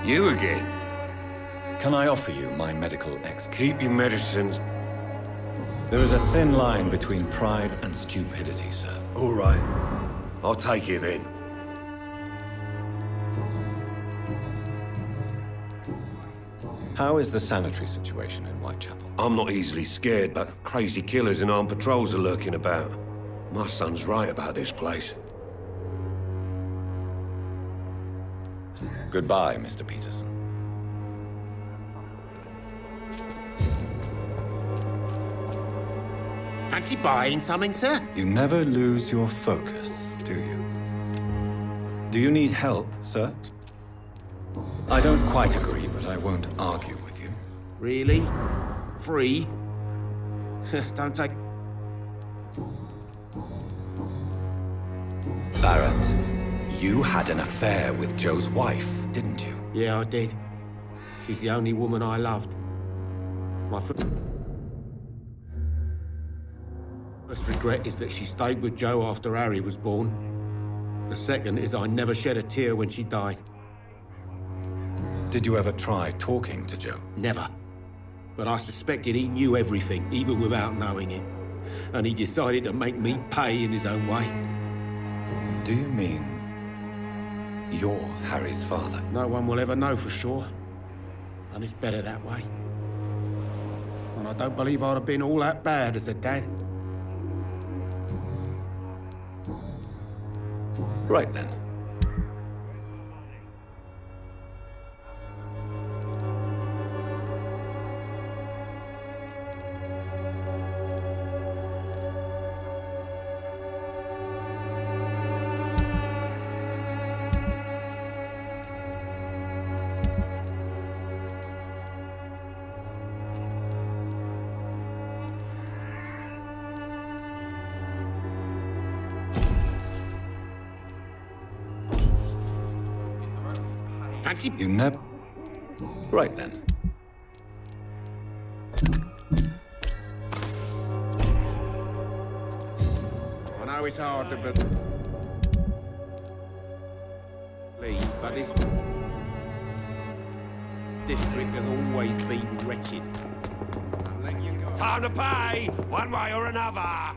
You again? Can I offer you my medical expert? Keep your medicines. There is a thin line between pride and stupidity, sir. All right. I'll take it then. How is the sanitary situation in Whitechapel? I'm not easily scared, but crazy killers and armed patrols are lurking about. My son's right about this place. Goodbye, Mr. Peterson. Fancy buying something, sir? You never lose your focus, do you? Do you need help, sir? I don't quite agree, but I won't argue with you. Really? Free? Don't take... Barrett, you had an affair with Joe's wife, didn't you? Yeah, I did. She's the only woman I loved. My first regret is that she stayed with Joe after Harry was born. The second is I never shed a tear when she died. Did you ever try talking to Joe? Never. But I suspected he knew everything, even without knowing it. And he decided to make me pay in his own way. Do you mean you're Harry's father? No one will ever know for sure. And it's better that way. And I don't believe I'd have been all that bad as a dad. Right then. Fancy... You never... Right then. I know it's hard to believe, but this district has always been wretched. I'll let you go. Time to pay, one way or another.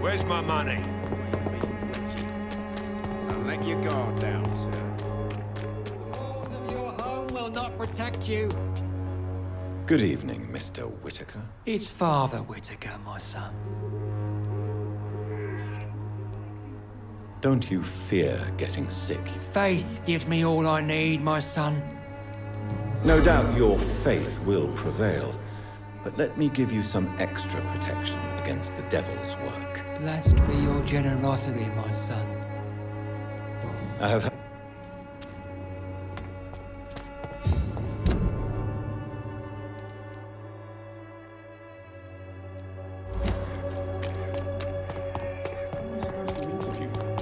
Where's my money? Don't let your guard down, sir. The walls of your home will not protect you. Good evening, Mr. Whitaker. It's Father Whitaker, my son. Don't you fear getting sick? Faith gives me all I need, my son. No doubt your faith will prevail, but let me give you some extra protection against the devil's work. Blessed be your generosity, my son. I have...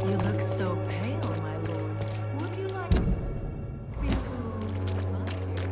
You look so pale, my lord. Would you like me to remind you?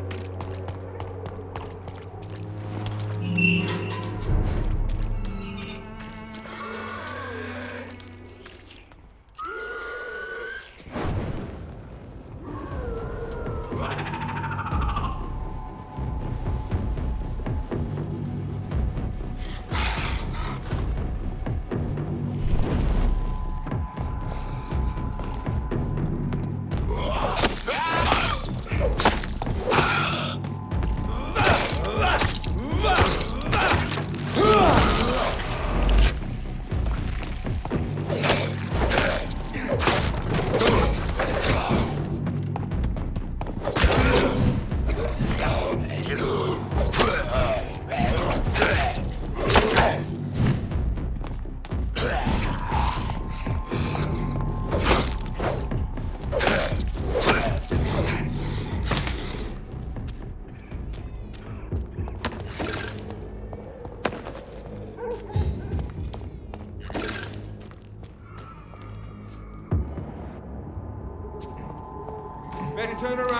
turn around.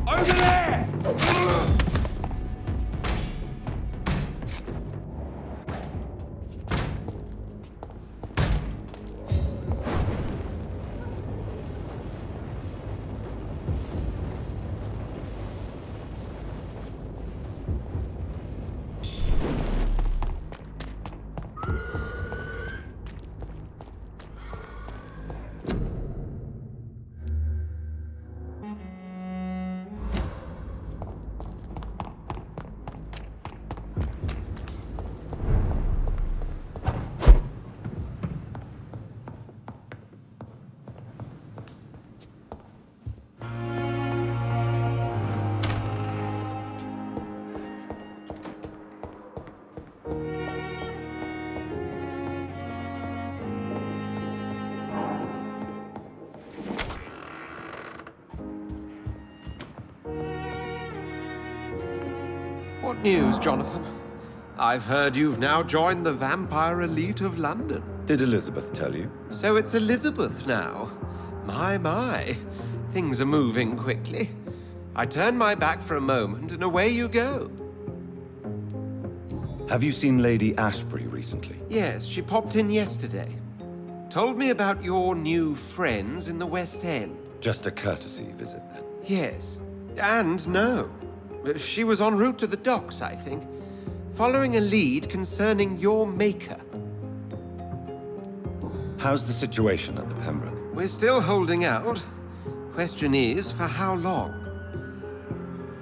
Over there! What news, Jonathan? I've heard you've now joined the vampire elite of London. Did Elizabeth tell you? So it's Elizabeth now. My. Things are moving quickly. I turn my back for a moment and away you go. Have you seen Lady Ashbury recently? Yes, she popped in yesterday. Told me about your new friends in the West End. Just a courtesy visit, then. Yes, and no. She was en route to the docks, I think, following a lead concerning your maker. How's the situation at the Pembroke? We're still holding out. Question is, for how long?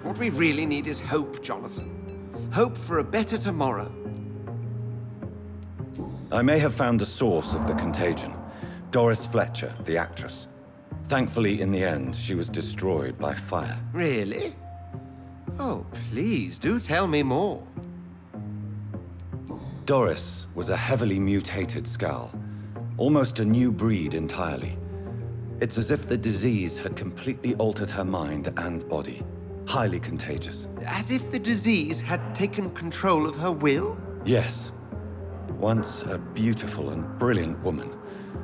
What we really need is hope, Jonathan. Hope for a better tomorrow. I may have found the source of the contagion. Doris Fletcher, the actress. Thankfully, in the end, she was destroyed by fire. Really? Oh, please, do tell me more. Doris was a heavily mutated skal. Almost a new breed entirely. It's as if the disease had completely altered her mind and body. Highly contagious. As if the disease had taken control of her will? Yes. Once a beautiful and brilliant woman,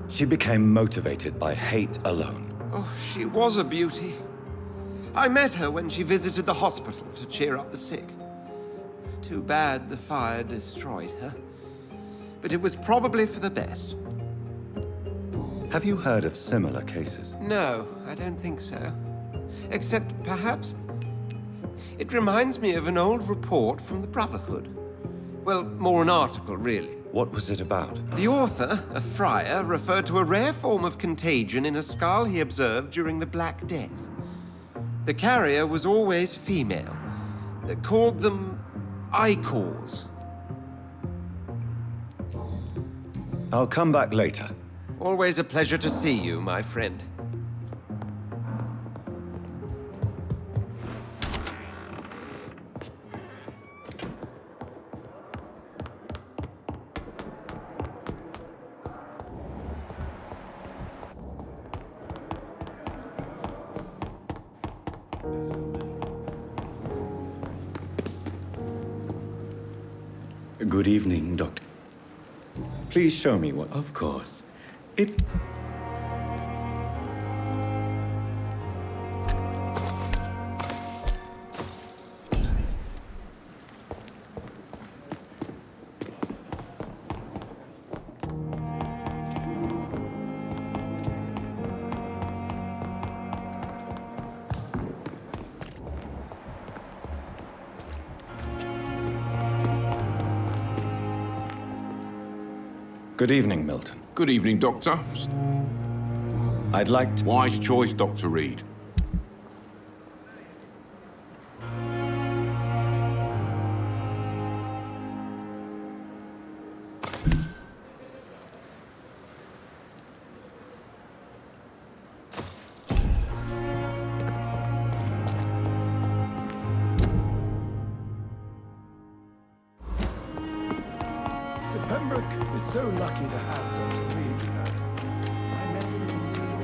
she became motivated by hate alone. Oh, she was a beauty. I met her when she visited the hospital to cheer up the sick. Too bad the fire destroyed her. But it was probably for the best. Have you heard of similar cases? No, I don't think so. Except, perhaps, it reminds me of an old report from the Brotherhood. Well, more an article, really. What was it about? The author, a friar, referred to a rare form of contagion in a skal he observed during the Black Death. The carrier was always female. They called them icors. I'll come back later. Always a pleasure to see you, my friend. Good evening, Doctor. Please show me what... Of course. It's... Good evening, Milton. Good evening, Doctor. I'd like to... Wise choice, Dr. Reid. Pembroke is so lucky to have Dr. Reid, you know. I met him in New York.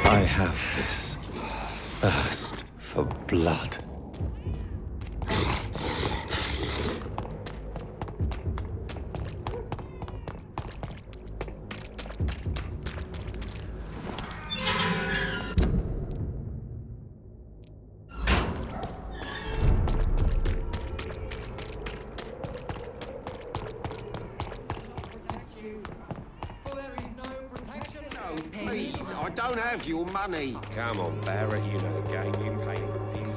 I have this thirst for blood. Protect you, for there is no protection. No, please, I don't have your money. Come on, Barrett, you know the game. You pay for these.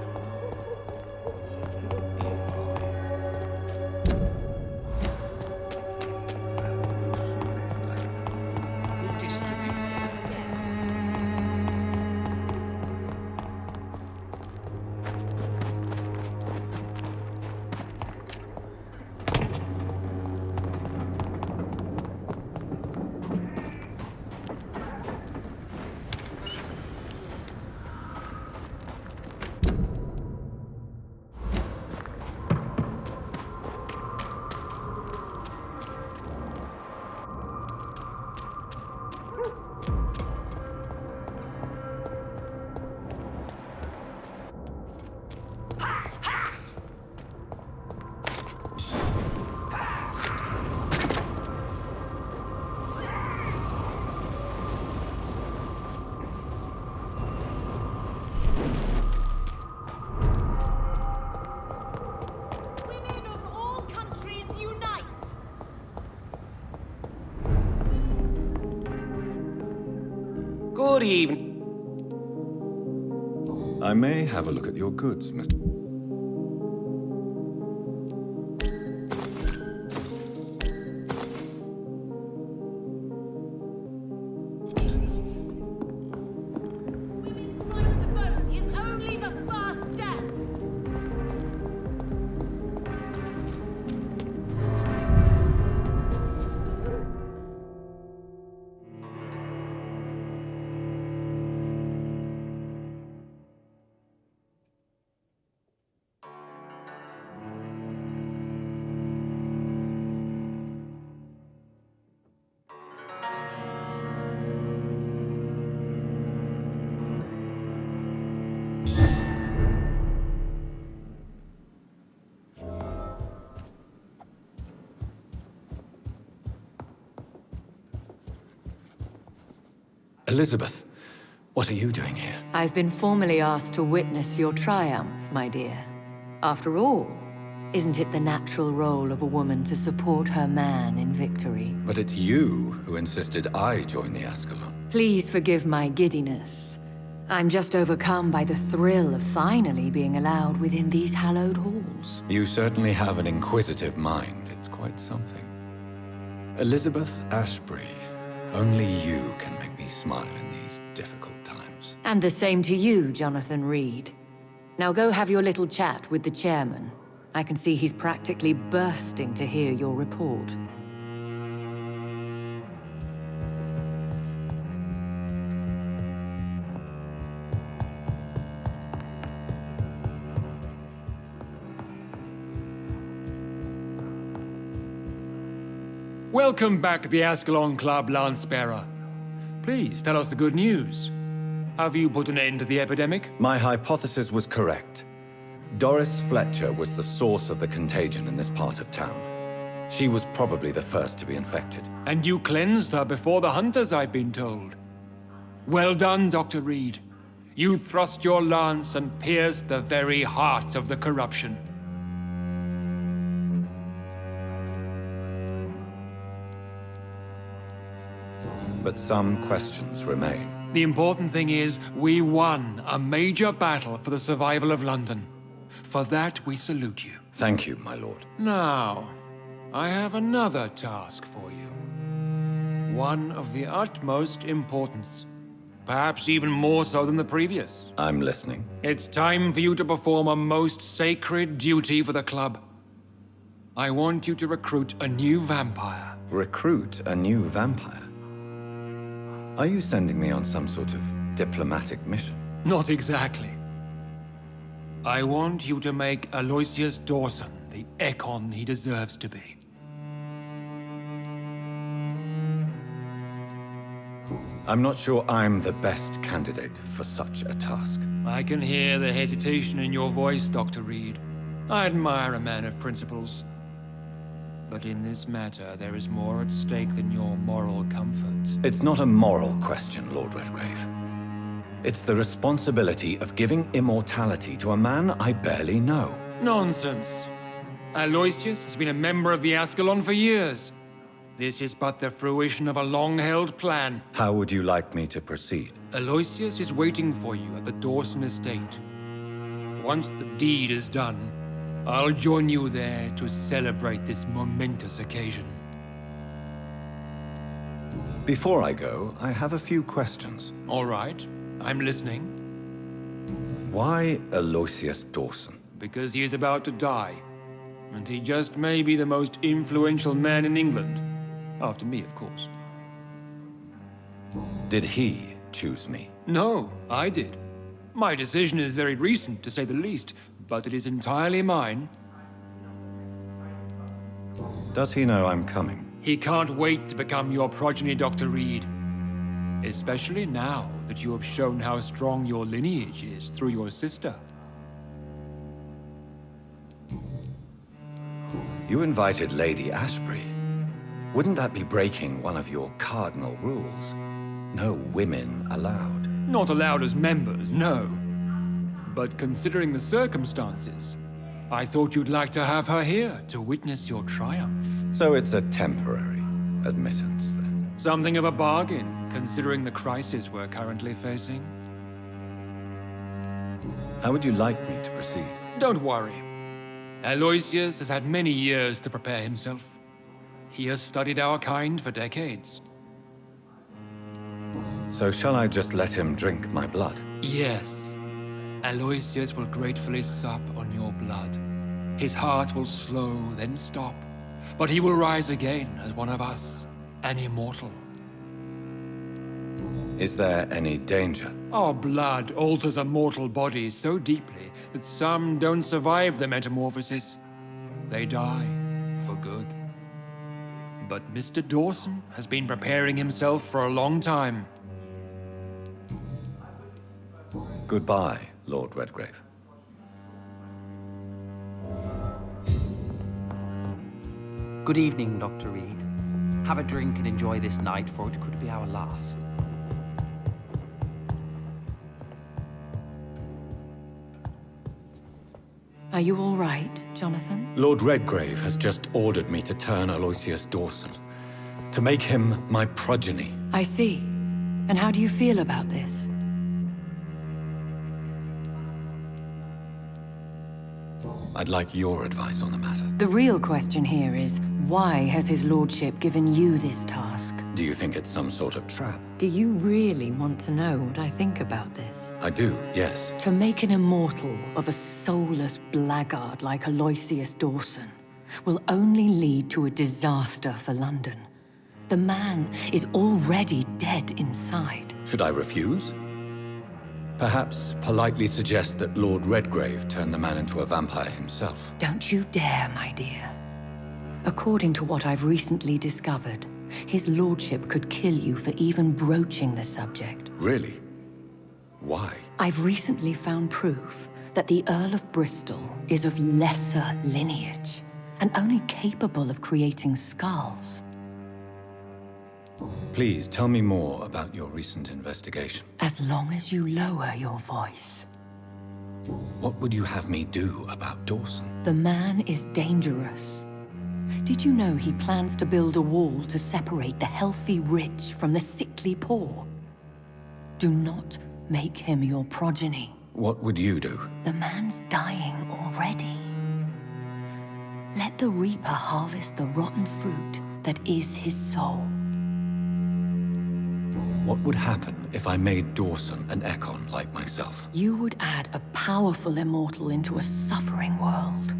Women of all countries unite! Good evening. I may have a look at your goods, Mr. Women's right to vote is only the first step! Elizabeth, what are you doing here? I've been formally asked to witness your triumph, my dear. After all, isn't it the natural role of a woman to support her man in victory? But it's you who insisted I join the Ascalon. Please forgive my giddiness. I'm just overcome by the thrill of finally being allowed within these hallowed halls. You certainly have an inquisitive mind. It's quite something. Elizabeth Ashbury, only you can make me smile in these difficult times. And the same to you, Jonathan Reid. Now go have your little chat with the chairman. I can see he's practically bursting to hear your report. Welcome back to the Ascalon Club, Lance-Bearer. Please tell us the good news. Have you put an end to the epidemic? My hypothesis was correct. Doris Fletcher was the source of the contagion in this part of town. She was probably the first to be infected. And you cleansed her before the hunters, I've been told. Well done, Dr. Reid. You thrust your lance and pierced the very heart of the corruption. But some questions remain. The important thing is, we won a major battle for the survival of London. For that, we salute you. Thank you, my lord. Now, I have another task for you. One of the utmost importance. Perhaps even more so than the previous. I'm listening. It's time for you to perform a most sacred duty for the club. I want you to recruit a new vampire. Recruit a new vampire? Are you sending me on some sort of diplomatic mission? Not exactly. I want you to make Aloysius Dawson the Ekon he deserves to be. I'm not sure I'm the best candidate for such a task. I can hear the hesitation in your voice, Dr. Reid. I admire a man of principles. But in this matter, there is more at stake than your moral comfort. It's not a moral question, Lord Redgrave. It's the responsibility of giving immortality to a man I barely know. Nonsense. Aloysius has been a member of the Ascalon for years. This is but the fruition of a long-held plan. How would you like me to proceed? Aloysius is waiting for you at the Dawson estate. Once the deed is done, I'll join you there to celebrate this momentous occasion. Before I go, I have a few questions. All right, I'm listening. Why Aloysius Dawson? Because he is about to die, and he just may be the most influential man in England. After me, of course. Did he choose me? No, I did. My decision is very recent, to say the least, but it is entirely mine. Does he know I'm coming? He can't wait to become your progeny, Dr. Reid. Especially now that you have shown how strong your lineage is through your sister. You invited Lady Ashbury. Wouldn't that be breaking one of your cardinal rules? No women allowed. Not allowed as members, no. But considering the circumstances, I thought you'd like to have her here to witness your triumph. So it's a temporary admittance, then? Something of a bargain, considering the crisis we're currently facing. How would you like me to proceed? Don't worry. Aloysius has had many years to prepare himself. He has studied our kind for decades. So shall I just let him drink my blood? Yes. Aloysius will gratefully sup on your blood. His heart will slow, then stop. But he will rise again as one of us, an immortal. Is there any danger? Our blood alters a mortal body so deeply that some don't survive the metamorphosis. They die for good. But Mr. Dawson has been preparing himself for a long time. Goodbye, Lord Redgrave. Good evening, Dr. Reid. Have a drink and enjoy this night, for it could be our last. Are you all right, Jonathan? Lord Redgrave has just ordered me to turn Aloysius Dawson, to make him my progeny. I see. And how do you feel about this? I'd like your advice on the matter. The real question here is, why has his lordship given you this task? Do you think it's some sort of trap? Do you really want to know what I think about this? I do, yes. To make an immortal of a soulless blackguard like Aloysius Dawson will only lead to a disaster for London. The man is already dead inside. Should I refuse? Perhaps politely suggest that Lord Redgrave turn the man into a vampire himself. Don't you dare, my dear. According to what I've recently discovered, his lordship could kill you for even broaching the subject. Really? Why? I've recently found proof that the Earl of Bristol is of lesser lineage and only capable of creating skals. Please tell me more about your recent investigation. As long as you lower your voice. What would you have me do about Dawson? The man is dangerous. Did you know he plans to build a wall to separate the healthy rich from the sickly poor? Do not make him your progeny. What would you do? The man's dying already. Let the reaper harvest the rotten fruit that is his soul. What would happen if I made Dawson an Ekon like myself? You would add a powerful immortal into a suffering world.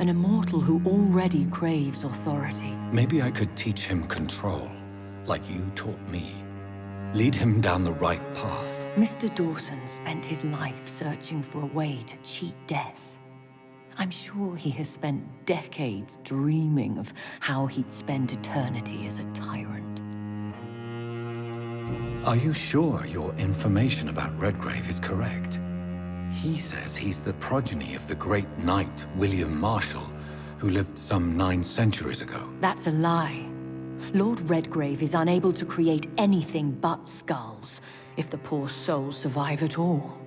An immortal who already craves authority. Maybe I could teach him control, like you taught me. Lead him down the right path. Mr. Dawson spent his life searching for a way to cheat death. I'm sure he has spent decades dreaming of how he'd spend eternity as a tyrant. Are you sure your information about Redgrave is correct? He says he's the progeny of the great knight William Marshall, who lived some 9 centuries ago. That's a lie. Lord Redgrave is unable to create anything but skals, if the poor souls survive at all.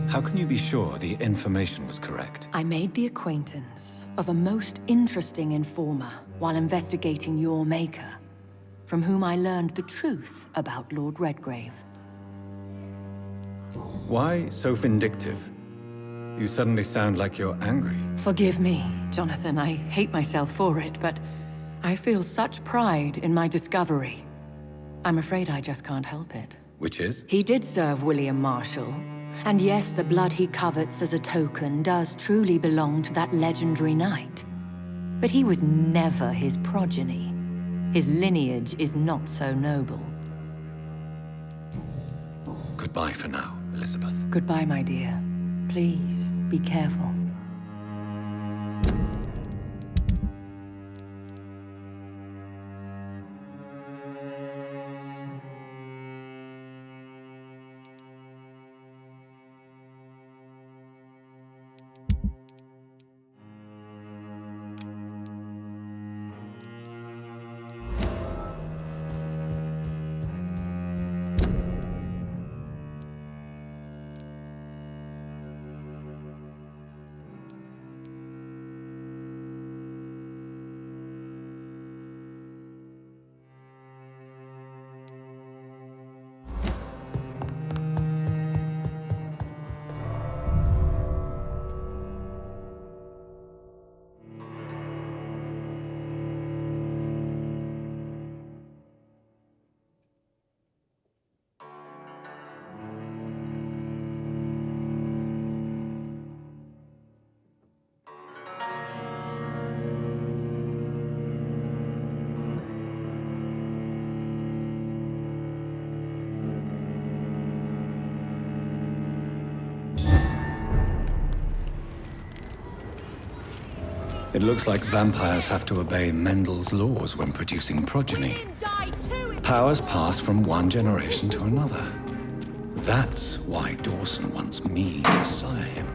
How can you be sure the information was correct? I made the acquaintance of a most interesting informer while investigating your maker, from whom I learned the truth about Lord Redgrave. Why so vindictive? You suddenly sound like you're angry. Forgive me, Jonathan. I hate myself for it, but I feel such pride in my discovery. I'm afraid I just can't help it. Which is? He did serve William Marshall. And yes, the blood he covets as a token does truly belong to that legendary knight. But he was never his progeny. His lineage is not so noble. Goodbye for now, Elizabeth. Goodbye, my dear. Please, be careful. It looks like vampires have to obey Mendel's laws when producing progeny. Powers pass from one generation to another. That's why Dawson wants me to sire him.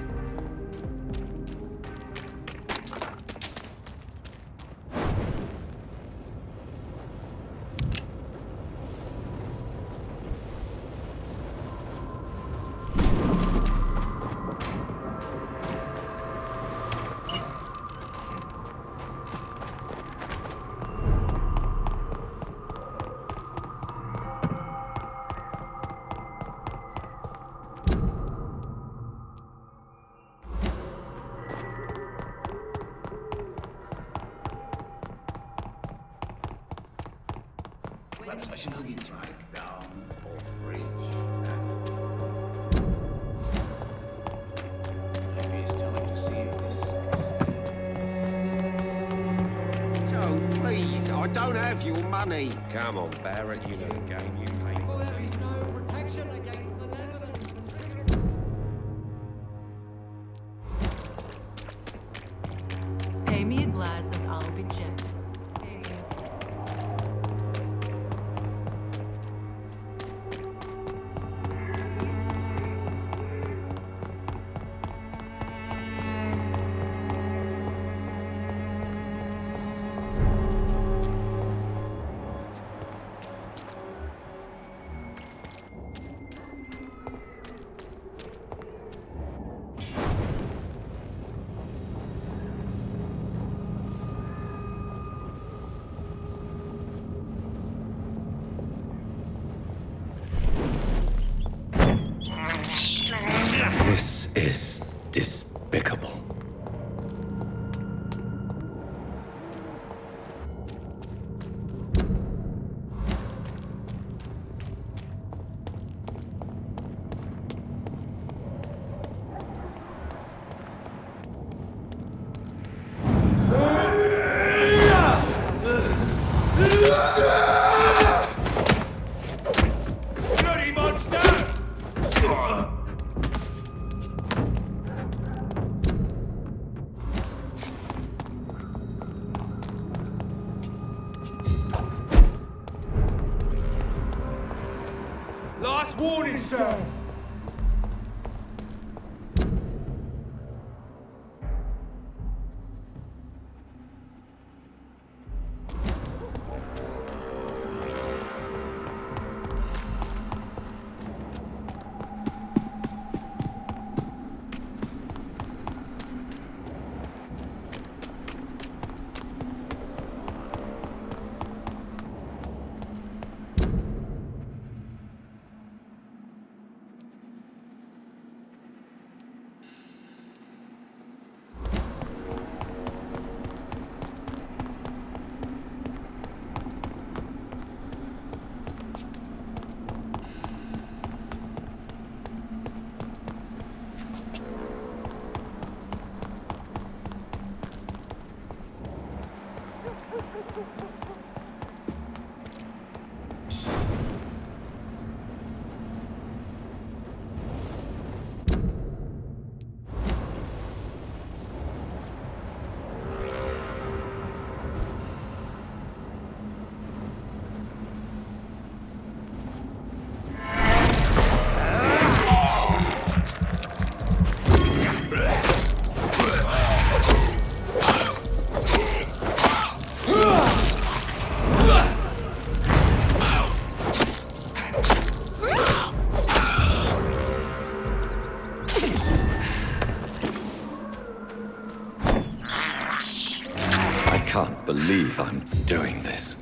Come on, Barrett, you know the game. You pay for There is no protection against malevolence. Pay me a glass and I'll be gentle. This is despicable. bloody monster! Last warning, sir! I can't believe I'm doing this.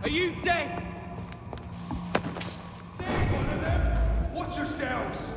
Are you deaf? There's one of them! Watch yourselves!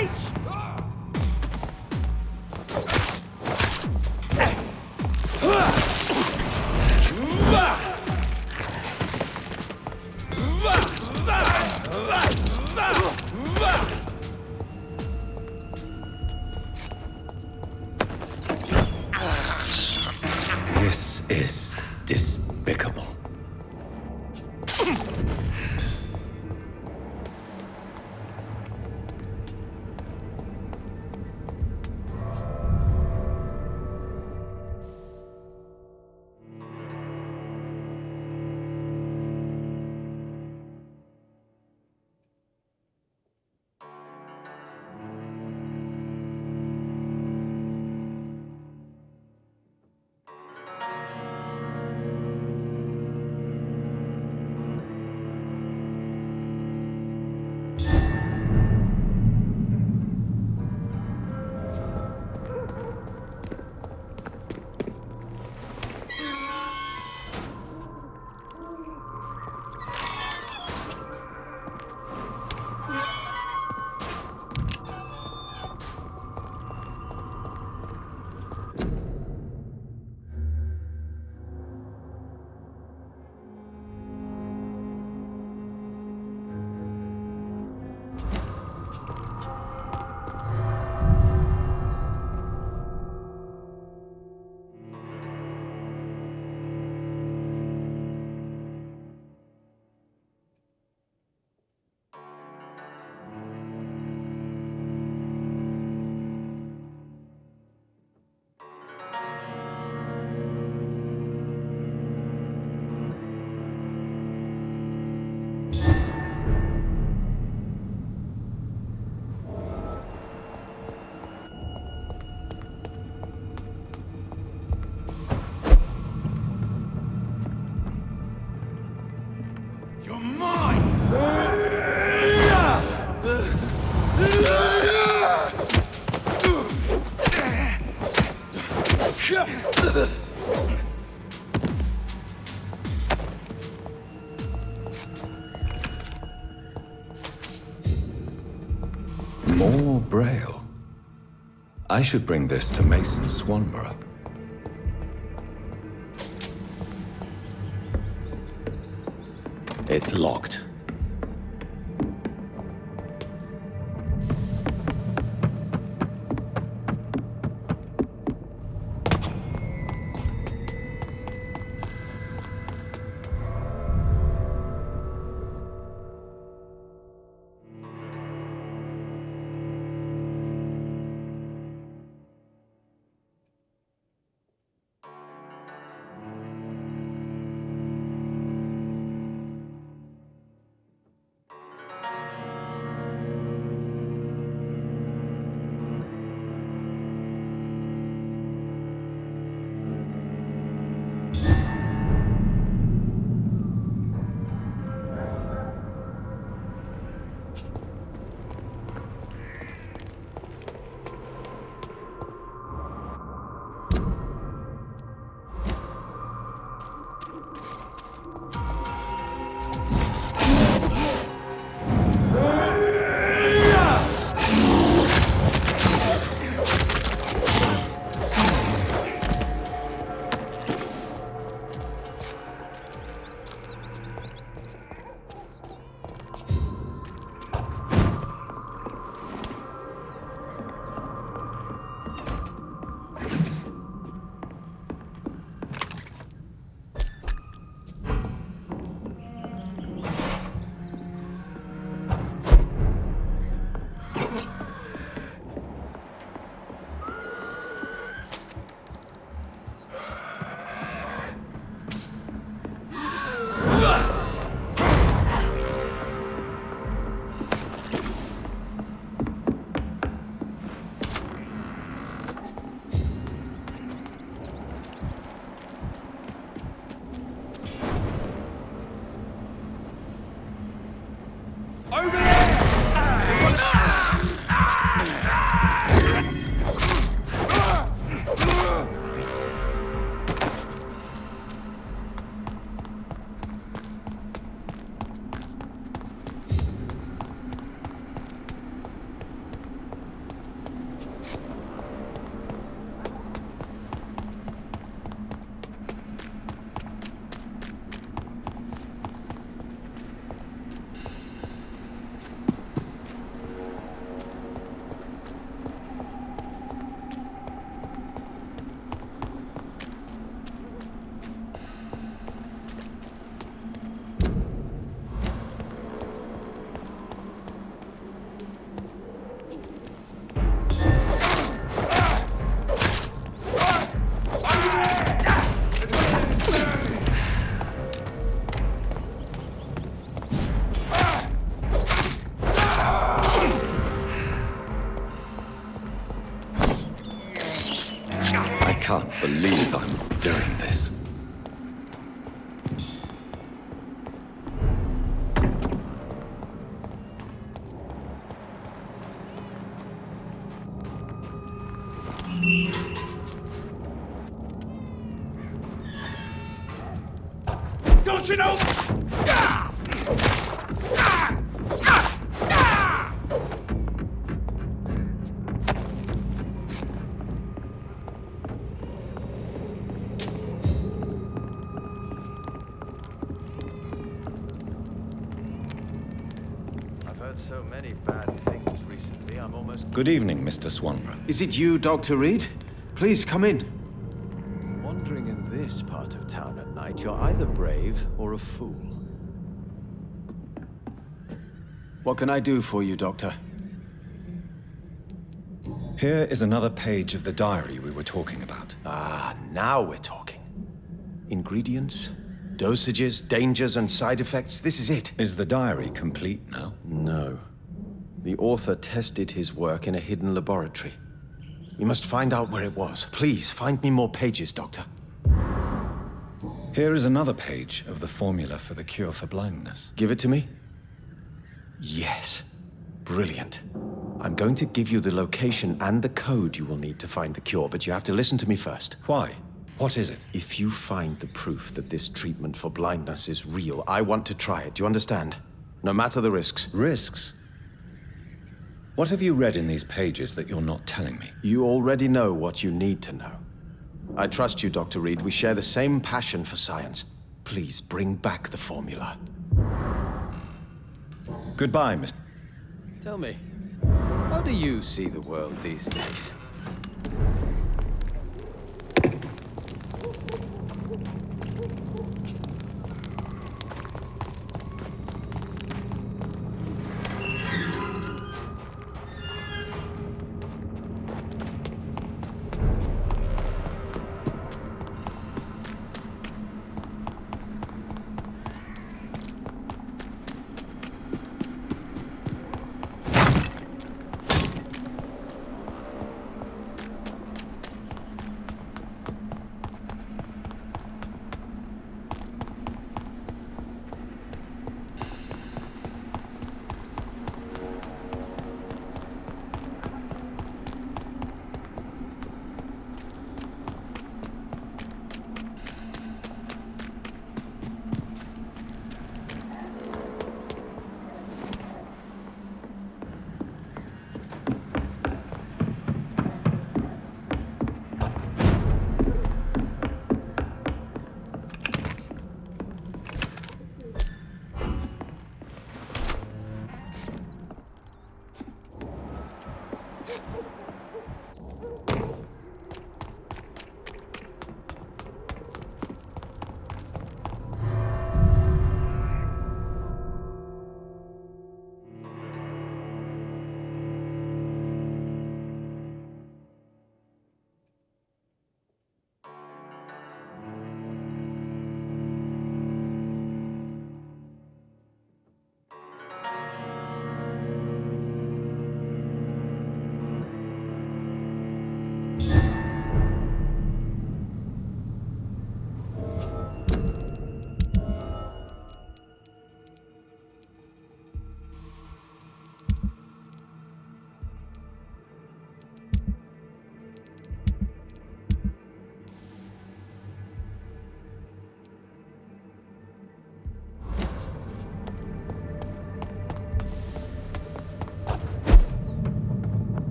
reach! This is despicable. You're mine! More Braille. I should bring this to Mason Swanborough. It's locked. can't believe I'm doing this. Don't you know? I've heard so many bad things recently, I'm almost... Good evening, Mr. Swanborough. Is it you, Dr. Reid? Please come in. Wandering in this part of town at night, you're either brave or a fool. What can I do for you, Doctor? Here is another page of the diary we were talking about. Ah, now we're talking. Ingredients, dosages, dangers, and side effects. This is it. Is the diary complete now? No. The author tested his work in a hidden laboratory. We must find out where it was. Please, find me more pages, Doctor. Here is another page of the formula for the cure for blindness. Give it to me. Yes. Brilliant. I'm going to give you the location and the code you will need to find the cure, but you have to listen to me first. Why? What is it? If you find the proof that this treatment for blindness is real, I want to try it. Do you understand? No matter the risks. Risks? What have you read in these pages that you're not telling me? You already know what you need to know. I trust you, Dr. Reid. We share the same passion for science. Please bring back the formula. Goodbye, Mr. Tell me, how do you see the world these days?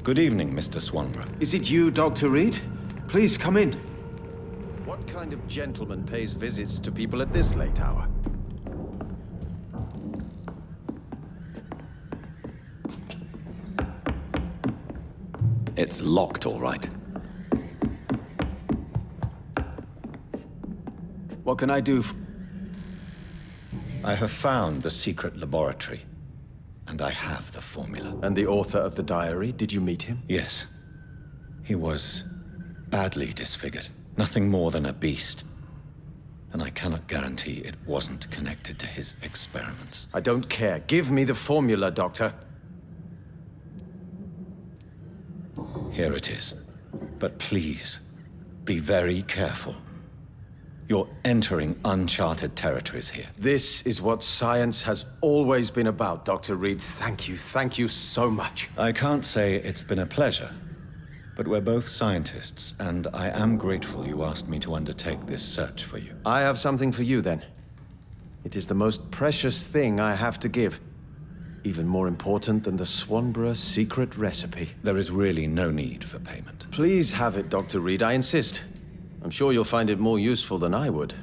Good evening, Mr. Swanborough. Is it you, Dr. Reid? Please come in. What kind of gentleman pays visits to people at this late hour? It's locked, all right. What can I do? I have found the secret laboratory, and I have the formula. And the author of the diary, did you meet him? Yes. He was badly disfigured. Nothing more than a beast. And I cannot guarantee it wasn't connected to his experiments. I don't care. Give me the formula, Doctor. Here it is. But please, be very careful. You're entering uncharted territories here. This is what science has always been about, Dr. Reid. Thank you so much. I can't say it's been a pleasure, but we're both scientists, and I am grateful you asked me to undertake this search for you. I have something for you, then. It is the most precious thing I have to give. Even more important than the Swanborough secret recipe. There is really no need for payment. Please have it, Dr. Reid, I insist. I'm sure you'll find it more useful than I would.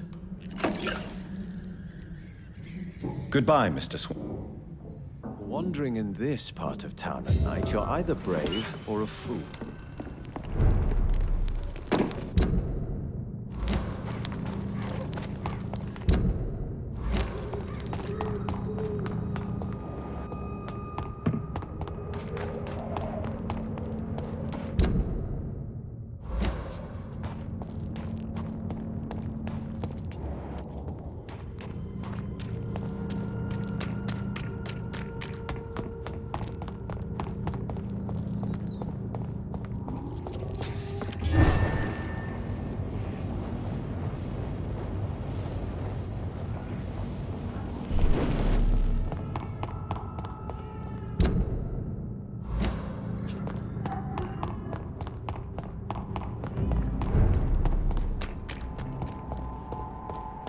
Goodbye, Mr. Swan. Wandering in this part of town at night, you're either brave or a fool.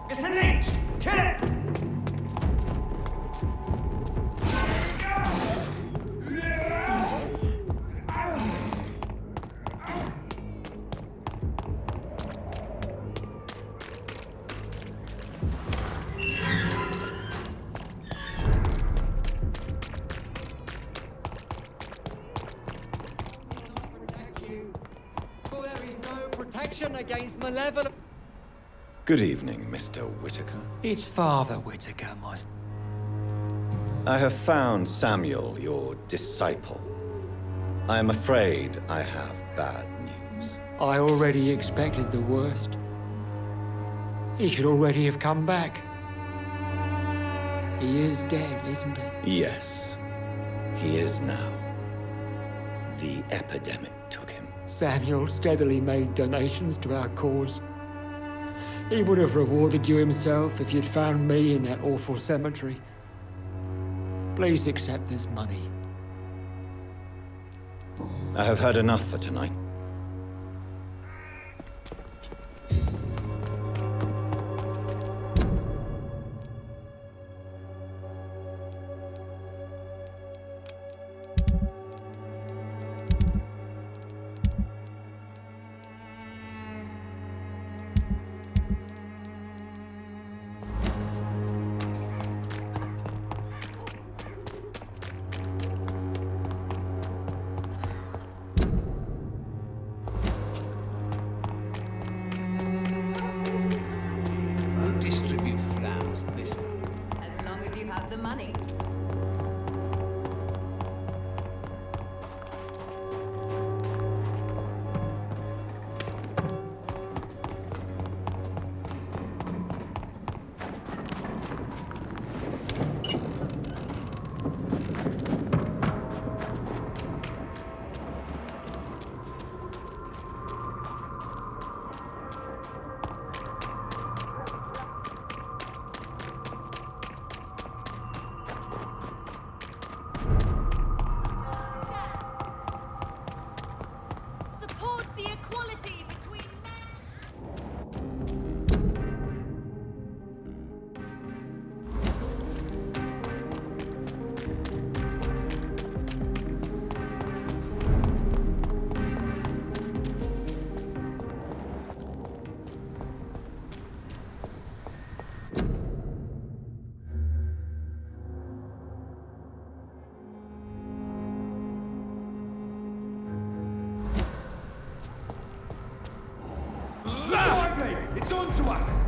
It's a leech! Kill it! For there is no protection against malevolent... Good evening, Mr. Whitaker. It's Father Whitaker, my... I have found Samuel, your disciple. I am afraid I have bad news. I already expected the worst. He should already have come back. He is dead, isn't he? Yes, he is now. The epidemic took him. Samuel steadily made donations to our cause. He would have rewarded you himself if you'd found me in that awful cemetery. Please accept this money. I have heard enough for tonight. Distribute flowers this way. As long as you have the money. of us!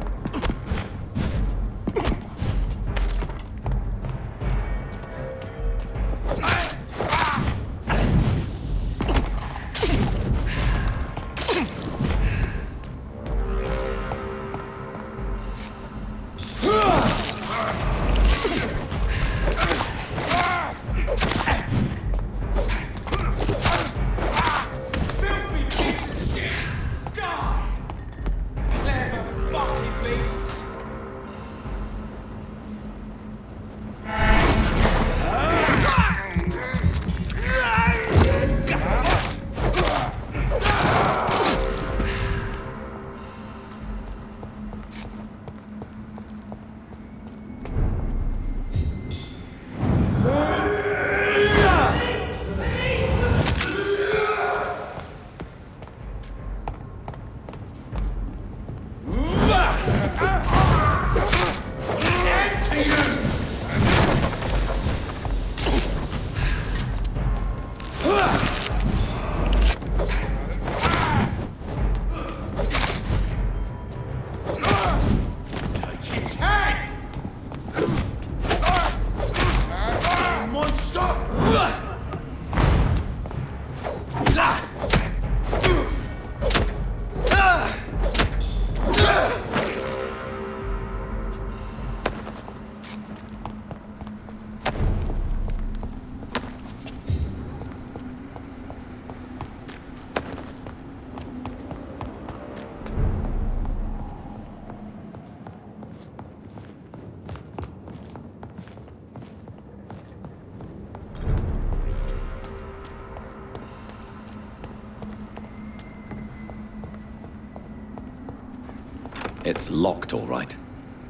It's locked, all right.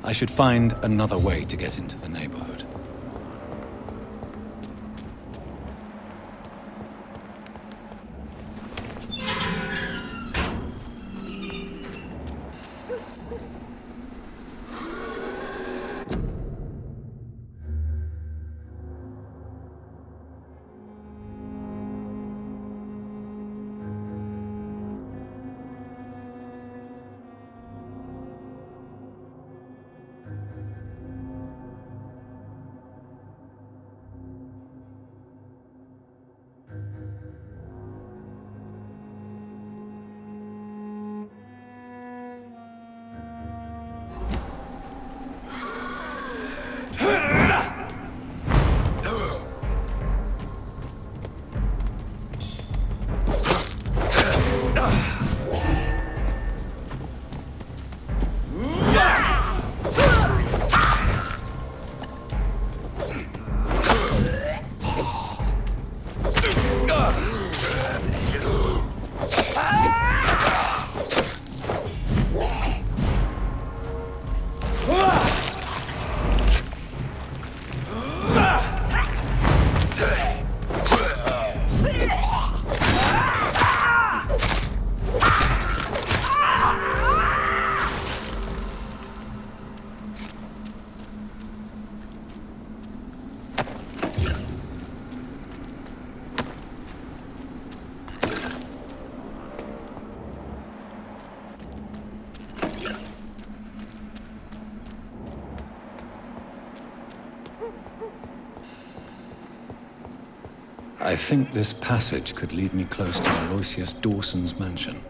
I should find another way to get into the neighborhood. I think this passage could lead me close to Aloysius Dawson's mansion.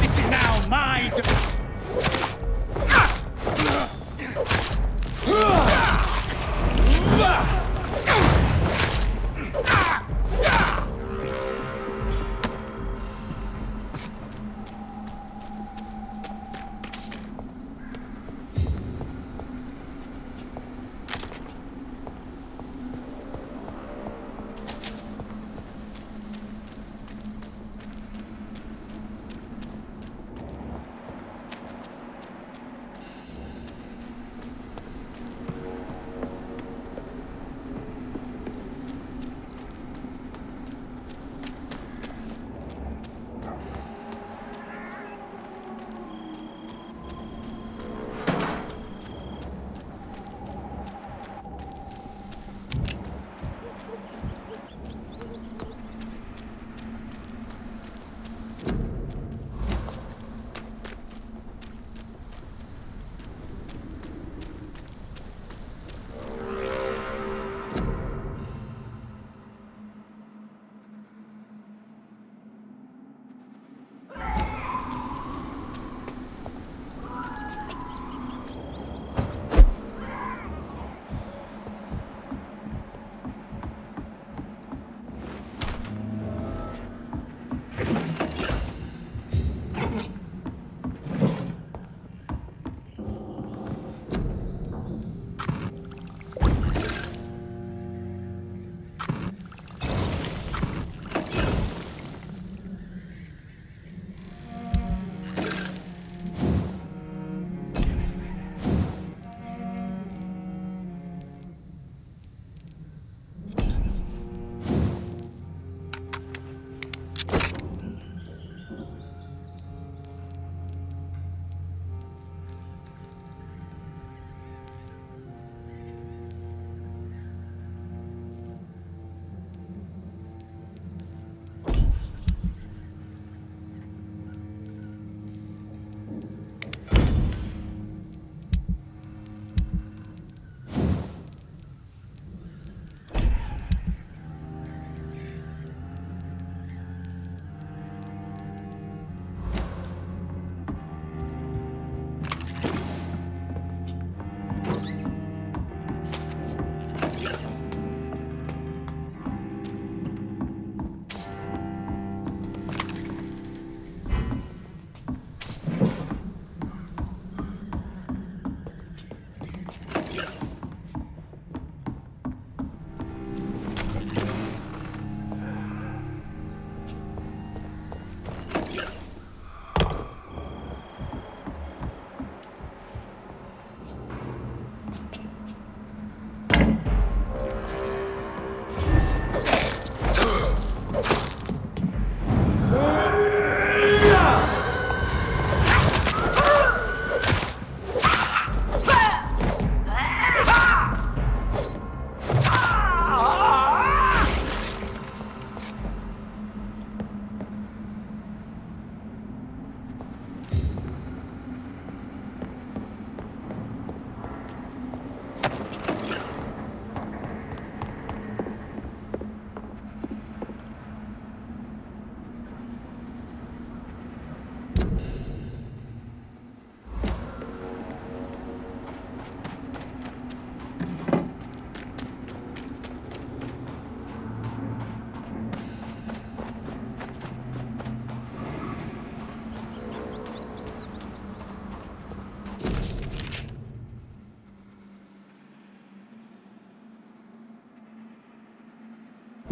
This is now my...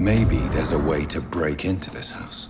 Maybe there's a way to break into this house.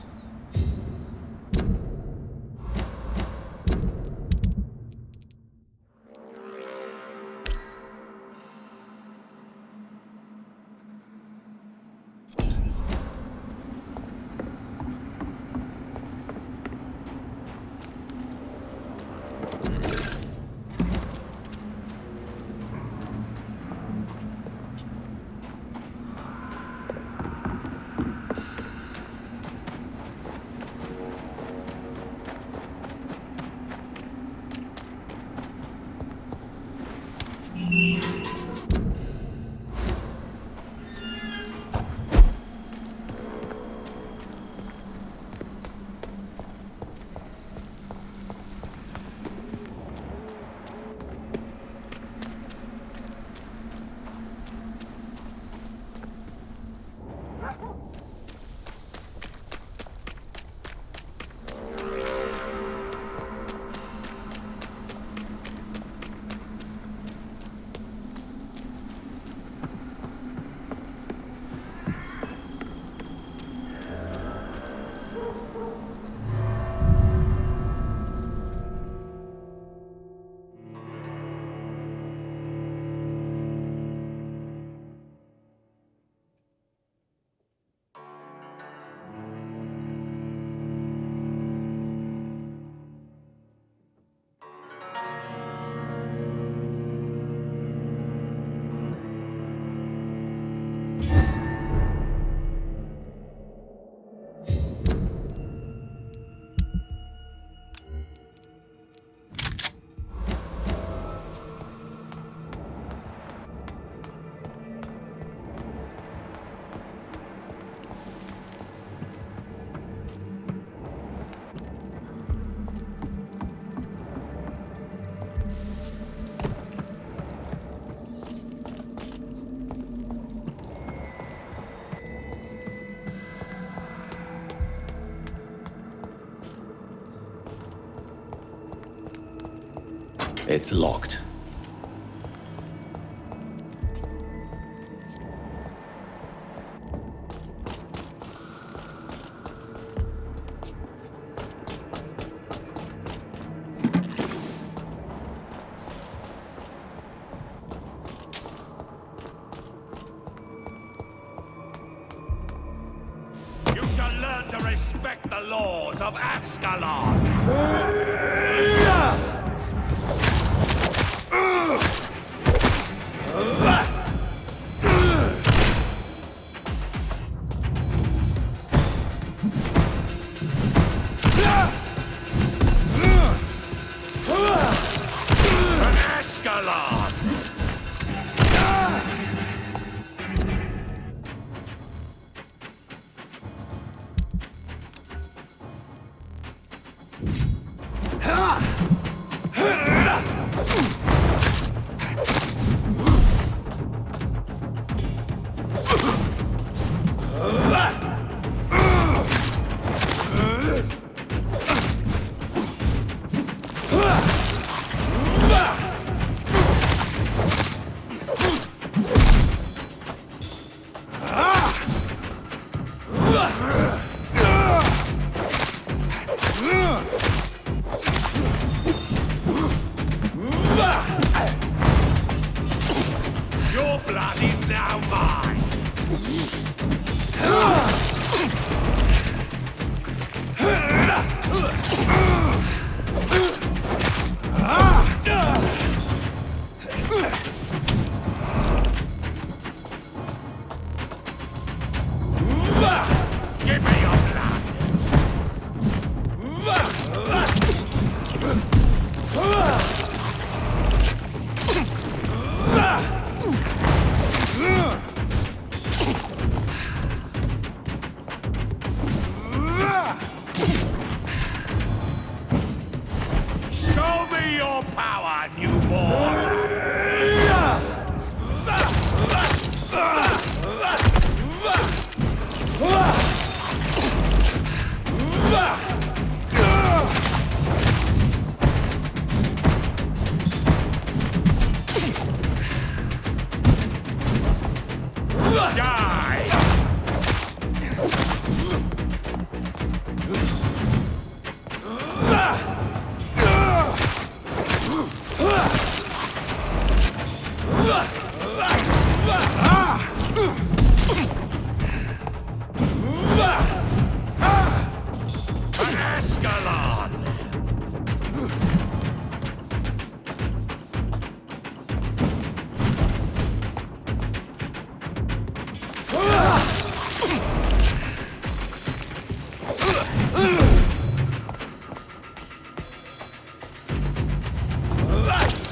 It's locked. You shall learn to respect the laws of Ascalon!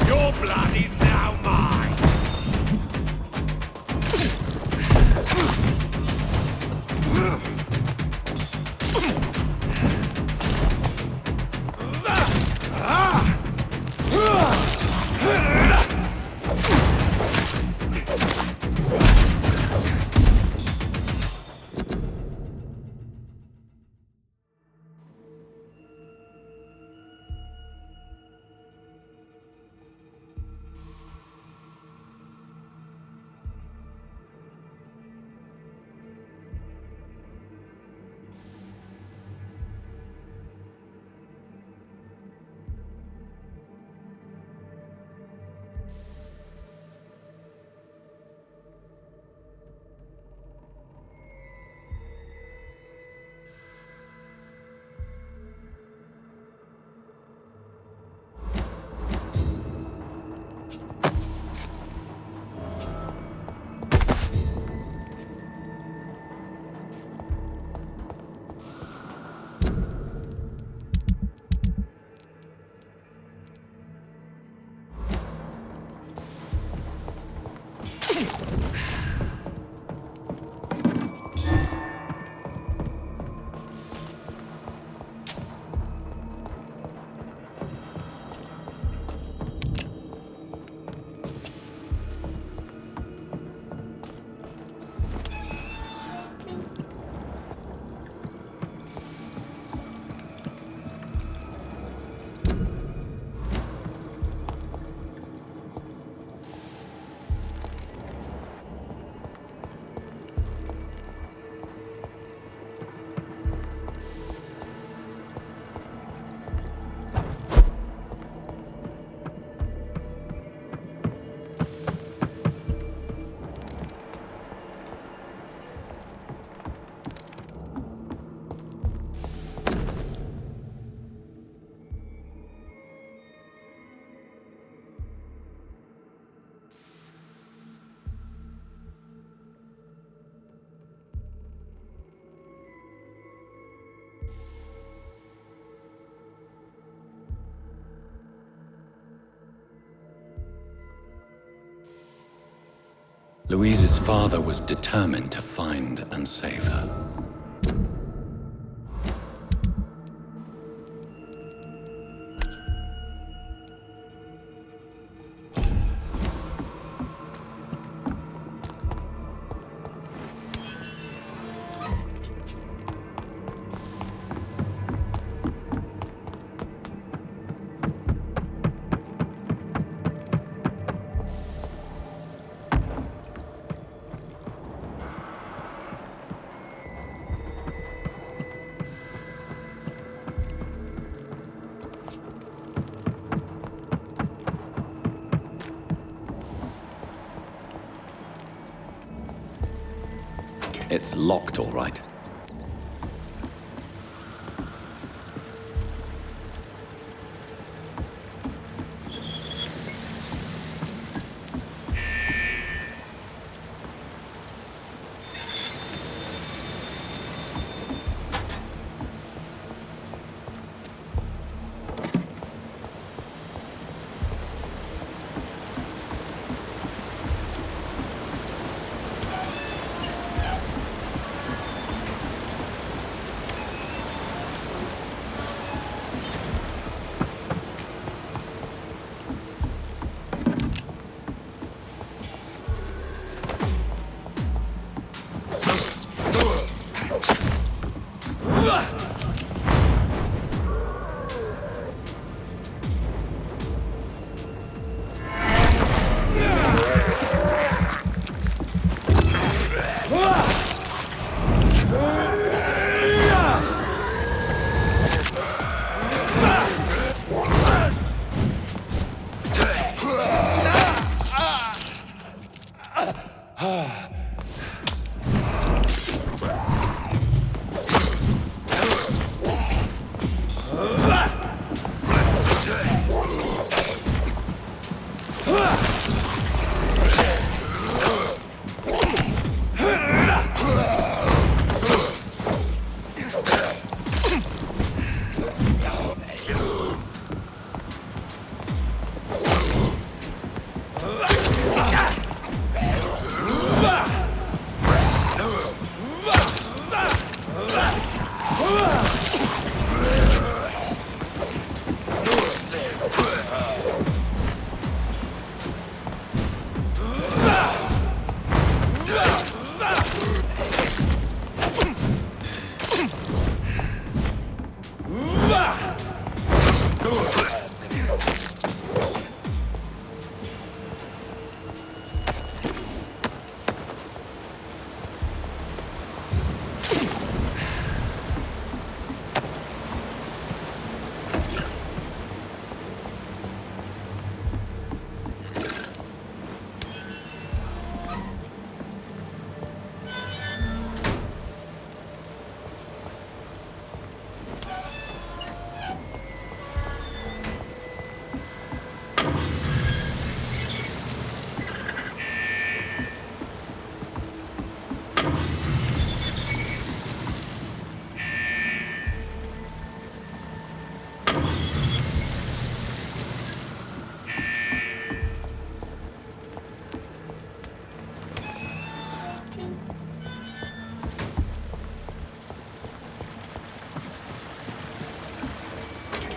Your blood is now mine! Louise's father was determined to find and save her. It's locked, all right.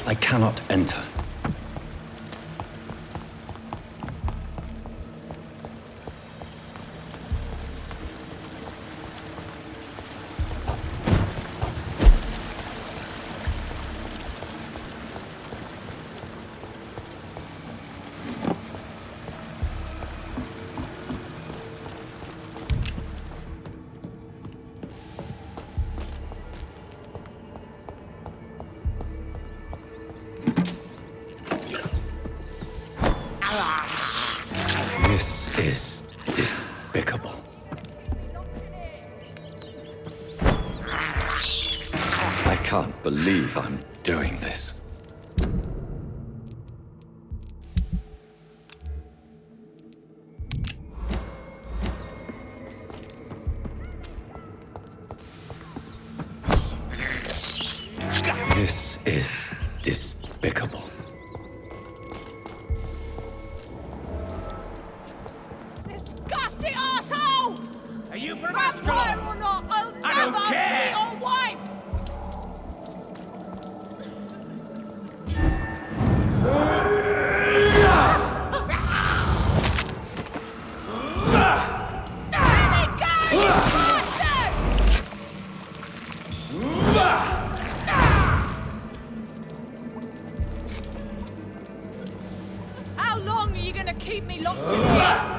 I cannot enter. This is despicable. I can't believe I'm doing this. This is despicable. Disgusting asshole! Are you from Vampire or not, I'll I don't never care. be your wife! How long are you gonna keep me locked in here?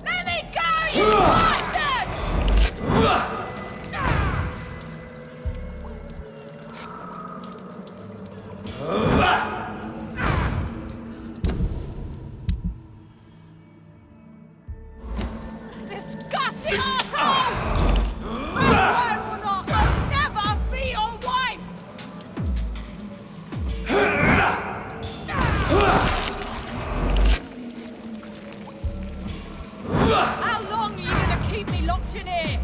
Let me go, you bastard! Disgusting asshole! Vampire or not, I'll never be your wife! How long are you gonna keep me locked in here?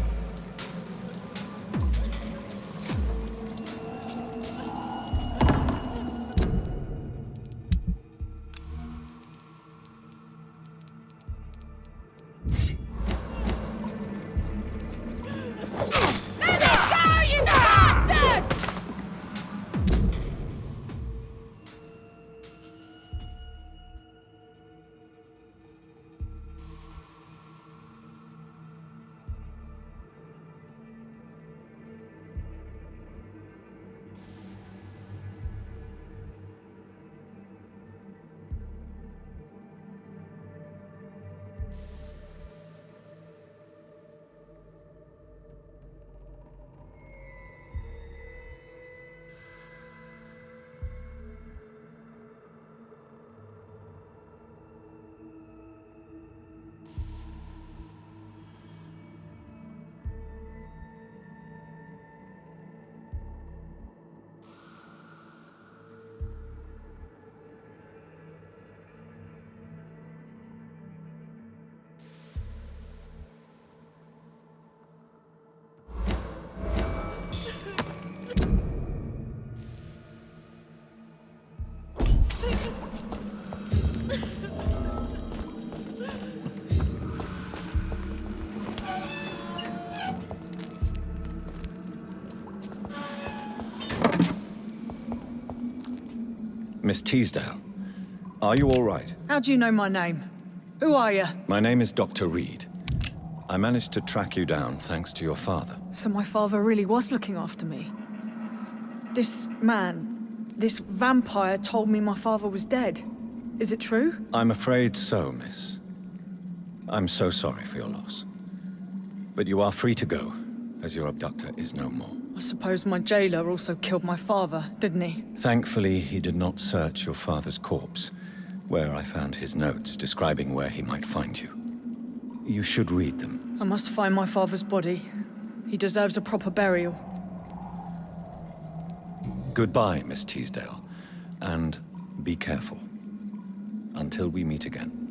Miss Teasdale, are you all right? How do you know my name? Who are you? My name is Dr. Reid. I managed to track you down thanks to your father. So my father really was looking after me. This man, this vampire told me my father was dead. Is it true? I'm afraid so, miss. I'm so sorry for your loss. But you are free to go, as your abductor is no more. I suppose my jailer also killed my father, didn't he? Thankfully, he did not search your father's corpse, where I found his notes describing where he might find you. You should read them. I must find my father's body. He deserves a proper burial. Goodbye, Miss Teasdale, and be careful. Until we meet again.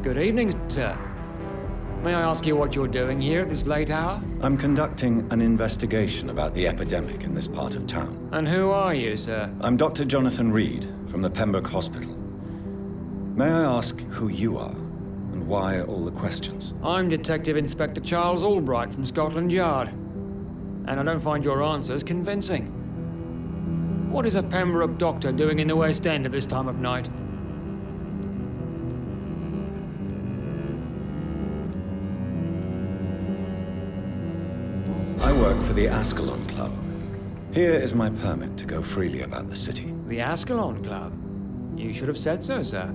Good evening, sir. May I ask you what you're doing here at this late hour? I'm conducting an investigation about the epidemic in this part of town. And who are you, sir? I'm Dr. Jonathan Reid from the Pembroke Hospital. May I ask who you are and why all the questions? I'm Detective Inspector Charles Albright from Scotland Yard. And I don't find your answers convincing. What is a Pembroke doctor doing in the West End at this time of night? I work for the Ascalon Club. Here is my permit to go freely about the city. The Ascalon Club? You should have said so, sir.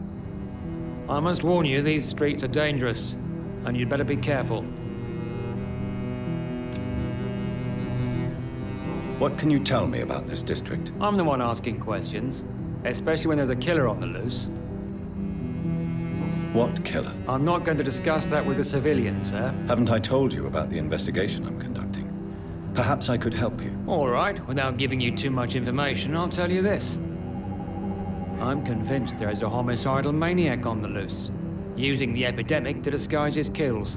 I must warn you, these streets are dangerous, and you'd better be careful. What can you tell me about this district? I'm the one asking questions, especially when there's a killer on the loose. What killer? I'm not going to discuss that with the civilians, sir. Haven't I told you about the investigation I'm conducting? Perhaps I could help you. All right, without giving you too much information, I'll tell you this. I'm convinced there is a homicidal maniac on the loose, using the epidemic to disguise his kills.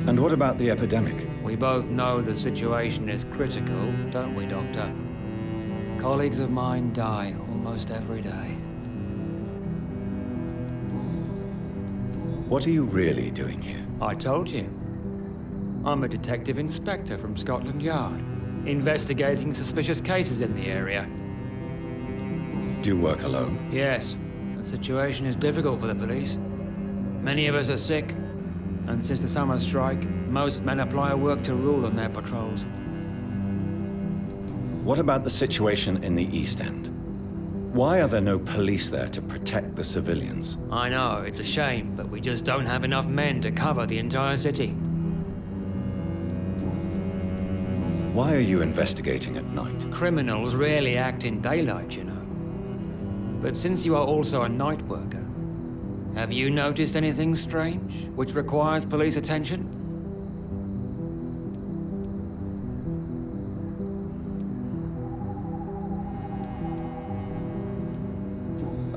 And what about the epidemic? We both know the situation is critical, don't we, Doctor? Colleagues of mine die almost every day. What are you really doing here? I told you. I'm a detective inspector from Scotland Yard, investigating suspicious cases in the area. Do you work alone? Yes. The situation is difficult for the police. Many of us are sick, and since the summer strike, most men apply a work to rule on their patrols. What about the situation in the East End? Why are there no police there to protect the civilians? I know, it's a shame, but we just don't have enough men to cover the entire city. Why are you investigating at night? Criminals rarely act in daylight, you know. But since you are also a night worker, have you noticed anything strange which requires police attention?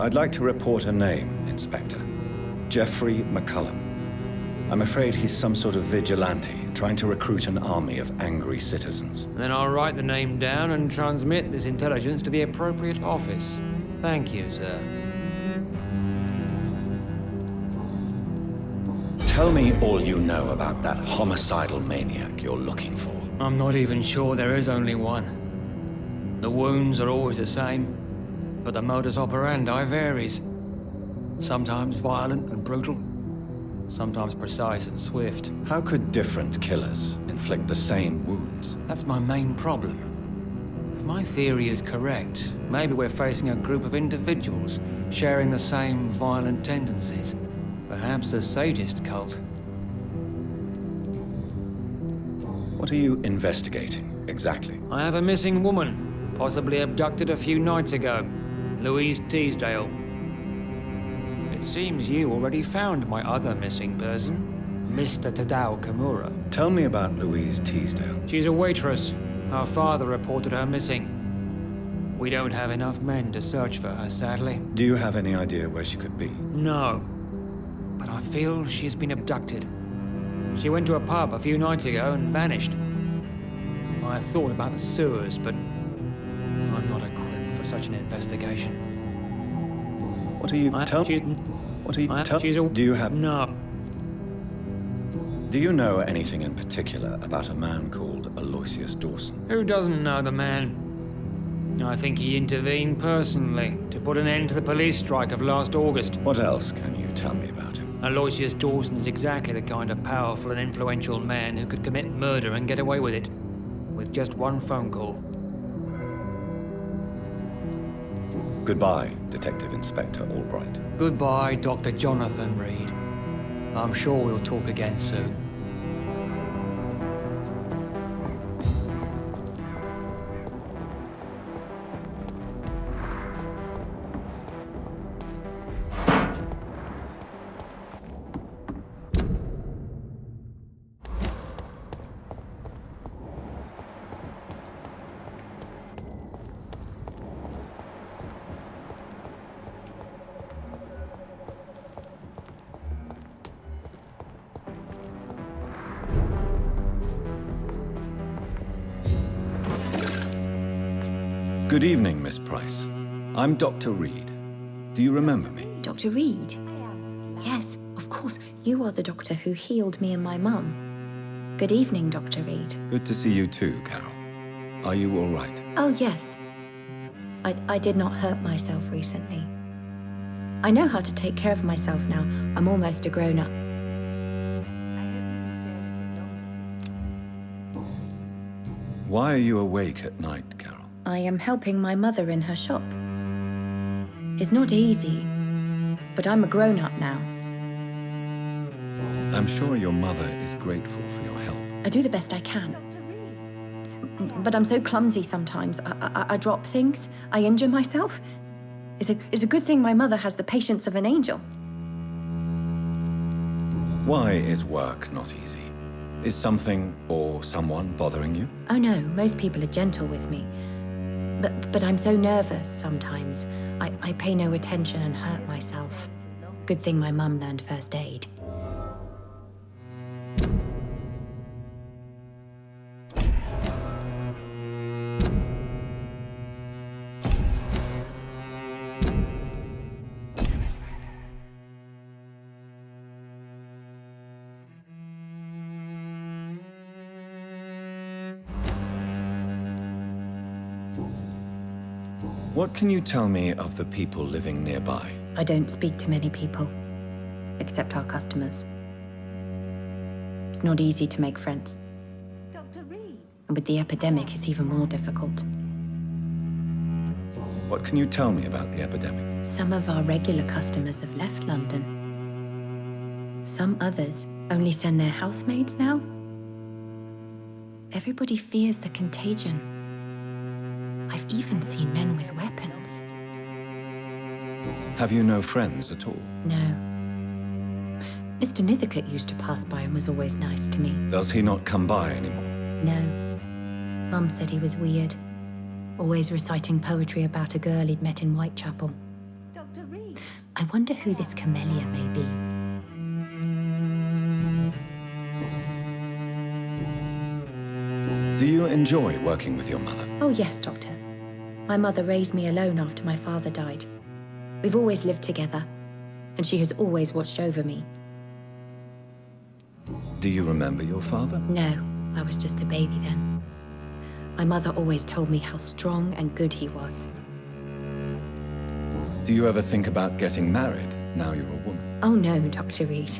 I'd like to report a name, Inspector. Jeffrey McCullum. I'm afraid he's some sort of vigilante, trying to recruit an army of angry citizens. Then I'll write the name down and transmit this intelligence to the appropriate office. Thank you, sir. Tell me all you know about that homicidal maniac you're looking for. I'm not even sure there is only one. The wounds are always the same, but the modus operandi varies. Sometimes violent and brutal, sometimes precise and swift. How could different killers inflict the same wounds? That's my main problem. If my theory is correct, maybe we're facing a group of individuals sharing the same violent tendencies. Perhaps a sadist cult. What are you investigating, exactly? I have a missing woman, possibly abducted a few nights ago. Louise Teasdale. It seems you already found my other missing person, Mr. Tadao Kimura. Tell me about Louise Teasdale. She's a waitress. Her father reported her missing. We don't have enough men to search for her, sadly. Do you have any idea where she could be? No. But I feel she's been abducted. She went to a pub a few nights ago and vanished. I thought about the sewers, but I'm not equipped for such an investigation. What are you Do you have... No. Do you know anything in particular about a man called Aloysius Dawson? Who doesn't know the man? I think he intervened personally to put an end to the police strike of last August. What else can you tell me about him? Aloysius Dawson is exactly the kind of powerful and influential man who could commit murder and get away with it, with just one phone call. Goodbye, Detective Inspector Albright. Goodbye, Dr. Jonathan Reid. I'm sure we'll talk again soon. Good evening, Miss Price. I'm Dr. Reid. Do you remember me? Dr. Reid? Yes, of course. You are the doctor who healed me and my mum. Good evening, Dr. Reid. Good to see you too, Carol. Are you all right? Oh, yes. I did not hurt myself recently. I know how to take care of myself now. I'm almost a grown-up. Why are you awake at night, Carol? I am helping my mother in her shop. It's not easy, but I'm a grown-up now. I'm sure your mother is grateful for your help. I do the best I can. But I'm so clumsy sometimes. I drop things. I injure myself. It's a good thing my mother has the patience of an angel. Why is work not easy? Is something or someone bothering you? Oh no, most people are gentle with me. But I'm so nervous sometimes. I pay no attention and hurt myself. Good thing my mum learned first aid. What can you tell me of the people living nearby? I don't speak to many people, except our customers. It's not easy to make friends. Dr. Reid. And with the epidemic, it's even more difficult. What can you tell me about the epidemic? Some of our regular customers have left London. Some others only send their housemaids now. Everybody fears the contagion. I've even seen men with weapons. Have you no friends at all? No. Mr. Nithercote used to pass by and was always nice to me. Does he not come by anymore? No. Mum said he was weird. Always reciting poetry about a girl he'd met in Whitechapel. Dr. Reid. I wonder who this camellia may be. Do you enjoy working with your mother? Oh yes, Doctor. My mother raised me alone after my father died. We've always lived together, and she has always watched over me. Do you remember your father? No, I was just a baby then. My mother always told me how strong and good he was. Do you ever think about getting married now you're a woman? Oh no, Dr. Reid.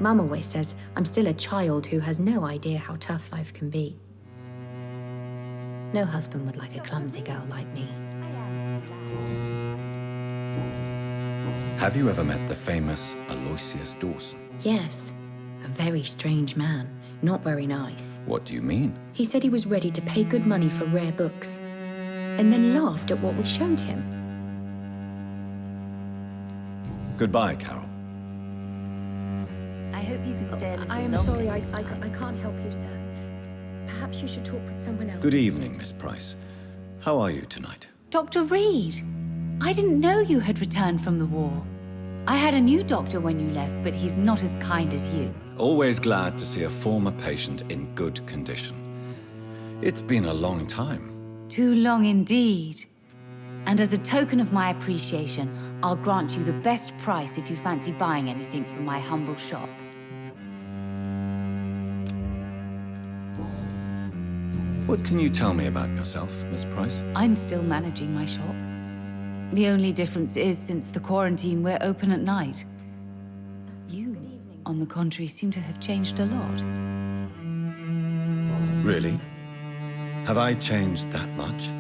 Mum always says I'm still a child who has no idea how tough life can be. No husband would like a clumsy girl like me. Have you ever met the famous Aloysius Dawson? Yes, a very strange man, not very nice. What do you mean? He said he was ready to pay good money for rare books, and then laughed at what we showed him. Goodbye, Carol. I hope you can stay a little I am longer sorry, I this time. can't help you, sir. Perhaps you should talk with someone else. Good evening, Miss Price. How are you tonight? Dr. Reid, I didn't know you had returned from the war. I had a new doctor when you left, but he's not as kind as you. Always glad to see a former patient in good condition. It's been a long time. Too long indeed. And as a token of my appreciation, I'll grant you the best price if you fancy buying anything from my humble shop. What can you tell me about yourself, Miss Price? I'm still managing my shop. The only difference is, since the quarantine, we're open at night. You, on the contrary, seem to have changed a lot. Really? Have I changed that much?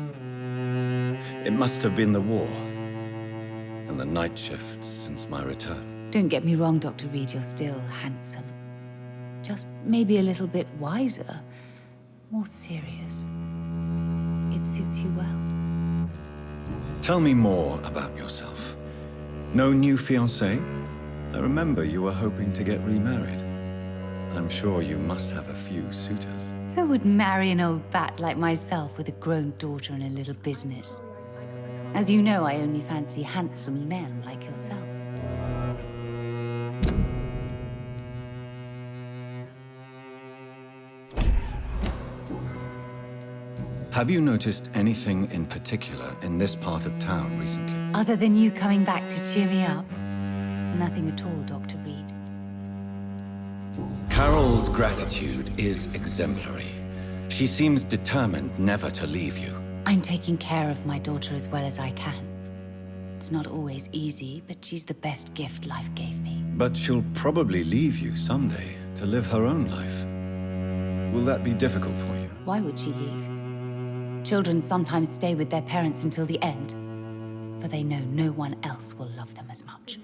It must have been the war and the night shifts since my return. Don't get me wrong, Dr. Reid, you're still handsome. Just maybe a little bit wiser, more serious. It suits you well. Tell me more about yourself. No new fiancé? I remember you were hoping to get remarried. I'm sure you must have a few suitors. Who would marry an old bat like myself with a grown daughter and a little business? As you know, I only fancy handsome men like yourself. Have you noticed anything in particular in this part of town recently? Other than you coming back to cheer me up? Nothing at all, Dr. Reid. Carol's gratitude is exemplary. She seems determined never to leave you. I'm taking care of my daughter as well as I can. It's not always easy, but she's the best gift life gave me. But she'll probably leave you someday to live her own life. Will that be difficult for you? Why would she leave? Children sometimes stay with their parents until the end, for they know no one else will love them as much.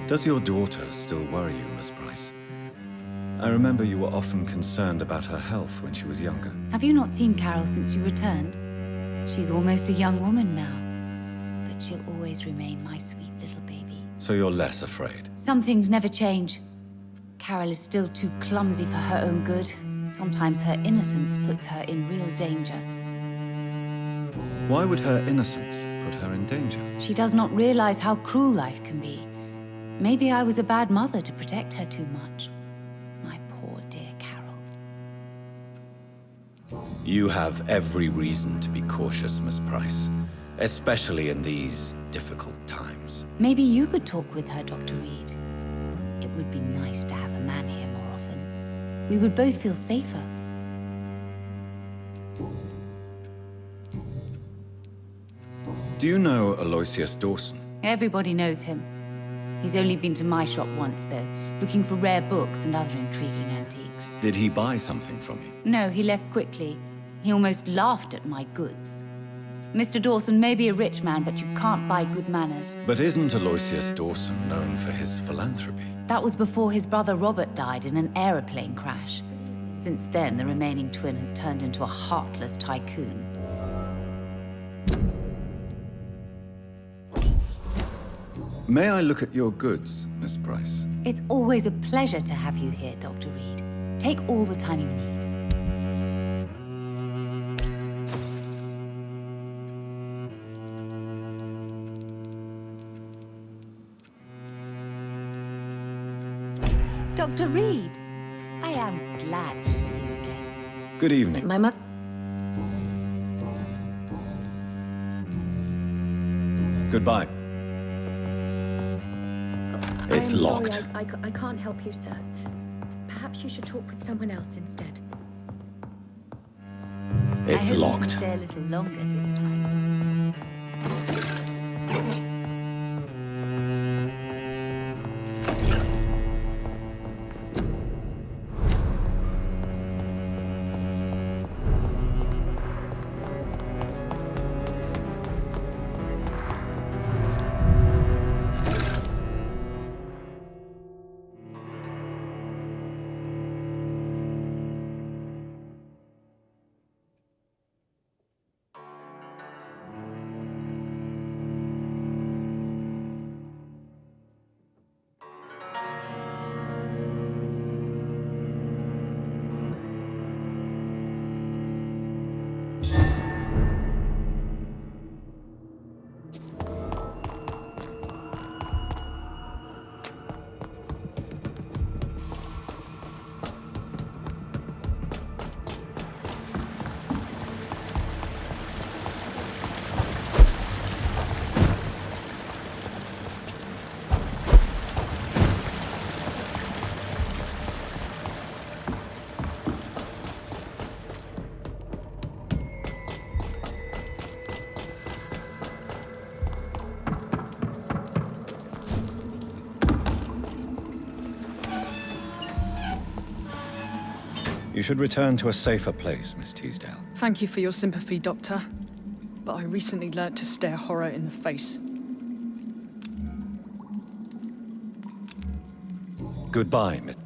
Does your daughter still worry you, Miss Price? I remember you were often concerned about her health when she was younger. Have you not seen Carol since you returned? She's almost a young woman now, but she'll always remain my sweet little baby. So you're less afraid? Some things never change. Carol is still too clumsy for her own good. Sometimes her innocence puts her in real danger. Why would her innocence put her in danger? She does not realize how cruel life can be. Maybe I was a bad mother to protect her too much. My poor dear Carol. You have every reason to be cautious, Miss Price, especially in these difficult times. Maybe you could talk with her, Dr. Reid. It would be nice to have a man here more often. We would both feel safer. Do you know Aloysius Dawson? Everybody knows him. He's only been to my shop once, though, looking for rare books and other intriguing antiques. Did he buy something from you? No, he left quickly. He almost laughed at my goods. Mr. Dawson may be a rich man, but you can't buy good manners. But isn't Aloysius Dawson known for his philanthropy? That was before his brother Robert died in an aeroplane crash. Since then, the remaining twin has turned into a heartless tycoon. May I look at your goods, Miss Price? It's always a pleasure to have you here, Dr. Reid. Take all the time you need. Dr. Reid, I am glad to see you again. Good evening. My mother. Goodbye. It's locked. Sorry, I can't help you, sir. Perhaps you should talk with someone else instead. It's I hope locked. You can stay a little longer this time. You should return to a safer place, Miss Teasdale. Thank you for your sympathy, Doctor. But I recently learnt to stare horror in the face. Goodbye, Miss...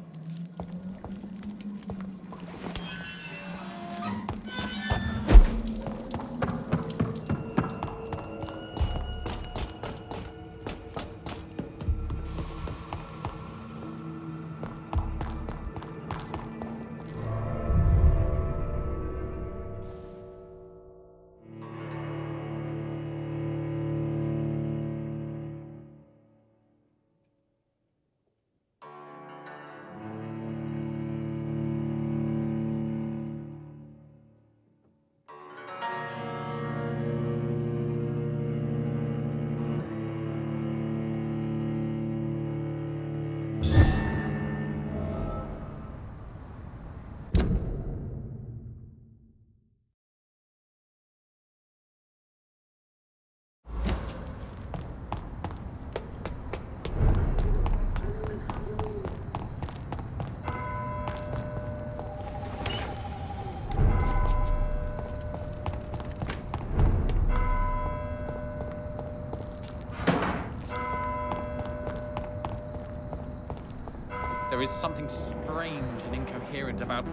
There is something strange and incoherent about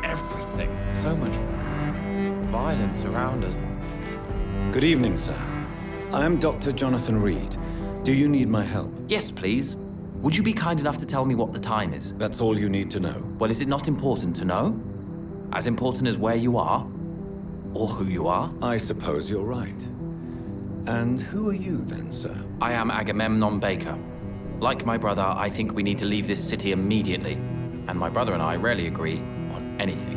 everything. So much violence around us. Good evening, sir. I'm Dr. Jonathan Reid. Do you need my help? Yes, please. Would you be kind enough to tell me what the time is? That's all you need to know. Well, is it not important to know? As important as where you are? Or who you are? I suppose you're right. And who are you then, sir? I am Agamemnon Baker. Like my brother, I think we need to leave this city immediately. And my brother and I rarely agree on anything.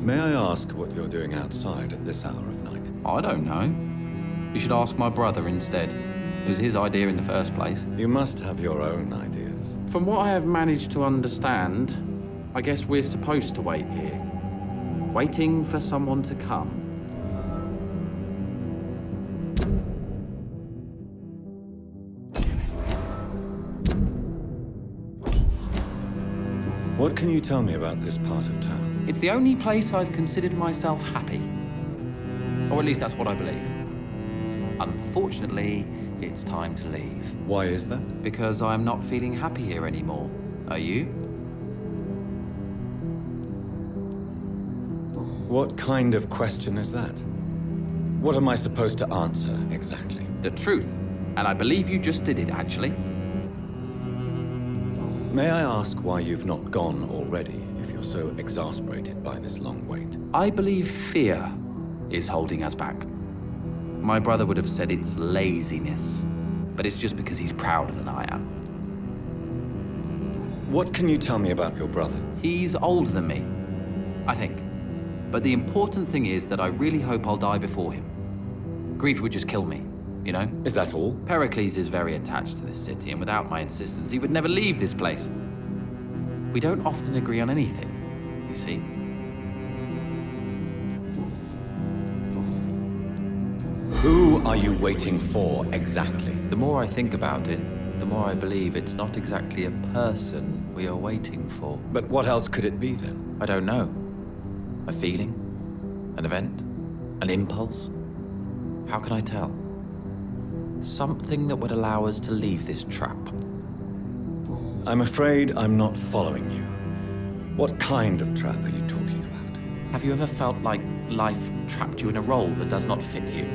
May I ask what you're doing outside at this hour of night? I don't know. You should ask my brother instead. It was his idea in the first place. You must have your own ideas. From what I have managed to understand, I guess we're supposed to wait here. Waiting for someone to come. What can you tell me about this part of town? It's the only place I've considered myself happy. Or at least that's what I believe. Unfortunately, it's time to leave. Why is that? Because I'm not feeling happy here anymore. Are you? What kind of question is that? What am I supposed to answer, exactly? The truth. And I believe you just did it, actually. May I ask why you've not gone already, if you're so exasperated by this long wait? I believe fear is holding us back. My brother would have said it's laziness, but it's just because he's prouder than I am. What can you tell me about your brother? He's older than me, I think. But the important thing is that I really hope I'll die before him. Grief would just kill me, you know? Is that all? Pericles is very attached to this city, and without my insistence, he would never leave this place. We don't often agree on anything, you see. Who are you waiting for, exactly? The more I think about it, the more I believe it's not exactly a person we are waiting for. But what else could it be, then? I don't know. A feeling? An event? An impulse? How can I tell? Something that would allow us to leave this trap. I'm afraid I'm not following you. What kind of trap are you talking about? Have you ever felt like life trapped you in a role that does not fit you?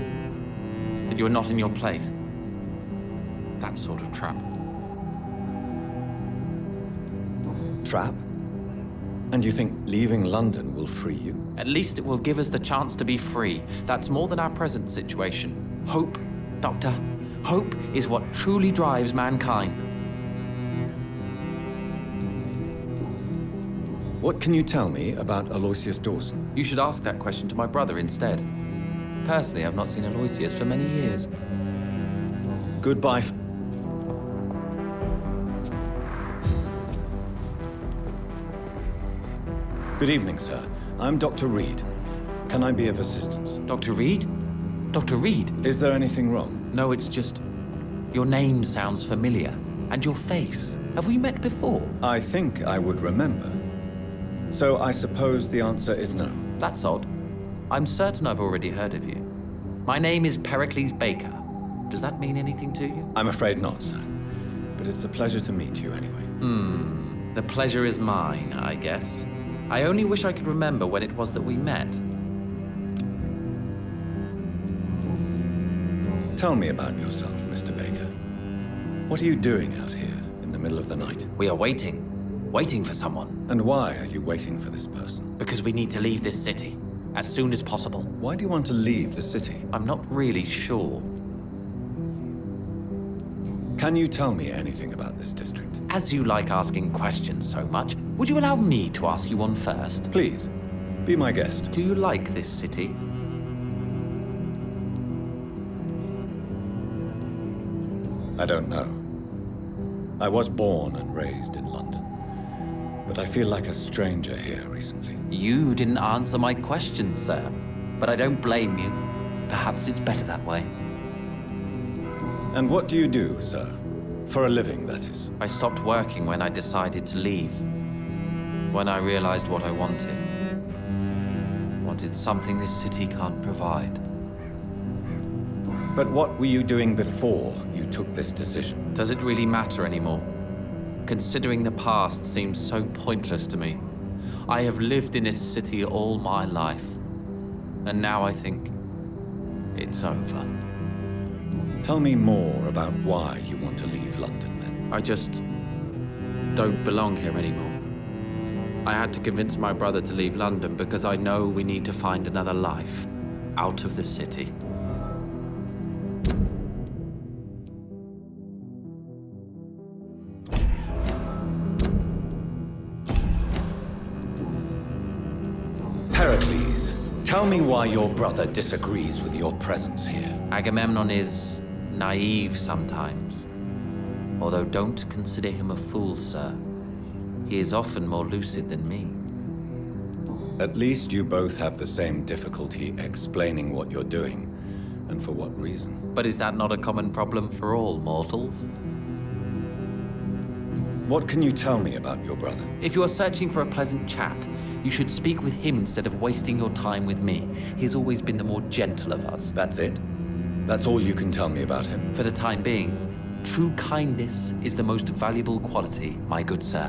That you are not in your place? That sort of trap. Trap? And you think leaving London will free you? At least it will give us the chance to be free. That's more than our present situation. Hope, Doctor. Hope is what truly drives mankind. What can you tell me about Aloysius Dawson? You should ask that question to my brother instead. Personally, I've not seen Aloysius for many years. Goodbye. Good evening, sir. I'm Dr. Reid. Can I be of assistance? Dr. Reid? Dr. Reid? Is there anything wrong? No, it's just... your name sounds familiar. And your face. Have we met before? I think I would remember. So I suppose the answer is no. That's odd. I'm certain I've already heard of you. My name is Pericles Baker. Does that mean anything to you? I'm afraid not, sir. But it's a pleasure to meet you anyway. The pleasure is mine, I guess. I only wish I could remember when it was that we met. Tell me about yourself, Mr. Baker. What are you doing out here in the middle of the night? We are waiting. Waiting for someone. And why are you waiting for this person? Because we need to leave this city. As soon as possible. Why do you want to leave the city? I'm not really sure. Can you tell me anything about this district? As you like asking questions so much, would you allow me to ask you one first? Please, be my guest. Do you like this city? I don't know. I was born and raised in London, but I feel like a stranger here recently. You didn't answer my question, sir. But I don't blame you. Perhaps it's better that way. And what do you do, sir? For a living, that is. I stopped working when I decided to leave. When I realized what I wanted. Wanted something this city can't provide. But what were you doing before you took this decision? Does it really matter anymore? Considering the past seems so pointless to me. I have lived in this city all my life. And now I think it's over. Tell me more about why you want to leave London, then. I just don't belong here anymore. I had to convince my brother to leave London because I know we need to find another life out of the city. Pericles, tell me why your brother disagrees with your presence here. Agamemnon is naive sometimes. Although don't consider him a fool, sir. He is often more lucid than me. At least you both have the same difficulty explaining what you're doing, and for what reason. But is that not a common problem for all mortals? What can you tell me about your brother? If you are searching for a pleasant chat, you should speak with him instead of wasting your time with me. He's always been the more gentle of us. That's it? That's all you can tell me about him? For the time being, true kindness is the most valuable quality, my good sir.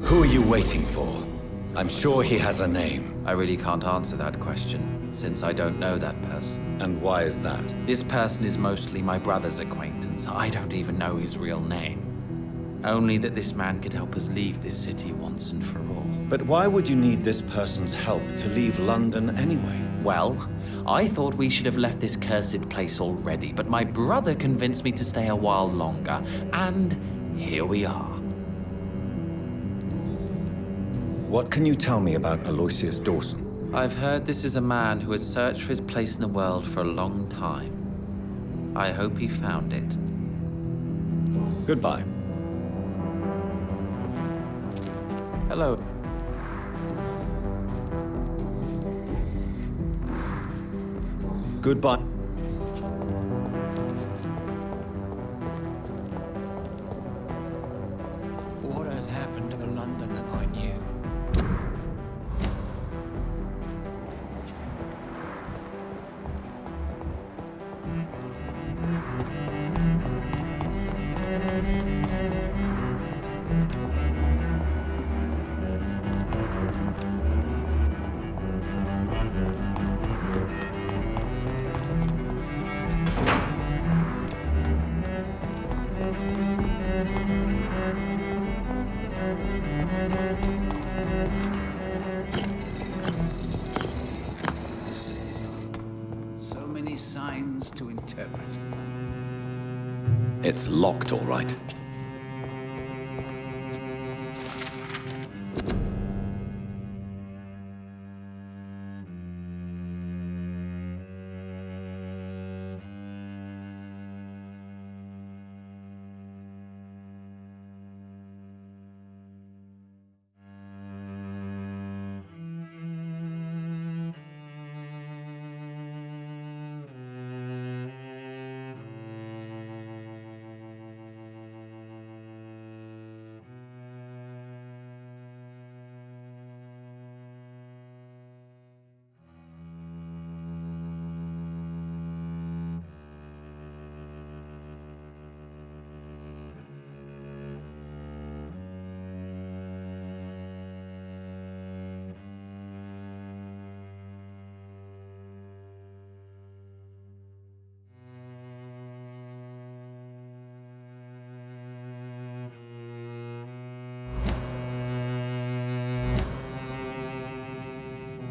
Who are you waiting for? I'm sure he has a name. I really can't answer that question, since I don't know that person. And why is that? This person is mostly my brother's acquaintance. I don't even know his real name. Only that this man could help us leave this city once and for all. But why would you need this person's help to leave London anyway? Well, I thought we should have left this cursed place already, but my brother convinced me to stay a while longer, and here we are. What can you tell me about Aloysius Dawson? I've heard this is a man who has searched for his place in the world for a long time. I hope he found it. Goodbye. Hello. Goodbye. What has happened to the London that I knew? So many signs to interpret. It's locked, all right.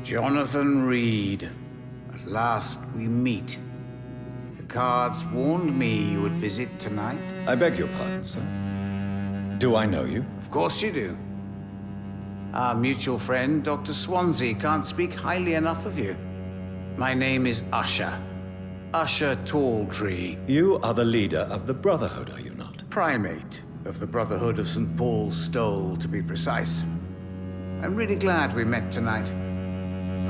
Jonathan Reid. At last we meet. The cards warned me you would visit tonight. I beg your pardon, sir. Do I know you? Of course you do. Our mutual friend, Dr. Swansea, can't speak highly enough of you. My name is Usher. Usher Talltree. You are the leader of the Brotherhood, are you not? Primate of the Brotherhood of St. Paul's Stole, to be precise. I'm really glad we met tonight.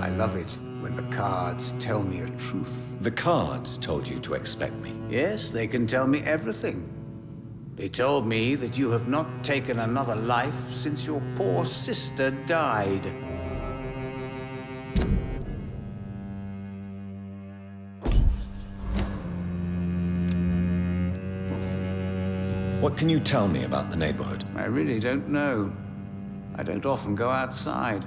I love it when the cards tell me a truth. The cards told you to expect me. Yes, they can tell me everything. They told me that you have not taken another life since your poor sister died. What can you tell me about the neighborhood? I really don't know. I don't often go outside.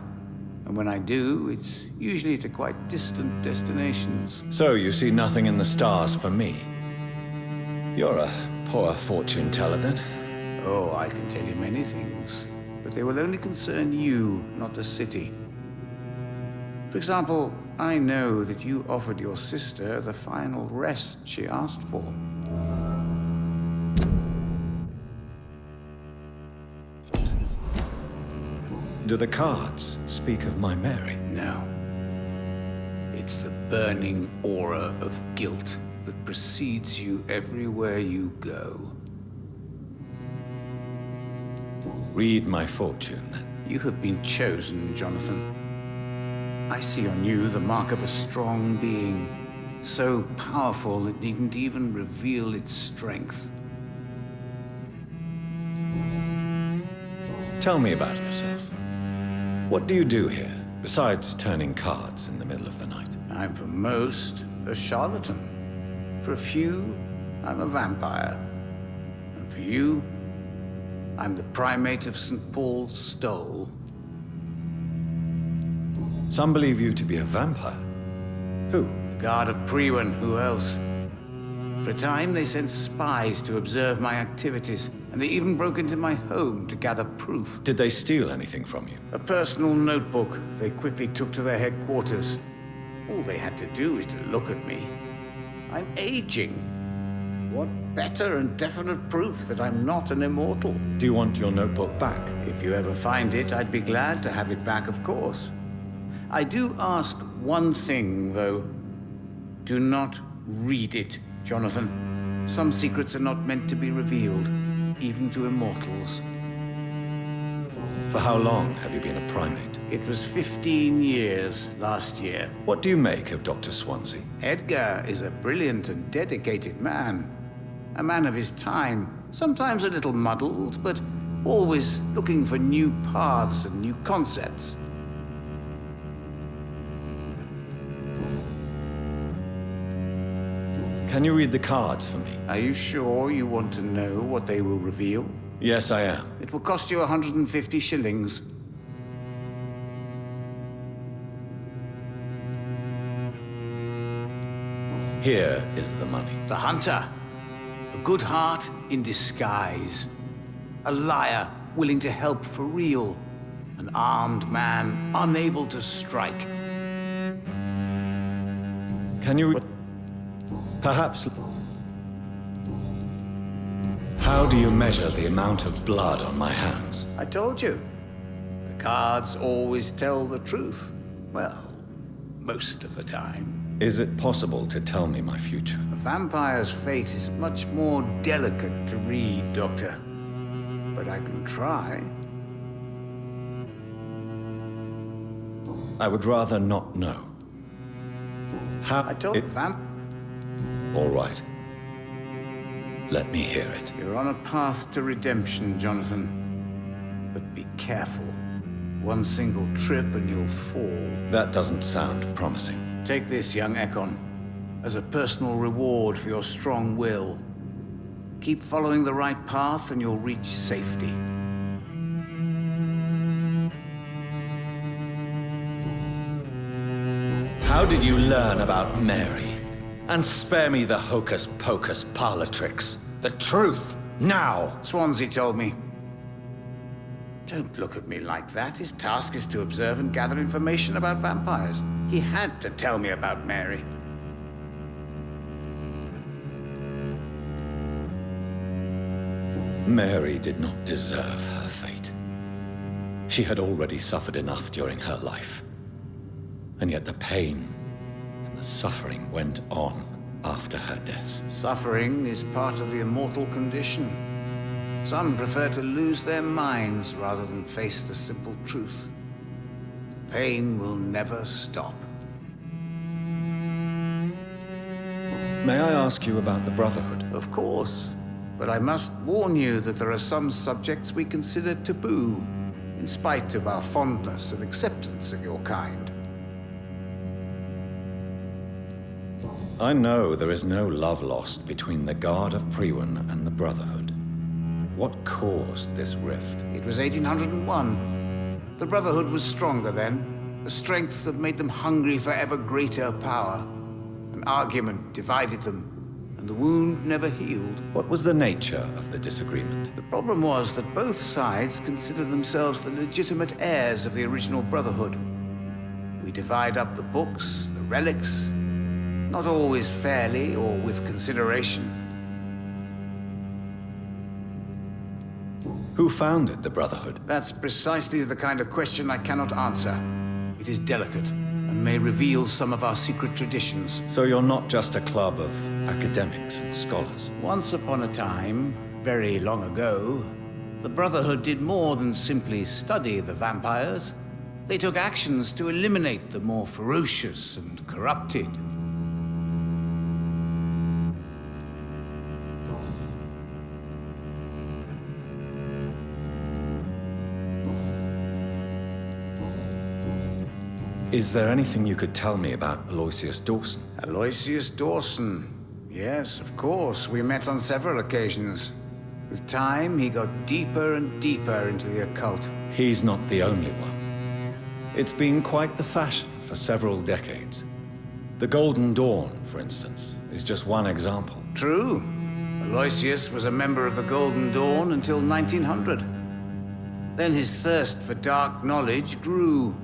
And when I do, it's usually to quite distant destinations. So you see nothing in the stars for me? You're a poor fortune teller, then? Oh, I can tell you many things, but they will only concern you, not the city. For example, I know that you offered your sister the final rest she asked for. Do the cards speak of my Mary? No. It's the burning aura of guilt that precedes you everywhere you go. Read my fortune, then. You have been chosen, Jonathan. I see on you the mark of a strong being, So powerful it needn't even reveal its strength. Tell me about yourself. What do you do here, besides turning cards in the middle of the night? I'm for most a charlatan. For a few, I'm a vampire. And for you, I'm the primate of St. Paul's Stole. Some believe you to be a vampire. Who? The Guard of Priwen, who else? For a time, they sent spies to observe my activities, and they even broke into my home to gather proof. Did they steal anything from you? A personal notebook they quickly took to their headquarters. All they had to do is to look at me. I'm aging. What better and definite proof that I'm not an immortal? Do you want your notebook back? If you ever find it, I'd be glad to have it back, of course. I do ask one thing, though. Do not read it, Jonathan. Some secrets are not meant to be revealed, even to immortals. For how long have you been a primate? It was 15 years last year. What do you make of Dr. Swansea? Edgar is a brilliant and dedicated man. A man of his time, sometimes a little muddled, but always looking for new paths and new concepts. Can you read the cards for me? Are you sure you want to know what they will reveal? Yes, I am. It will cost you 150 shillings. Here is the money. The hunter. A good heart in disguise. A liar willing to help for real. An armed man unable to strike. Can you... Perhaps... How do you measure the amount of blood on my hands? I told you. The cards always tell the truth. Well, most of the time. Is it possible to tell me my future? A vampire's fate is much more delicate to read, Doctor. But I can try. I would rather not know. How... I told All right. Let me hear it. You're on a path to redemption, Jonathan. But be careful. One single trip and you'll fall. That doesn't sound promising. Take this, young Ekon, as a personal reward for your strong will. Keep following the right path and you'll reach safety. How did you learn about Mary? And spare me the hocus-pocus parlor tricks. The truth, now! Swansea told me. Don't look at me like that. His task is to observe and gather information about vampires. He had to tell me about Mary. Mary did not deserve her fate. She had already suffered enough during her life. And yet the pain and the suffering went on after her death. Suffering is part of the immortal condition. Some prefer to lose their minds rather than face the simple truth. The pain will never stop. May I ask you about the Brotherhood? Of course. But I must warn you that there are some subjects we consider taboo, in spite of our fondness and acceptance of your kind. I know there is no love lost between the Guard of Priwen and the Brotherhood. What caused this rift? It was 1801. The Brotherhood was stronger then, a strength that made them hungry for ever greater power. An argument divided them, and the wound never healed. What was the nature of the disagreement? The problem was that both sides considered themselves the legitimate heirs of the original Brotherhood. We divide up the books, the relics, not always fairly or with consideration. Who founded the Brotherhood? That's precisely the kind of question I cannot answer. It is delicate and may reveal some of our secret traditions. So you're not just a club of academics and scholars? Once upon a time, very long ago, the Brotherhood did more than simply study the vampires. They took actions to eliminate the more ferocious and corrupted. Is there anything you could tell me about Aloysius Dawson? Aloysius Dawson. Yes, of course. We met on several occasions. With time, he got deeper and deeper into the occult. He's not the only one. It's been quite the fashion for several decades. The Golden Dawn, for instance, is just one example. True. Aloysius was a member of the Golden Dawn until 1900. Then his thirst for dark knowledge grew.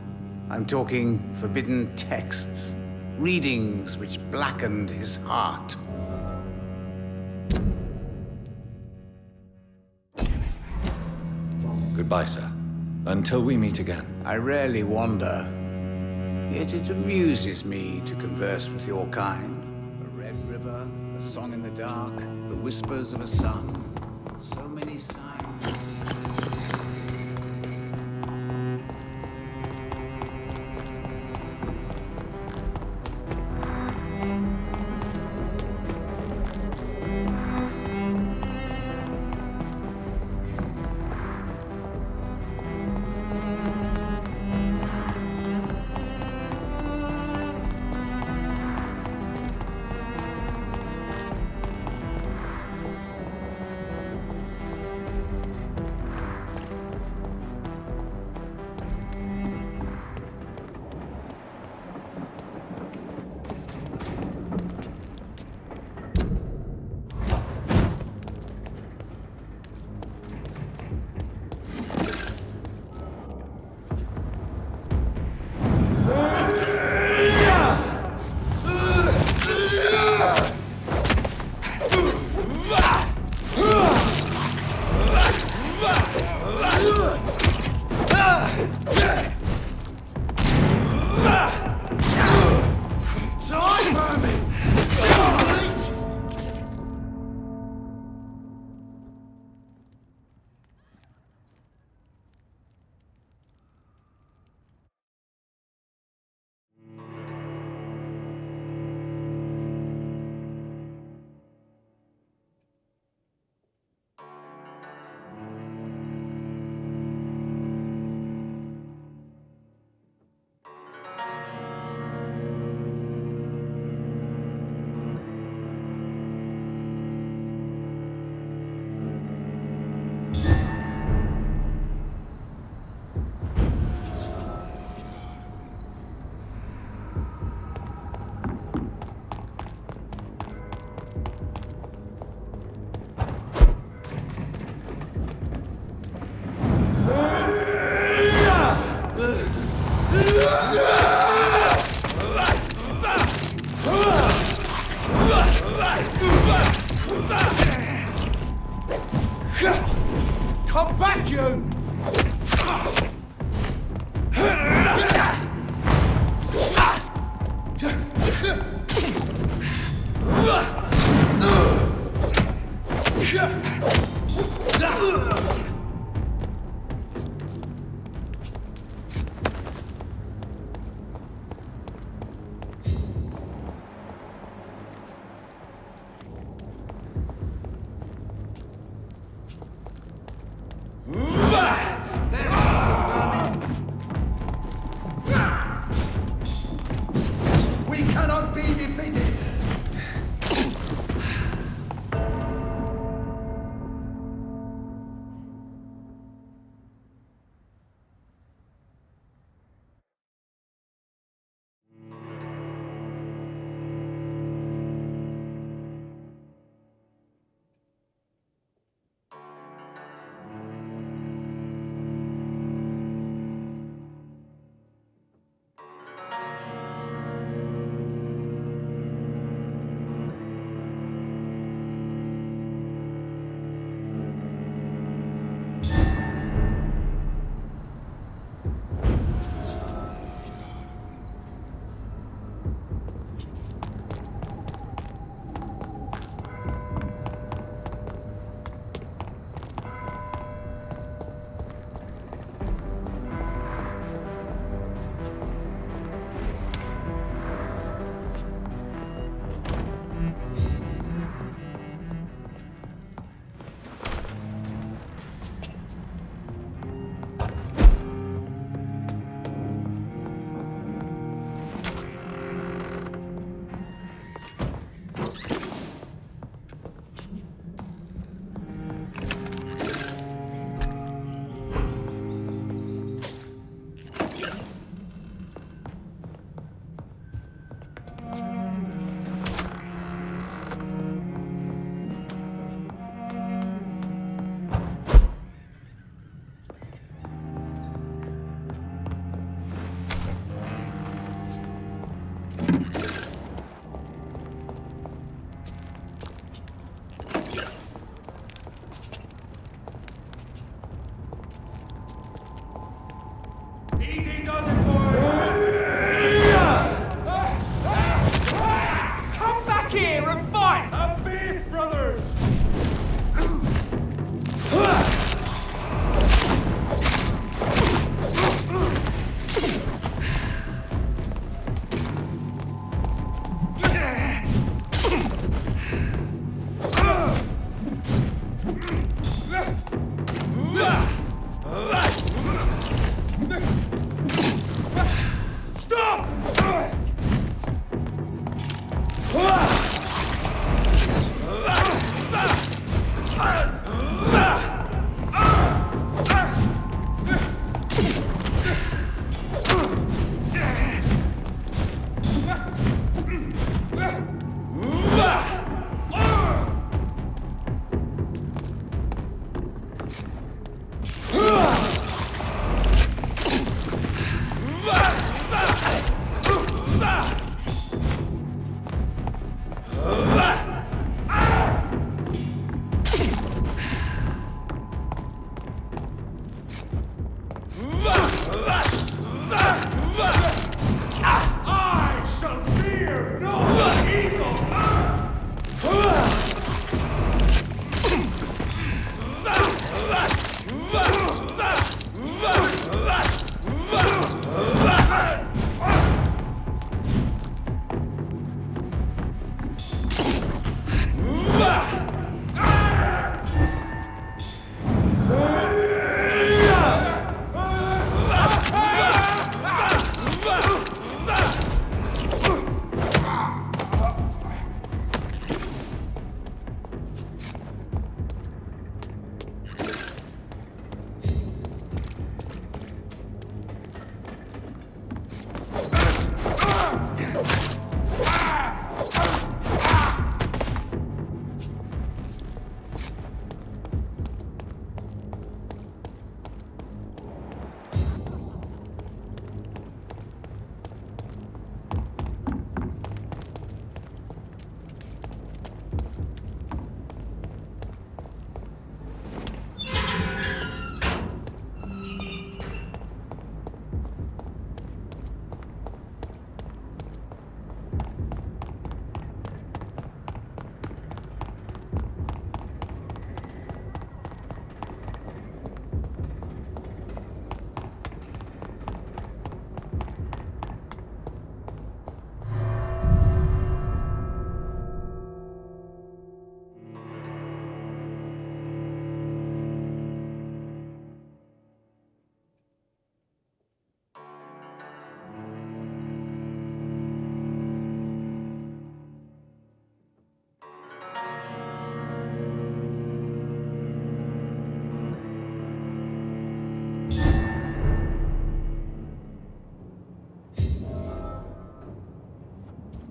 I'm talking forbidden texts, readings which blackened his heart. Goodbye, sir. Until we meet again. I rarely wander, yet it amuses me to converse with your kind. A red river, a song in the dark, the whispers of a sun. So many signs. Come back, you!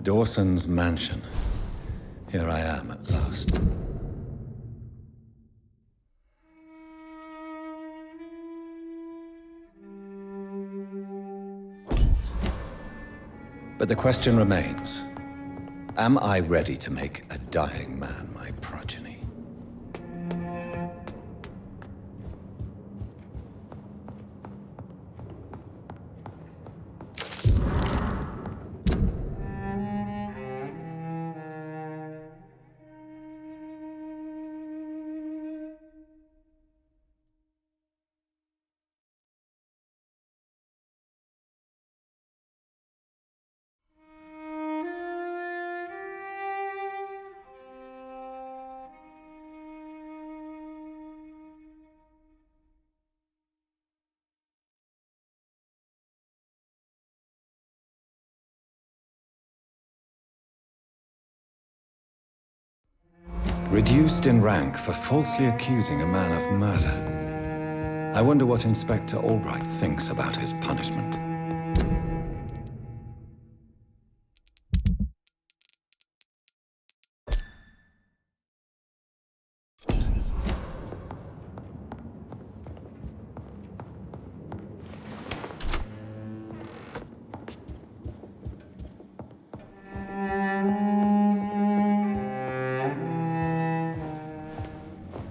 Dawson's mansion. Here I am at last. But the question remains, am I ready to make a dying man my progeny? Reduced in rank for falsely accusing a man of murder. I wonder what Inspector Albright thinks about his punishment.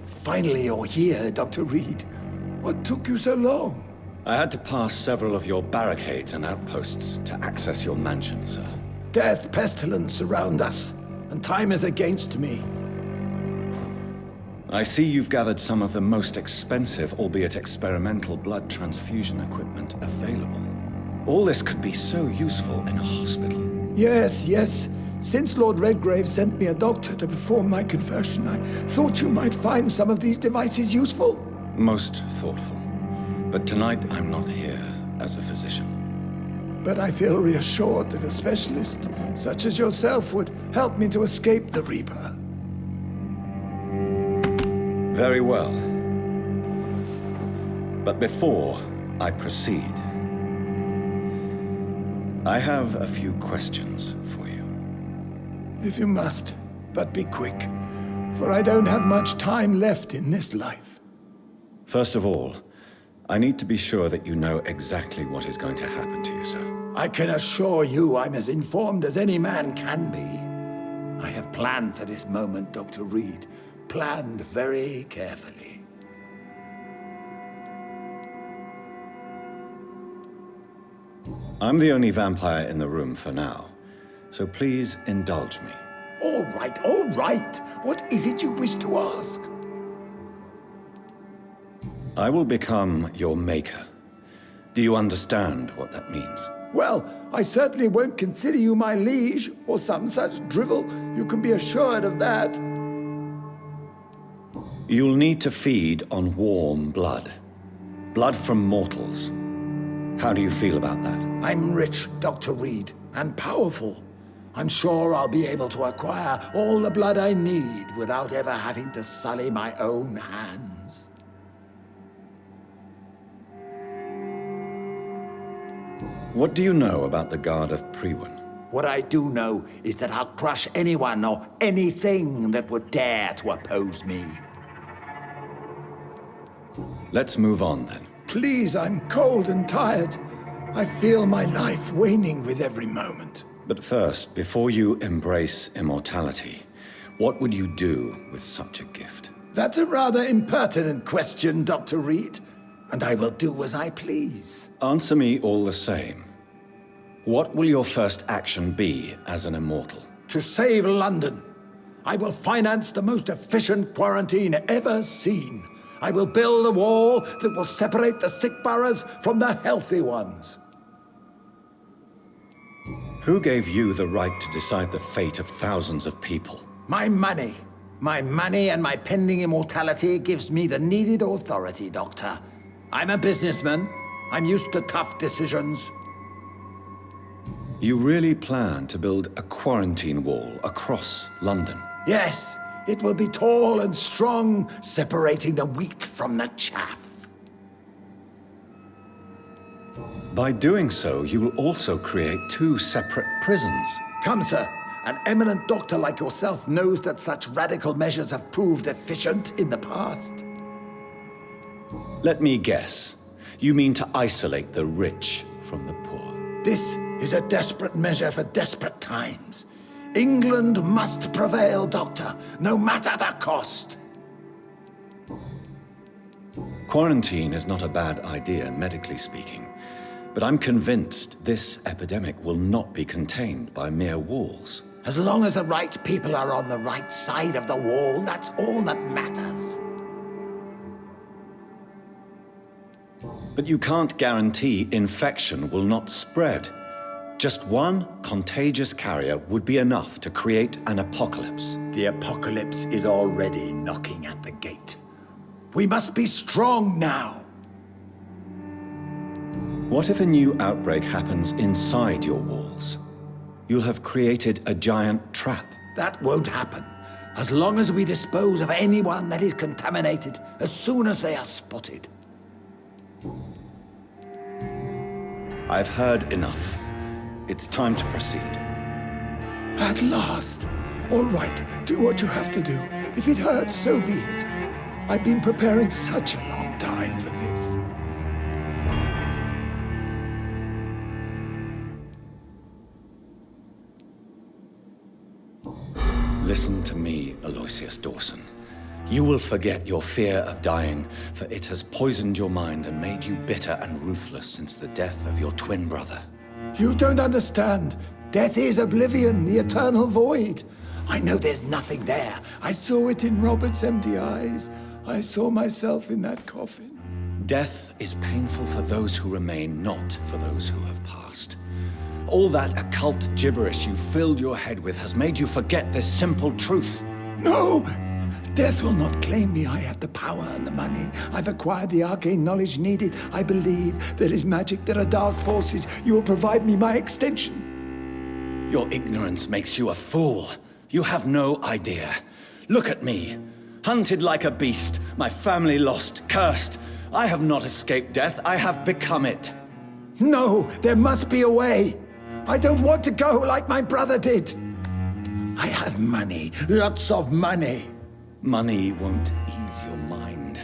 Finally, you're here, Dr. Reid. What took you so long? I had to pass several of your barricades and outposts to access your mansion, sir. Death, pestilence surround us, and time is against me. I see you've gathered some of the most expensive, albeit experimental, blood transfusion equipment available. All this could be so useful in a hospital. Yes, yes. Since Lord Redgrave sent me a doctor to perform my conversion, I thought you might find some of these devices useful. Most thoughtful. But tonight I'm not here as a physician. But I feel reassured that a specialist such as yourself would help me to escape the Reaper. Very well. But before I proceed, I have a few questions for you. If you must, but be quick, for I don't have much time left in this life. First of all, I need to be sure that you know exactly what is going to happen to you, sir. I can assure you I'm as informed as any man can be. I have planned for this moment, Dr. Reid. Planned very carefully. I'm the only vampire in the room for now, so please indulge me. All right, all right. What is it you wish to ask? I will become your maker. Do you understand what that means? Well, I certainly won't consider you my liege, or some such drivel. You can be assured of that. You'll need to feed on warm blood. Blood from mortals. How do you feel about that? I'm rich, Dr. Reid, and powerful. I'm sure I'll be able to acquire all the blood I need without ever having to sully my own hands. What do you know about the Guard of Priwen? What I do know is that I'll crush anyone or anything that would dare to oppose me. Let's move on, then. Please, I'm cold and tired. I feel my life waning with every moment. But first, before you embrace immortality, what would you do with such a gift? That's a rather impertinent question, Dr. Reid, and I will do as I please. Answer me all the same. What will your first action be as an immortal? To save London. I will finance the most efficient quarantine ever seen. I will build a wall that will separate the sick boroughs from the healthy ones. Who gave you the right to decide the fate of thousands of people? My money. My money and my pending immortality gives me the needed authority, Doctor. I'm a businessman. I'm used to tough decisions. You really plan to build a quarantine wall across London? Yes, it will be tall and strong, separating the wheat from the chaff. By doing so, you will also create two separate prisons. Come, sir. An eminent doctor like yourself knows that such radical measures have proved efficient in the past. Let me guess. You mean to isolate the rich from the poor? This is a desperate measure for desperate times. England must prevail, Doctor, no matter the cost. Quarantine is not a bad idea, medically speaking. But I'm convinced this epidemic will not be contained by mere walls. As long as the right people are on the right side of the wall, that's all that matters. But you can't guarantee infection will not spread. Just one contagious carrier would be enough to create an apocalypse. The apocalypse is already knocking at the gate. We must be strong now. What if a new outbreak happens inside your walls? You'll have created a giant trap. That won't happen. As long as we dispose of anyone that is contaminated as soon as they are spotted. I've heard enough. It's time to proceed. At last. All right, do what you have to do. If it hurts, so be it. I've been preparing such a long time for this. Listen to me, Aloysius Dawson. You will forget your fear of dying, for it has poisoned your mind and made you bitter and ruthless since the death of your twin brother. You don't understand. Death is oblivion, the eternal void. I know there's nothing there. I saw it in Robert's empty eyes. I saw myself in that coffin. Death is painful for those who remain, not for those who have passed. All that occult gibberish you filled your head with has made you forget this simple truth. No! Death will not claim me. I have the power and the money. I've acquired the arcane knowledge needed. I believe there is magic, there are dark forces. You will provide me my extension. Your ignorance makes you a fool. You have no idea. Look at me. Hunted like a beast, my family lost, cursed. I have not escaped death, I have become it. No, there must be a way. I don't want to go like my brother did. I have money, lots of money. Money won't ease your mind.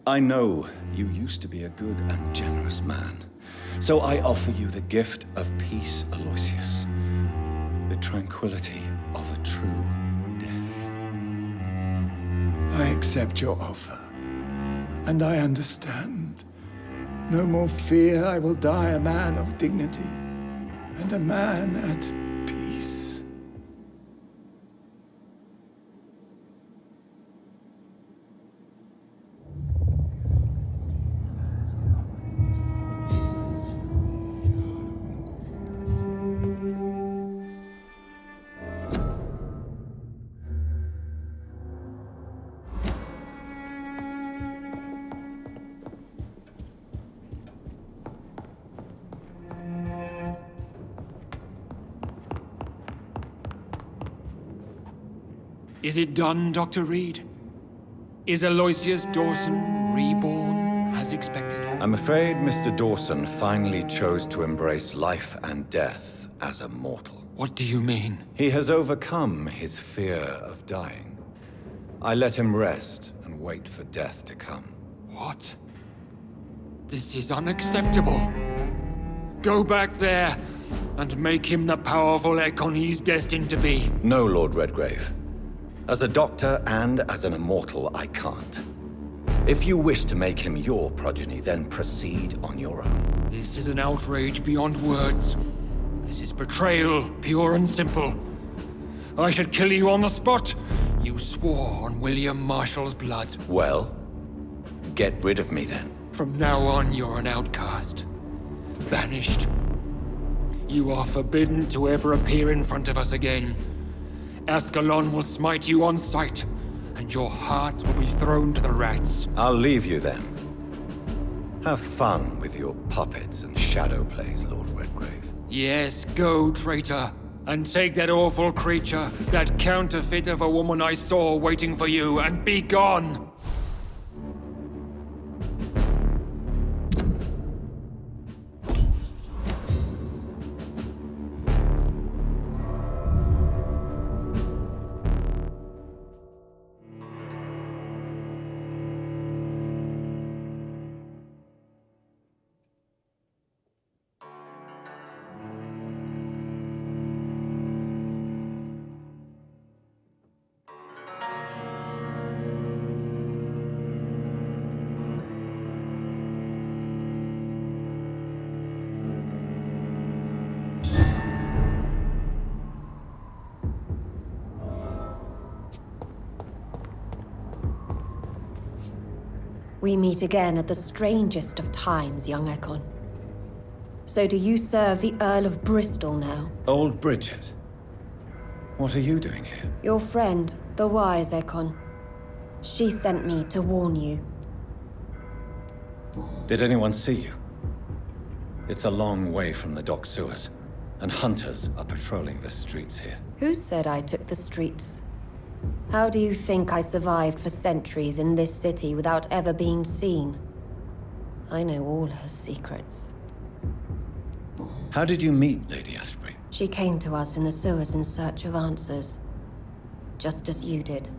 I know you used to be a good and generous man. So I offer you the gift of peace, Aloysius. The tranquility of a true death. I accept your offer. And I understand. No more fear, I will die a man of dignity. And a man at peace. Is it done, Dr. Reid? Is Aloysius Dawson reborn as expected? I'm afraid Mr. Dawson finally chose to embrace life and death as a mortal. What do you mean? He has overcome his fear of dying. I let him rest and wait for death to come. What? This is unacceptable. Go back there and make him the powerful Ekon he's destined to be. No, Lord Redgrave. As a doctor and as an immortal, I can't. If you wish to make him your progeny, then proceed on your own. This is an outrage beyond words. This is betrayal, pure and simple. I should kill you on the spot. You swore on William Marshall's blood. Well, get rid of me then. From now on, you're an outcast. Banished. You are forbidden to ever appear in front of us again. Ascalon will smite you on sight, and your heart will be thrown to the rats. I'll leave you then. Have fun with your puppets and shadow plays, Lord Redgrave. Yes, go, traitor, and take that awful creature, that counterfeit of a woman I saw waiting for you, and be gone! We meet again at the strangest of times, young Ekon. So do you serve the Earl of Bristol now? Old Bridget. What are you doing here? Your friend, the wise Ekon. She sent me to warn you. Did anyone see you? It's a long way from the dock sewers, and hunters are patrolling the streets here. Who said I took the streets? How do you think I survived for centuries in this city without ever being seen? I know all her secrets. How did you meet Lady Ashbury? She came to us in the sewers in search of answers. Just as you did.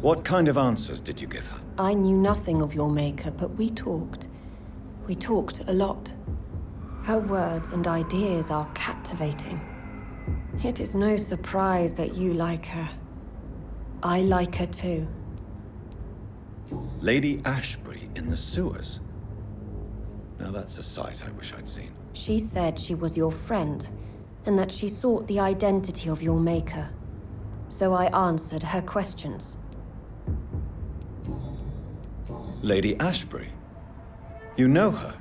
What kind of answers did you give her? I knew nothing of your maker, but we talked. We talked a lot. Her words and ideas are captivating. It is no surprise that you like her. I like her too. Lady Ashbury in the sewers? Now that's a sight I wish I'd seen. She said she was your friend, and that she sought the identity of your maker. So I answered her questions. Lady Ashbury? You know her?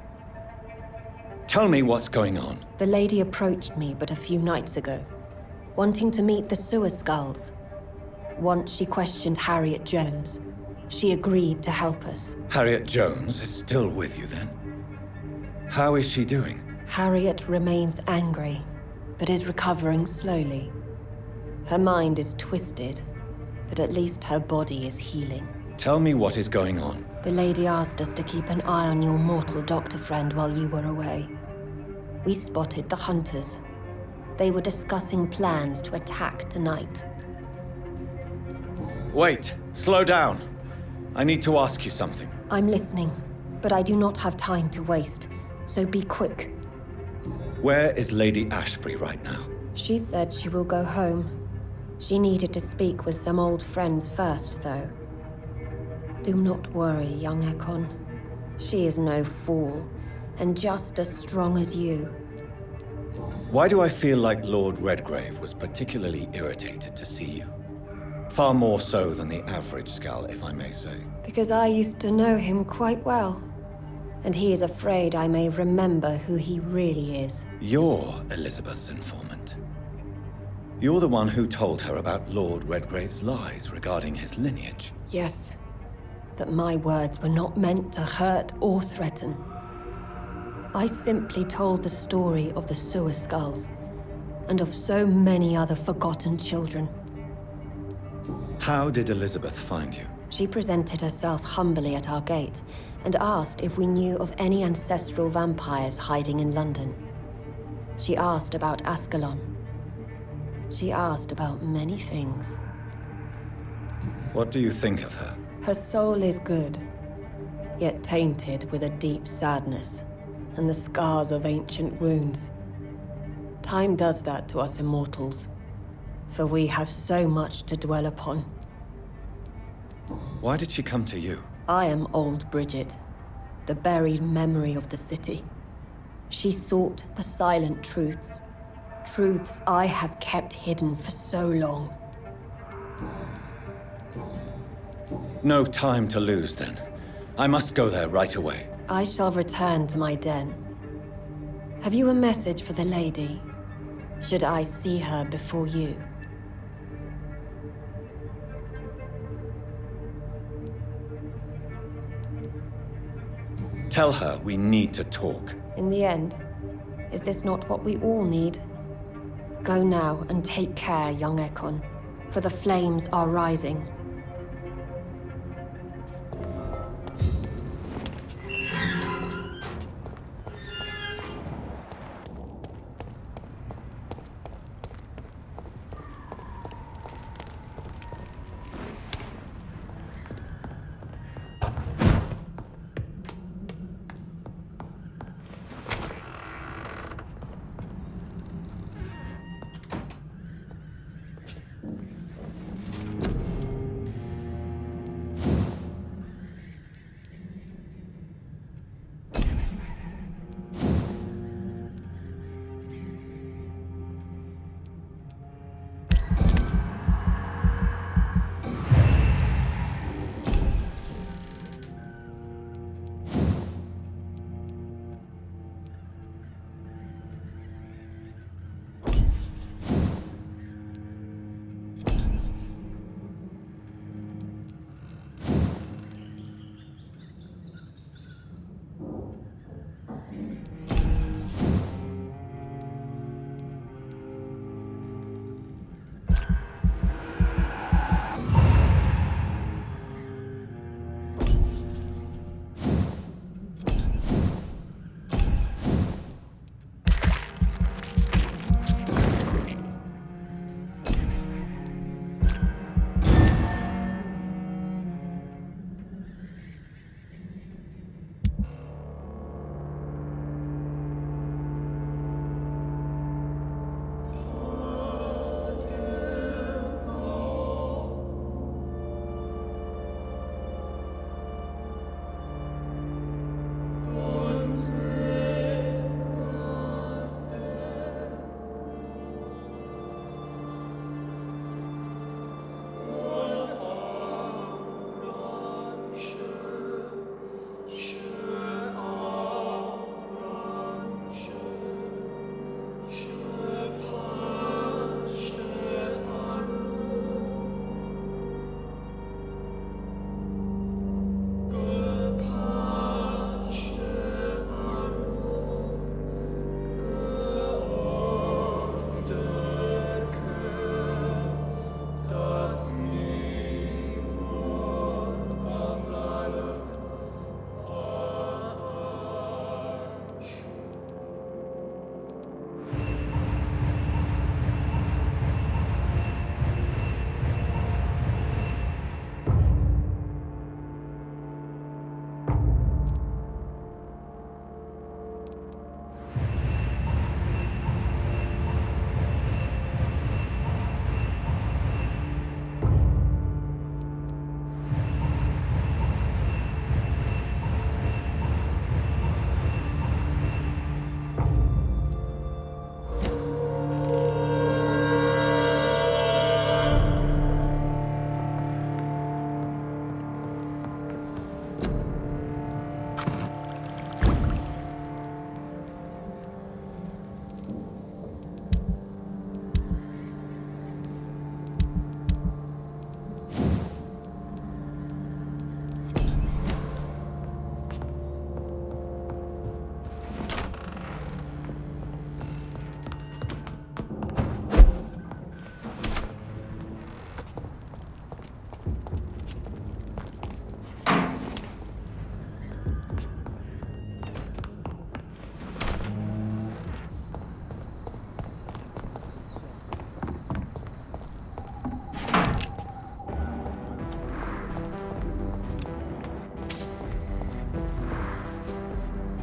Tell me what's going on. The lady approached me but a few nights ago, wanting to meet the sewer skals. Once she questioned Harriet Jones. She agreed to help us. Harriet Jones is still with you then? How is she doing? Harriet remains angry, but is recovering slowly. Her mind is twisted, but at least her body is healing. Tell me what is going on. The lady asked us to keep an eye on your mortal doctor friend while you were away. We spotted the hunters. They were discussing plans to attack tonight. Wait, slow down. I need to ask you something. I'm listening, but I do not have time to waste, so be quick. Where is Lady Ashbury right now? She said she will go home. She needed to speak with some old friends first, though. Do not worry, young Ekon. She is no fool, and just as strong as you. Why do I feel like Lord Redgrave was particularly irritated to see you? Far more so than the average Skal, if I may say. Because I used to know him quite well. And he is afraid I may remember who he really is. You're Elizabeth's informant. You're the one who told her about Lord Redgrave's lies regarding his lineage. Yes, but my words were not meant to hurt or threaten. I simply told the story of the sewer skulls, and of so many other forgotten children. How did Elizabeth find you? She presented herself humbly at our gate, and asked if we knew of any ancestral vampires hiding in London. She asked about Ascalon. She asked about many things. What do you think of her? Her soul is good, yet tainted with a deep sadness, and the scars of ancient wounds. Time does that to us immortals, for we have so much to dwell upon. Why did she come to you? I am old Bridget, the buried memory of the city. She sought the silent truths, truths I have kept hidden for so long. No time to lose, then. I must go there right away. I shall return to my den. Have you a message for the lady? Should I see her before you? Tell her we need to talk. In the end, is this not what we all need? Go now and take care, young Ekon, for the flames are rising.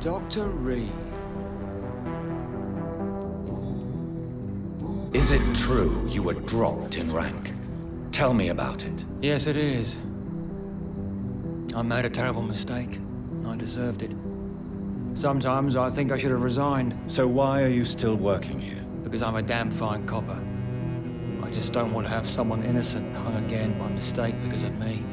Dr. Reid. Is it true you were dropped in rank? Tell me about it. Yes, it is. I made a terrible mistake. I deserved it. Sometimes I think I should have resigned. So why are you still working here? Because I'm a damn fine copper. I just don't want to have someone innocent hung again by mistake because of me.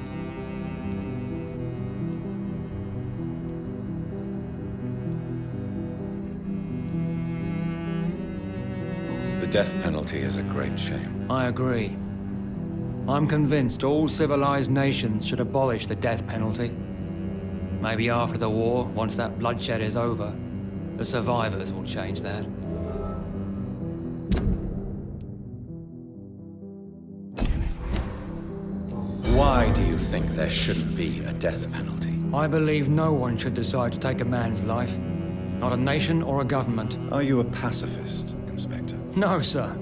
The death penalty is a great shame. I agree. I'm convinced all civilized nations should abolish the death penalty. Maybe after the war, once that bloodshed is over, the survivors will change that. Why do you think there shouldn't be a death penalty? I believe no one should decide to take a man's life. Not a nation or a government. Are you a pacifist, Inspector? No, sir.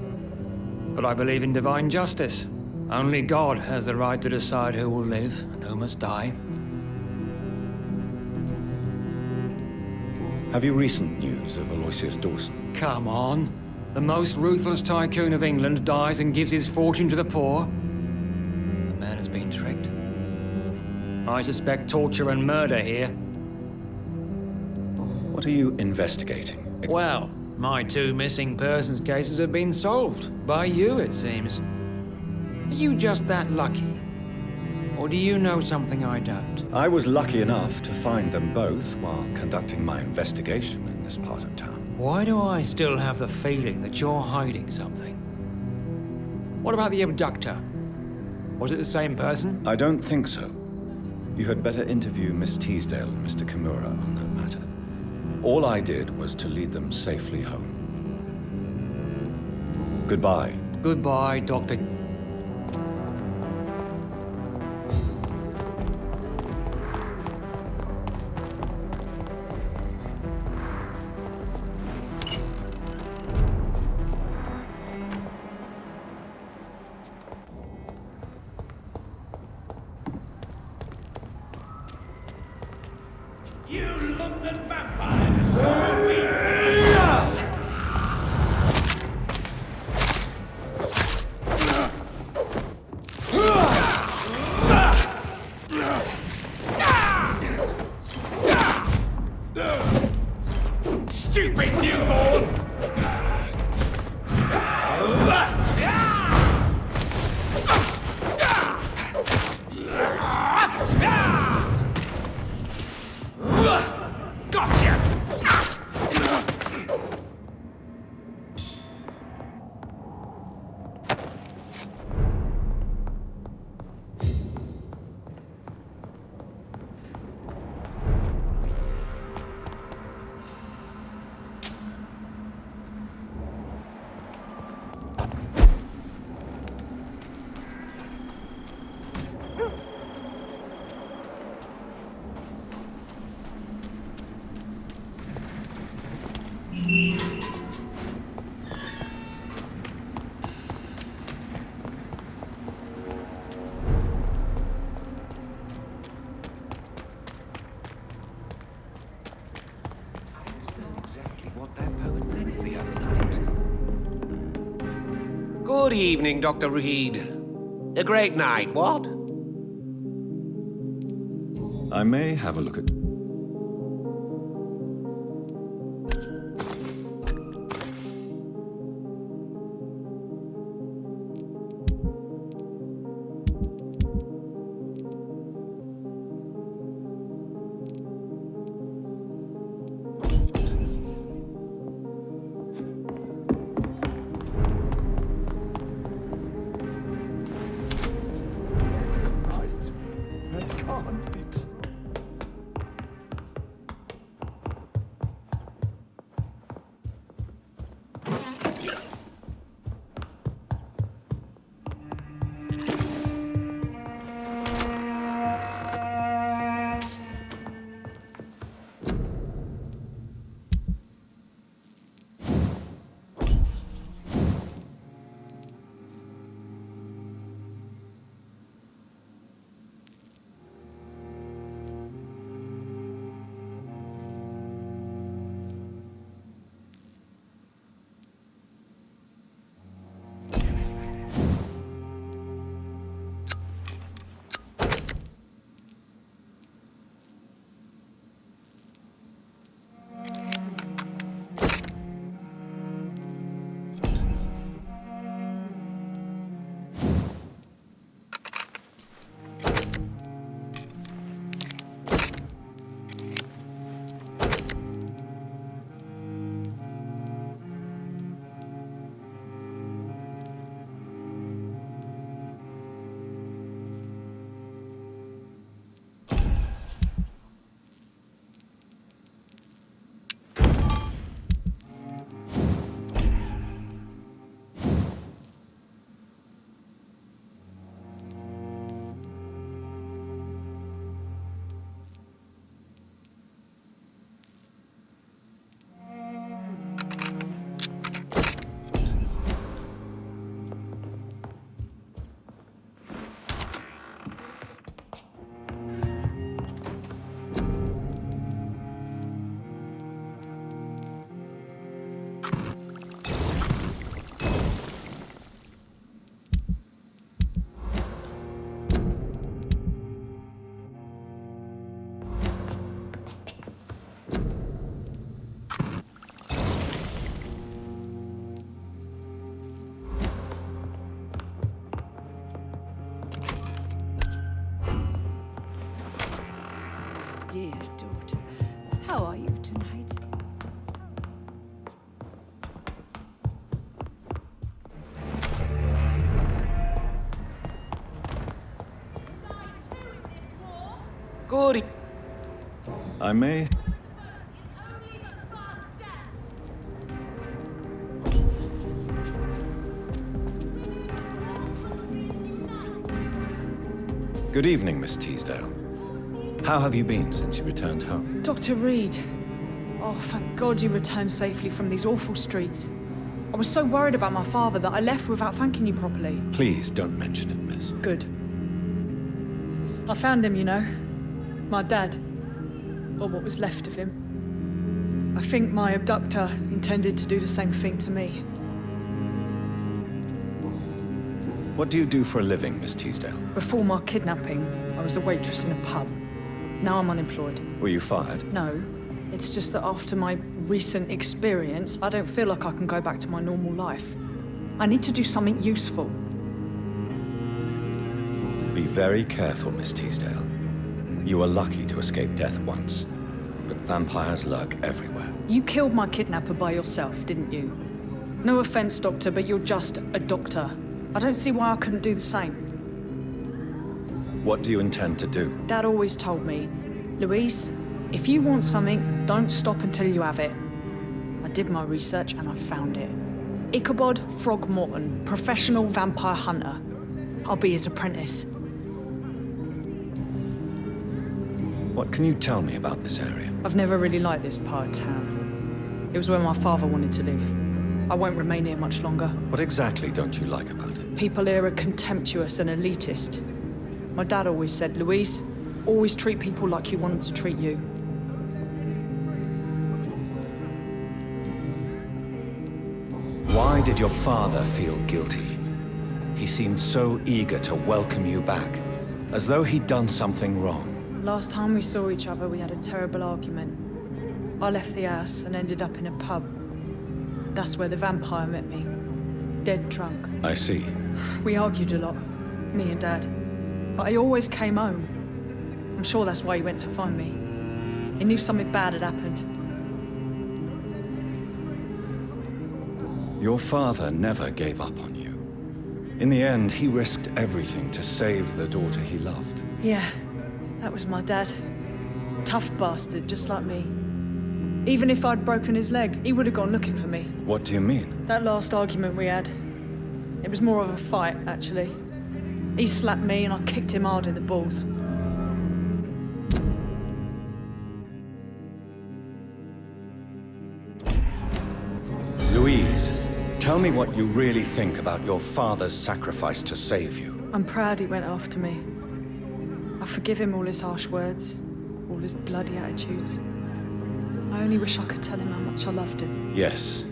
But I believe in divine justice. Only God has the right to decide who will live and who must die. Have you recent news of Aloysius Dawson? Come on. The most ruthless tycoon of England dies and gives his fortune to the poor. The man has been tricked. I suspect torture and murder here. What are you investigating? Well, my 2 missing persons cases have been solved. By you, it seems. Are you just that lucky? Or do you know something I don't? I was lucky enough to find them both while conducting my investigation in this part of town. Why do I still have the feeling that you're hiding something? What about the abductor? Was it the same person? I don't think so. You had better interview Miss Teasdale and Mr. Kimura on that matter. All I did was to lead them safely home. Goodbye. Goodbye, Dr. You London vampires are so weak! Stupid newborn! Gotcha! Good evening, Dr. Reid. A great night, what? I may have a look at... dear daughter. How are you tonight? Good. I may. Good evening, Miss Teasdale. How have you been since you returned home? Dr. Reid. Oh, thank God you returned safely from these awful streets. I was so worried about my father that I left without thanking you properly. Please don't mention it, miss. Good. I found him, you know. My dad. Or what was left of him. I think my abductor intended to do the same thing to me. What do you do for a living, Miss Teasdale? Before my kidnapping, I was a waitress in a pub. Now I'm unemployed. Were you fired? No. It's just that after my recent experience, I don't feel like I can go back to my normal life. I need to do something useful. Be very careful, Miss Teasdale. You were lucky to escape death once, but vampires lurk everywhere. You killed my kidnapper by yourself, didn't you? No offense, Doctor, but you're just a doctor. I don't see why I couldn't do the same. What do you intend to do? Dad always told me, Louise, if you want something, don't stop until you have it. I did my research and I found it. Ichabod Throgmorton, professional vampire hunter. I'll be his apprentice. What can you tell me about this area? I've never really liked this part of town. It was where my father wanted to live. I won't remain here much longer. What exactly don't you like about it? People here are contemptuous and elitist. My dad always said, Louise, always treat people like you want them to treat you. Why did your father feel guilty? He seemed so eager to welcome you back, as though he'd done something wrong. Last time we saw each other, we had a terrible argument. I left the house and ended up in a pub. That's where the vampire met me. Dead drunk. I see. We argued a lot, me and Dad. But I always came home. I'm sure that's why he went to find me. He knew something bad had happened. Your father never gave up on you. In the end, he risked everything to save the daughter he loved. Yeah, that was my dad. Tough bastard, just like me. Even if I'd broken his leg, he would have gone looking for me. What do you mean? That last argument we had, it was more of a fight, actually. He slapped me and I kicked him hard in the balls. Louise, tell me what you really think about your father's sacrifice to save you. I'm proud he went after me. I forgive him all his harsh words, all his bloody attitudes. I only wish I could tell him how much I loved him. Yes.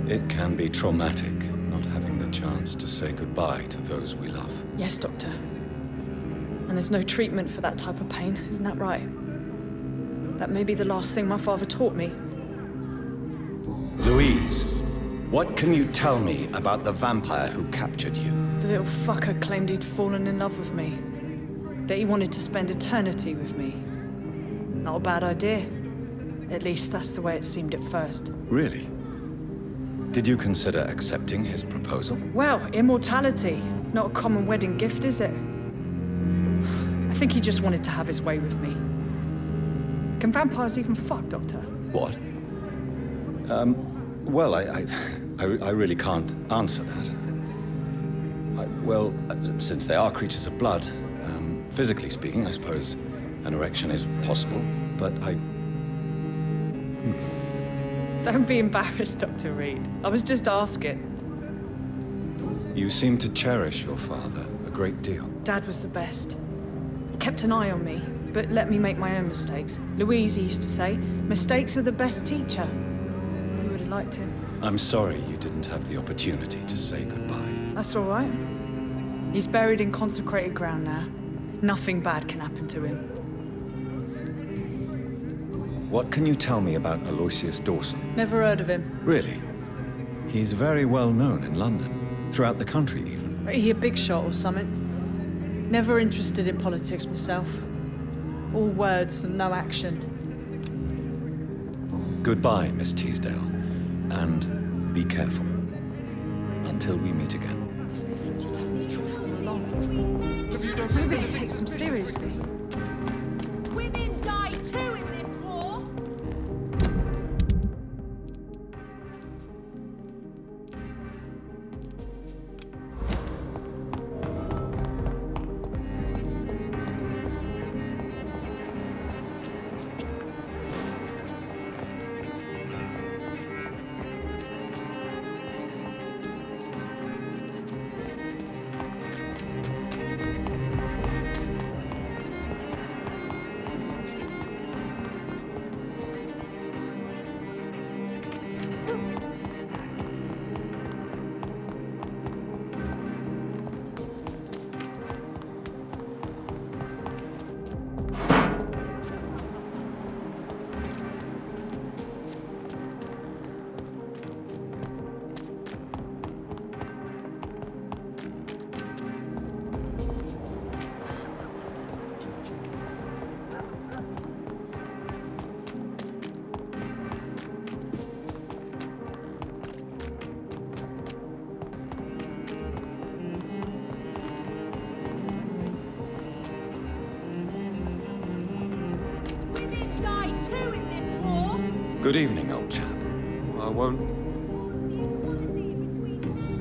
It can be traumatic, not having the chance to say goodbye to those we love. Yes, Doctor. And there's no treatment for that type of pain, isn't that right? That may be the last thing my father taught me. Louise, what can you tell me about the vampire who captured you? The little fucker claimed he'd fallen in love with me. That he wanted to spend eternity with me. Not a bad idea. At least that's the way it seemed at first. Really? Did you consider accepting his proposal? Well, immortality. Not a common wedding gift, is it? I think he just wanted to have his way with me. Can vampires even fuck, Doctor? What? Well, I really can't answer that. Since they are creatures of blood, physically speaking, I suppose an erection is possible, but Don't be embarrassed, Dr. Reid. I was just asking. You seem to cherish your father a great deal. Dad was the best. He kept an eye on me, but let me make my own mistakes. Louise used to say, mistakes are the best teacher. You would have liked him. I'm sorry you didn't have the opportunity to say goodbye. That's all right. He's buried in consecrated ground now. Nothing bad can happen to him. What can you tell me about Aloysius Dawson? Never heard of him. Really? He's very well known in London, throughout the country even. He a big shot or something? Never interested in politics myself. All words and no action. Goodbye, Miss Teasdale. And be careful. Until we meet again. He's been telling the truth all along. Maybe he takes him seriously. Women die too in this war. Good evening, old chap. I won't.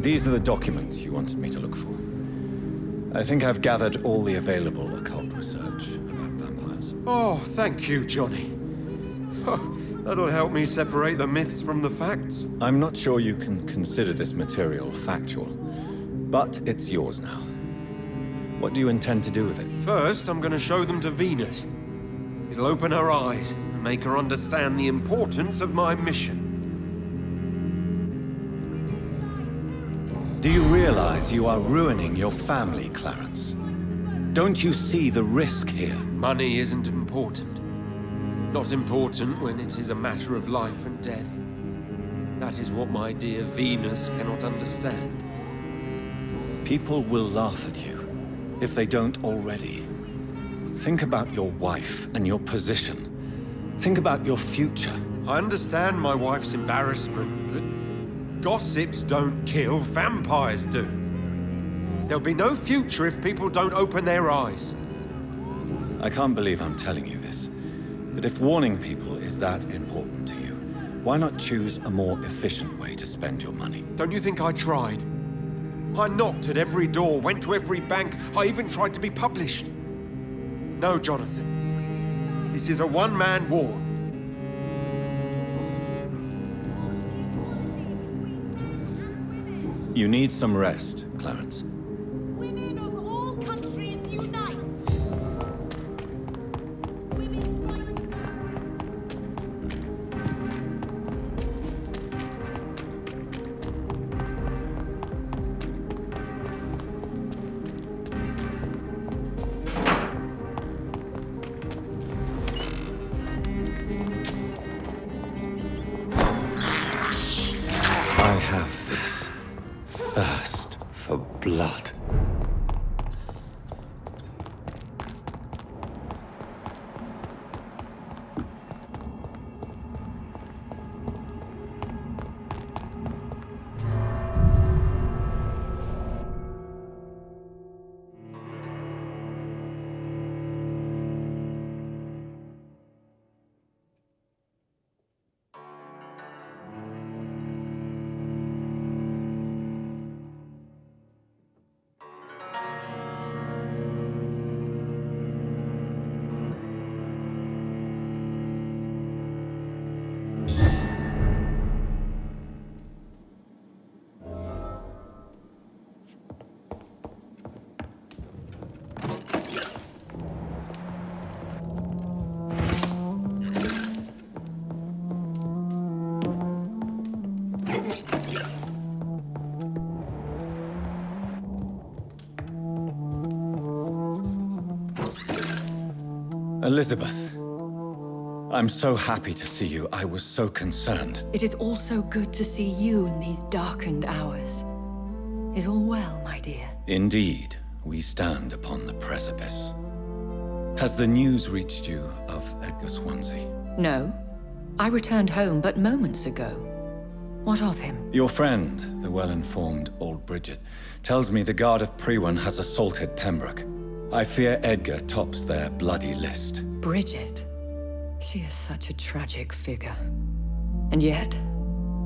These are the documents you wanted me to look for. I think I've gathered all the available occult research about vampires. Oh, thank you, Johnny. That'll help me separate the myths from the facts. I'm not sure you can consider this material factual, but it's yours now. What do you intend to do with it? First, I'm going to show them to Venus. It'll open her eyes and make her understand the importance of my mission. Do you realize you are ruining your family, Clarence? Don't you see the risk here? Money isn't important. Not important when it is a matter of life and death. That is what my dear Venus cannot understand. People will laugh at you, if they don't already. Think about your wife and your position. Think about your future. I understand my wife's embarrassment, but gossips don't kill, vampires do. There'll be no future if people don't open their eyes. I can't believe I'm telling you this, but if warning people is that important to you, why not choose a more efficient way to spend your money? Don't you think I tried? I knocked at every door, went to every bank, I even tried to be published. No, Jonathan. This is a one-man war. You need some rest, Clarence. Women of all countries unite! I have this thirst for blood. Elizabeth, I'm so happy to see you. I was so concerned. It is also good to see you in these darkened hours. Is all well, my dear? Indeed, we stand upon the precipice. Has the news reached you of Edgar Swansea? No. I returned home but moments ago. What of him? Your friend, the well-informed old Bridget, tells me the Guard of Priwen has assaulted Pembroke. I fear Edgar tops their bloody list. Bridget? She is such a tragic figure. And yet,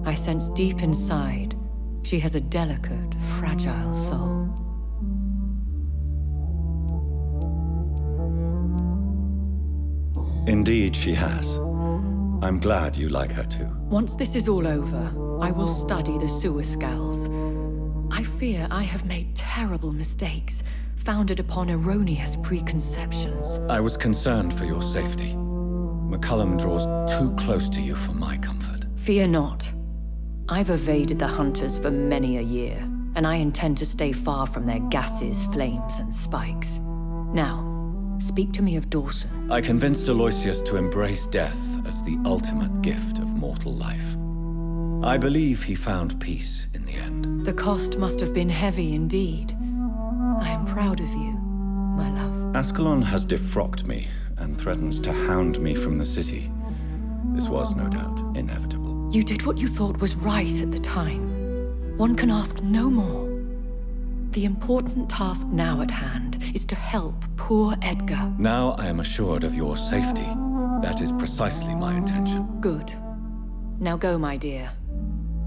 I sense deep inside, she has a delicate, fragile soul. Indeed, she has. I'm glad you like her too. Once this is all over, I will study the sewer skals. I fear I have made terrible mistakes, founded upon erroneous preconceptions. I was concerned for your safety. McCullum draws too close to you for my comfort. Fear not. I've evaded the hunters for many a year, and I intend to stay far from their gases, flames, and spikes. Now, speak to me of Dawson. I convinced Aloysius to embrace death as the ultimate gift of mortal life. I believe he found peace in the end. The cost must have been heavy indeed. I am proud of you, my love. Ascalon has defrocked me and threatens to hound me from the city. This was, no doubt, inevitable. You did what you thought was right at the time. One can ask no more. The important task now at hand is to help poor Edgar. Now I am assured of your safety. That is precisely my intention. Good. Now go, my dear,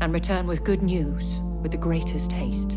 and return with good news with the greatest haste.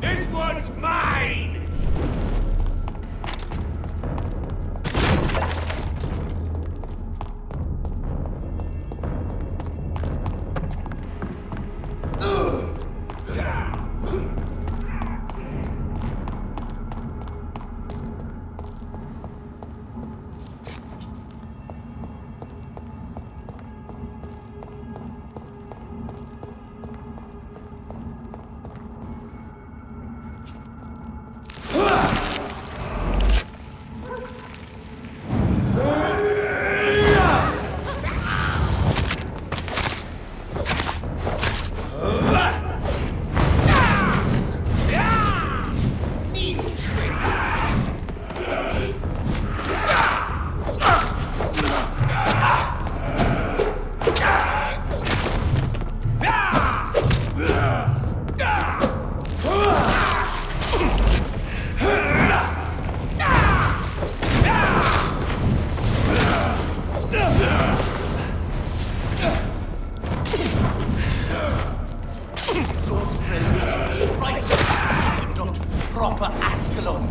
This one's mine! Proper Ascalon.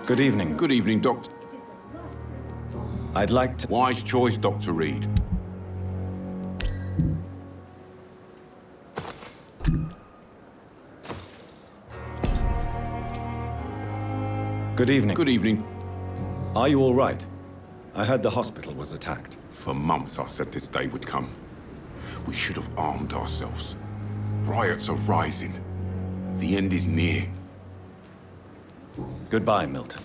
Good evening. Good evening, Doctor. I'd like to... Wise choice, Dr. Reid. Good evening. Good evening. Are you all right? I heard the hospital was attacked. For months I said this day would come. We should have armed ourselves. Riots are rising. The end is near. Goodbye, Milton.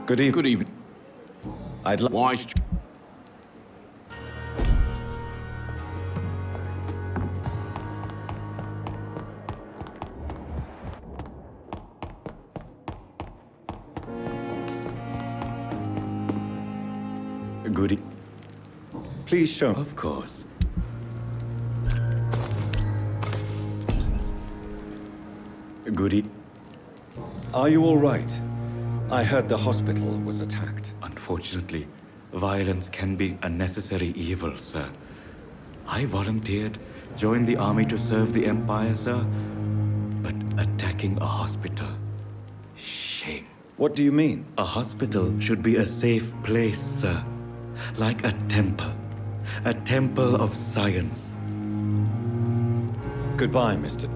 Good evening. Good evening. I'd like... Wise... Good evening. Please show... Of course. Good evening. Are you all right? I heard the hospital was attacked. Unfortunately, violence can be a necessary evil, sir. I volunteered, joined the army to serve the Empire, sir. But attacking a hospital... shame. What do you mean? A hospital should be a safe place, sir. Like a temple. A temple of science. Goodbye, Mr.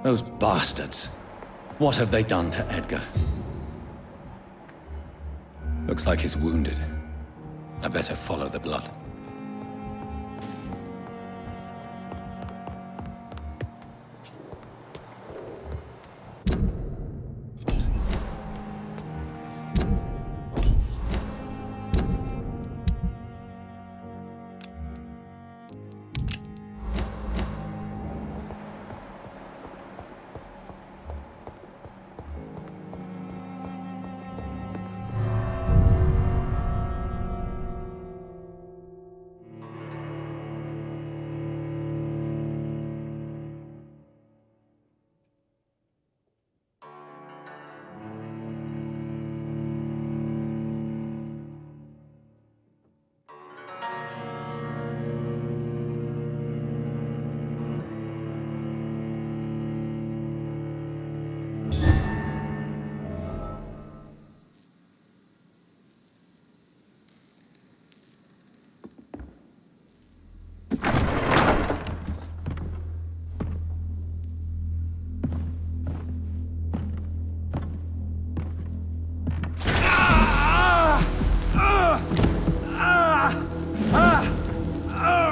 Those bastards. What have they done to Edgar? Looks like he's wounded. I better follow the blood.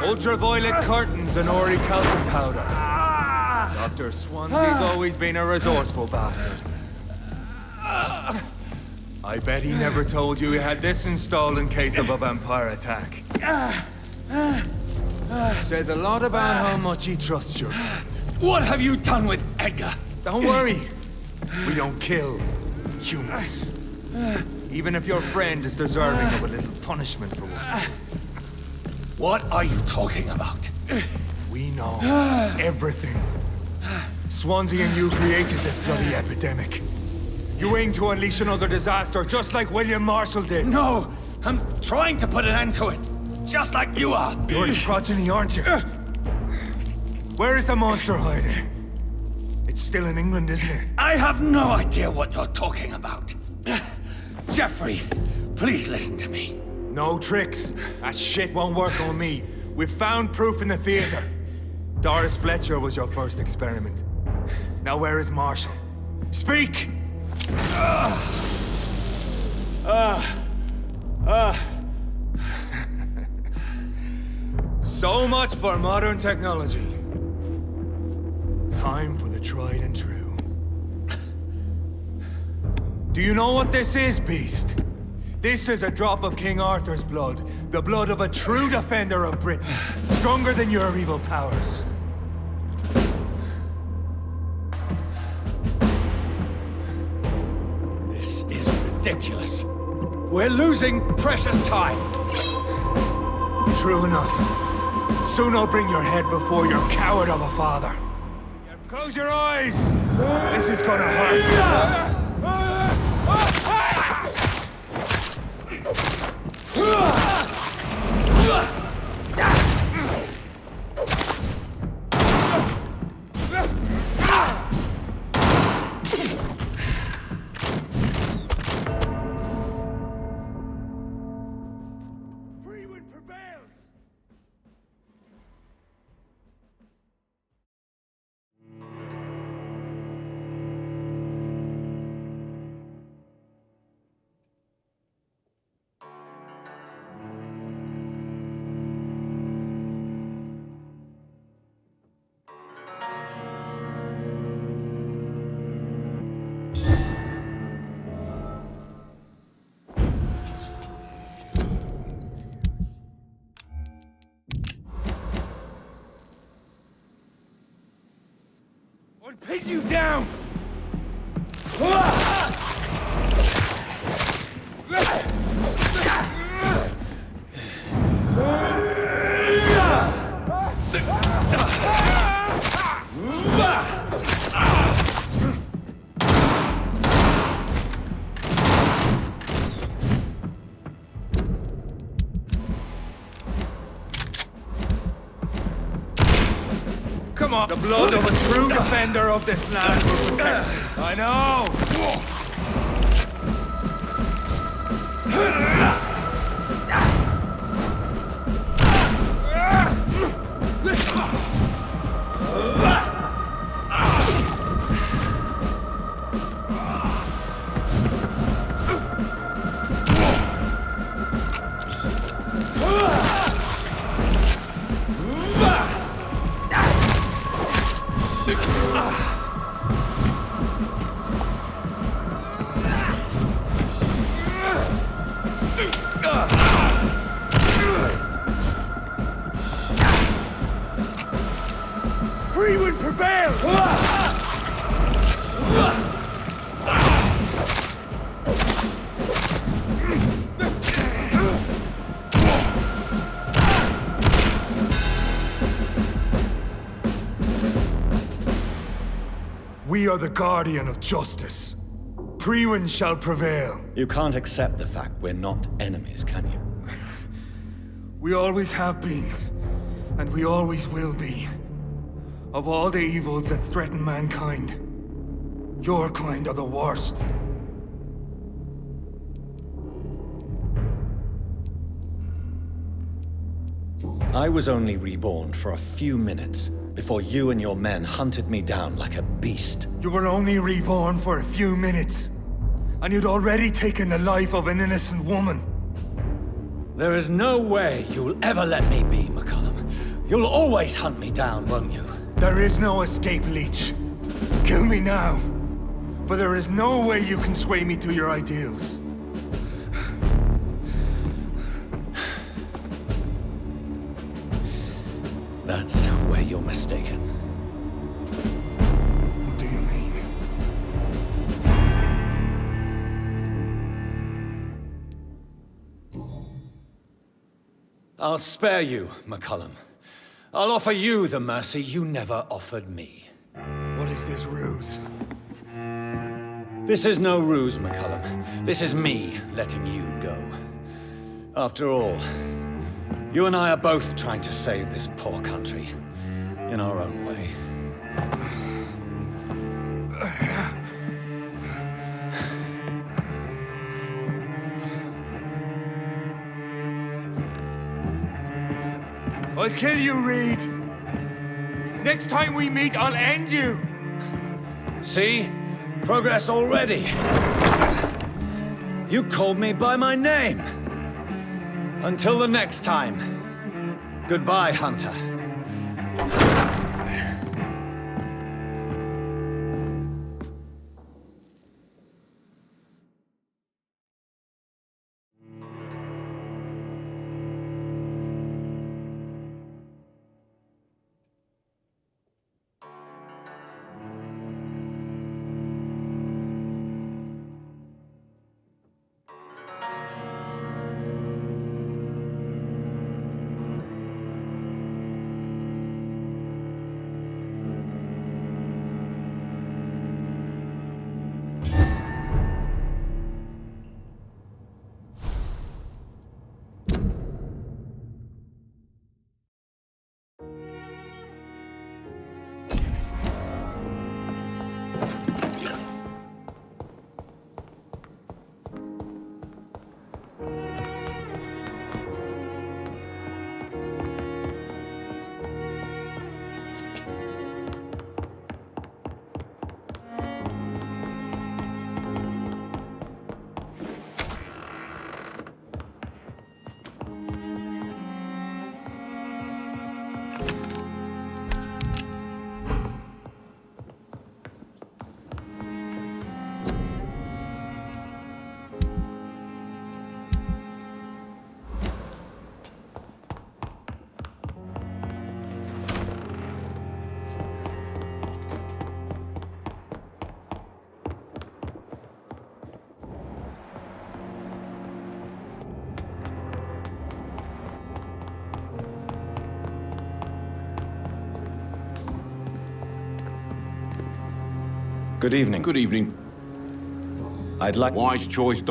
Ultraviolet curtains and orichalcum powder. Dr. Swansea's always been a resourceful bastard. I bet he never told you he had this installed in case of a vampire attack. Says a lot about how much he trusts you. What have you done with Edgar? Don't worry. We don't kill humans. Even if your friend is deserving of a little punishment for what. What are you talking about? We know everything. Swansea and you created this bloody epidemic. You aim to unleash another disaster, just like William Marshall did. No! I'm trying to put an end to it, just like you are. You're his progeny, aren't you? Where is the monster hiding? It's still in England, isn't it? I have no idea what you're talking about. Jeffrey, please listen to me. No tricks. That shit won't work on me. We've found proof in the theater. Doris Fletcher was your first experiment. Now where is Marshall? Speak! So much for modern technology. Time for the tried and true. Do you know what this is, beast? This is a drop of King Arthur's blood. The blood of a true defender of Britain. Stronger than your evil powers. This is ridiculous. We're losing precious time. True enough. Soon I'll bring your head before your coward of a father. Close your eyes! This is gonna hurt. Pin you down! Come on! The blood of a true defender of this land will protect me. I know! Freewind prevails! We are the guardian of justice. Freewind shall prevail. You can't accept the fact we're not enemies, can you? We always have been, and we always will be. Of all the evils that threaten mankind, your kind are the worst. I was only reborn for a few minutes before you and your men hunted me down like a beast. You were only reborn for a few minutes, and you'd already taken the life of an innocent woman. There is no way you'll ever let me be, McCullum. You'll always hunt me down, won't you? There is no escape, Leech. Kill me now, for there is no way you can sway me to your ideals. That's where you're mistaken. What do you mean? I'll spare you, McCullum. I'll offer you the mercy you never offered me. What is this ruse? This is no ruse, McCullum. This is me letting you go. After all, you and I are both trying to save this poor country in our own way. I'll kill you, Reid. Next time we meet, I'll end you. See? Progress already. You called me by my name. Until the next time. Goodbye, Hunter. Good evening. Good evening. I'd like... Wise choice,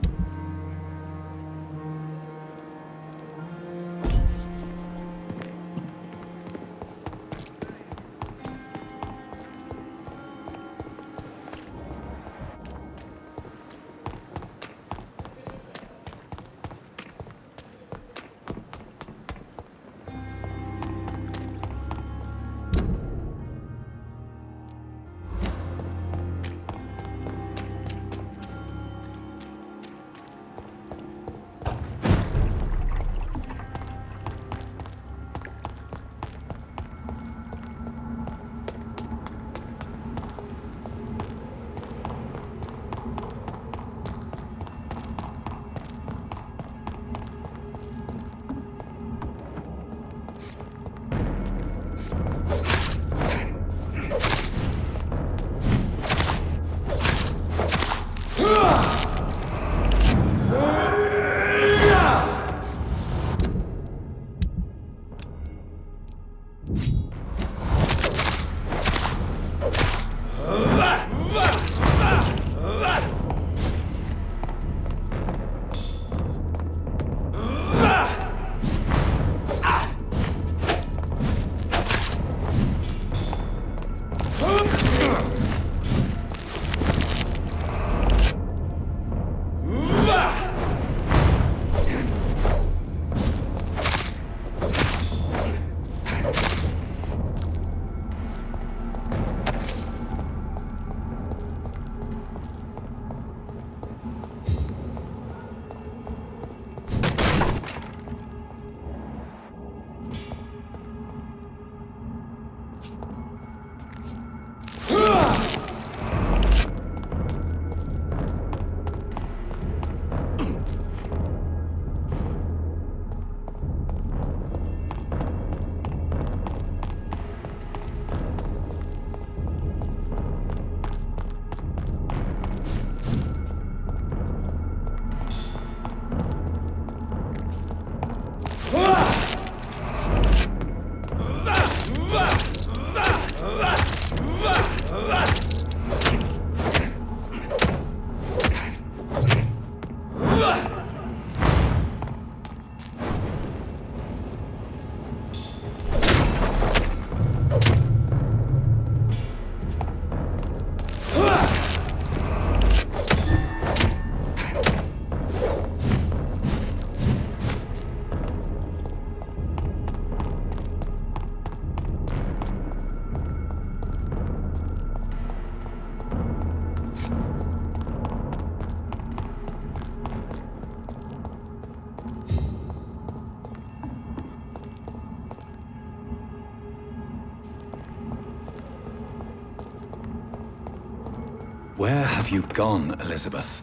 Where have you gone, Elizabeth?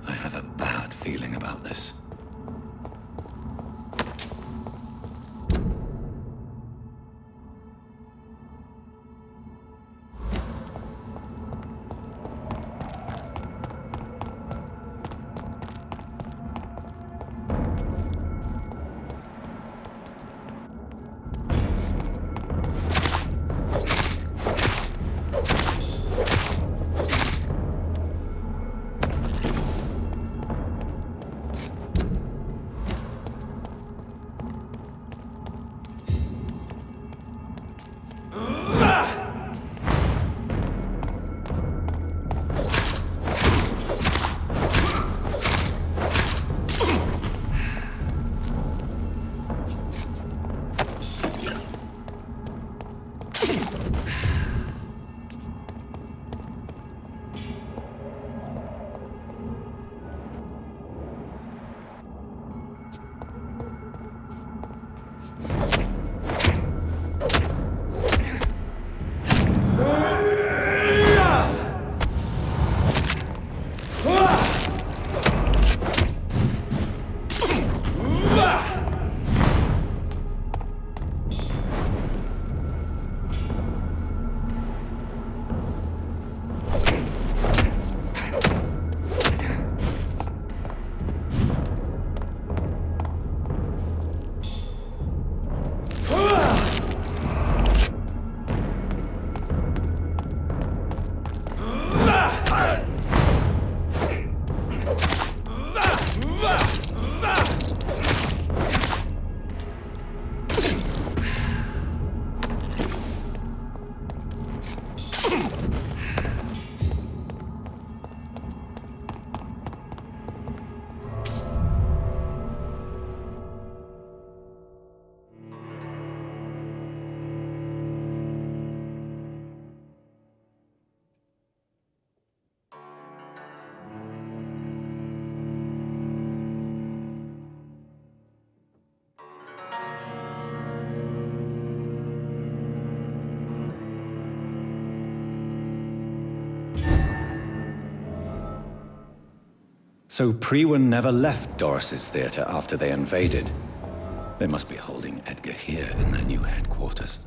I have a bad feeling about this. So Priwen never left Doris's theater after they invaded. They must be holding Edgar here in their new headquarters.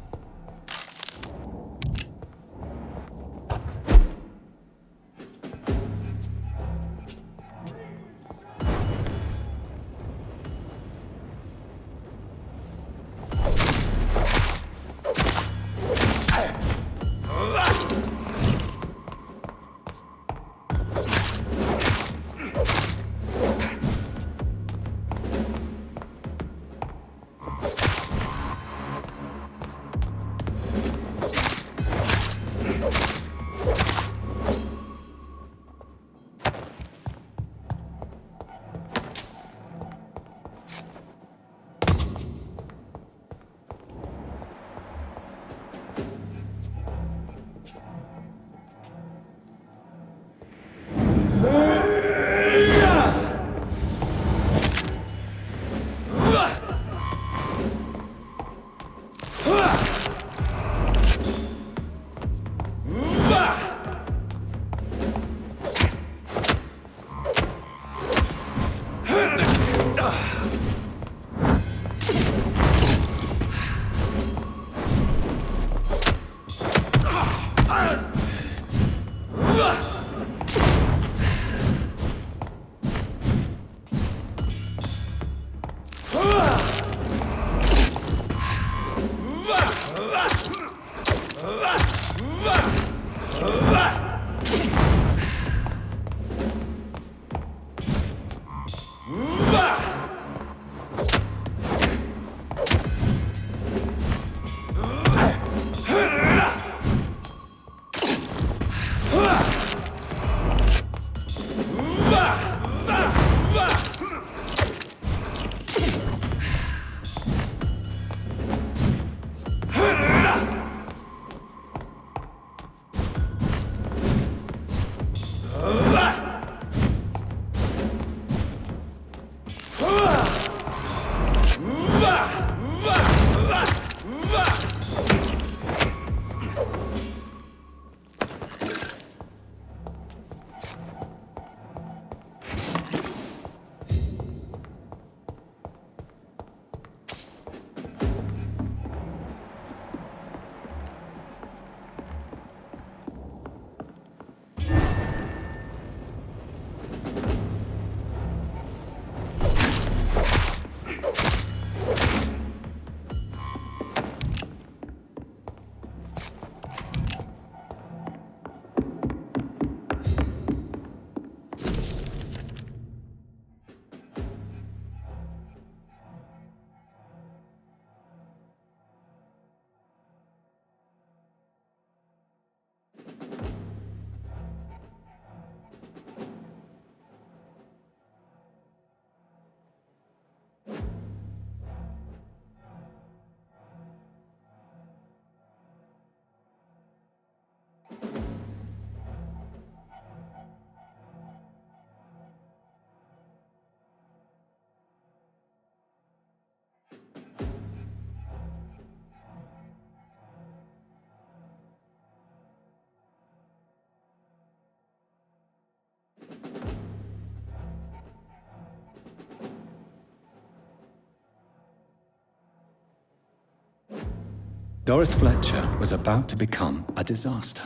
Doris Fletcher was about to become a disaster.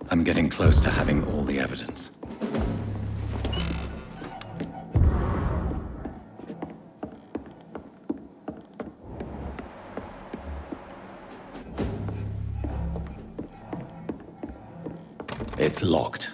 I'm getting close to having all the evidence. It's locked.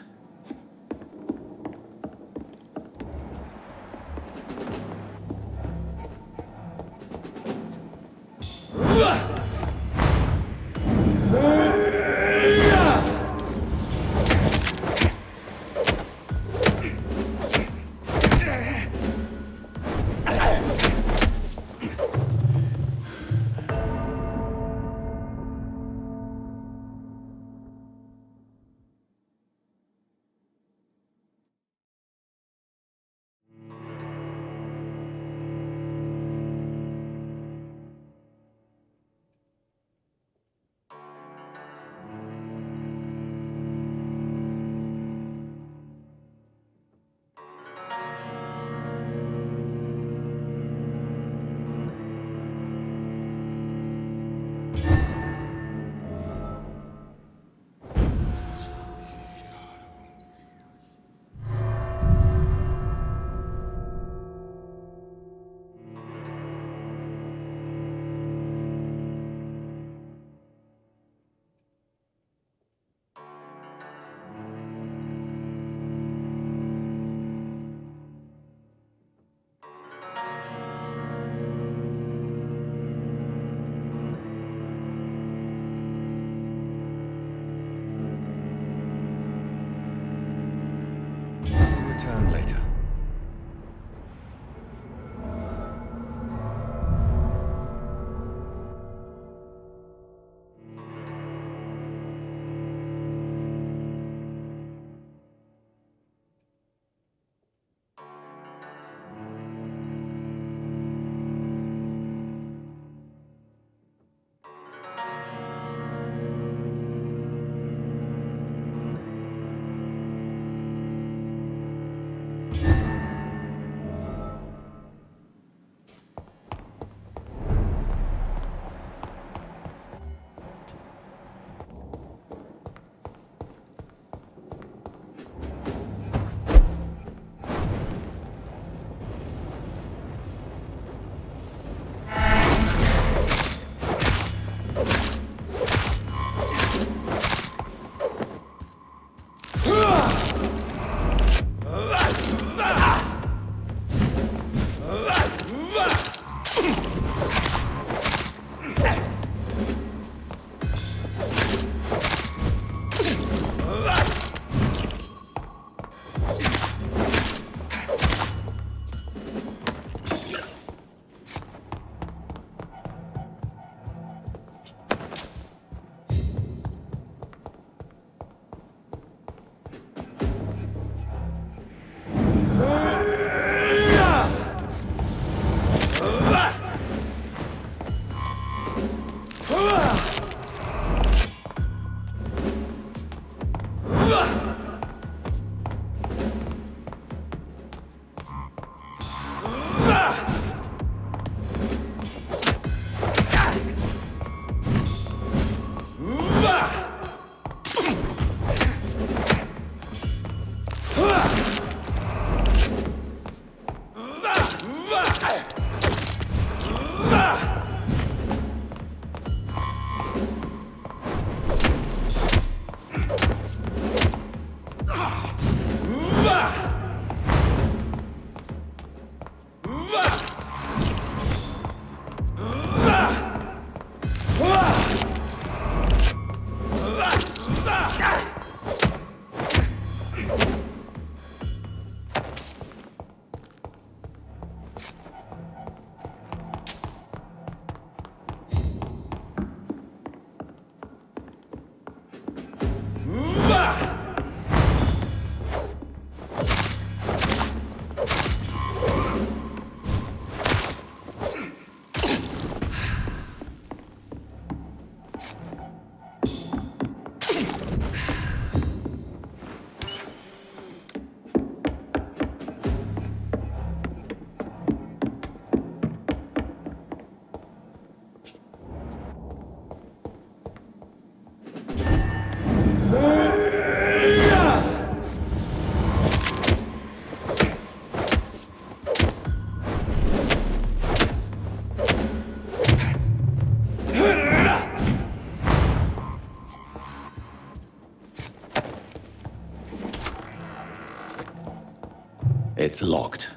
It's locked.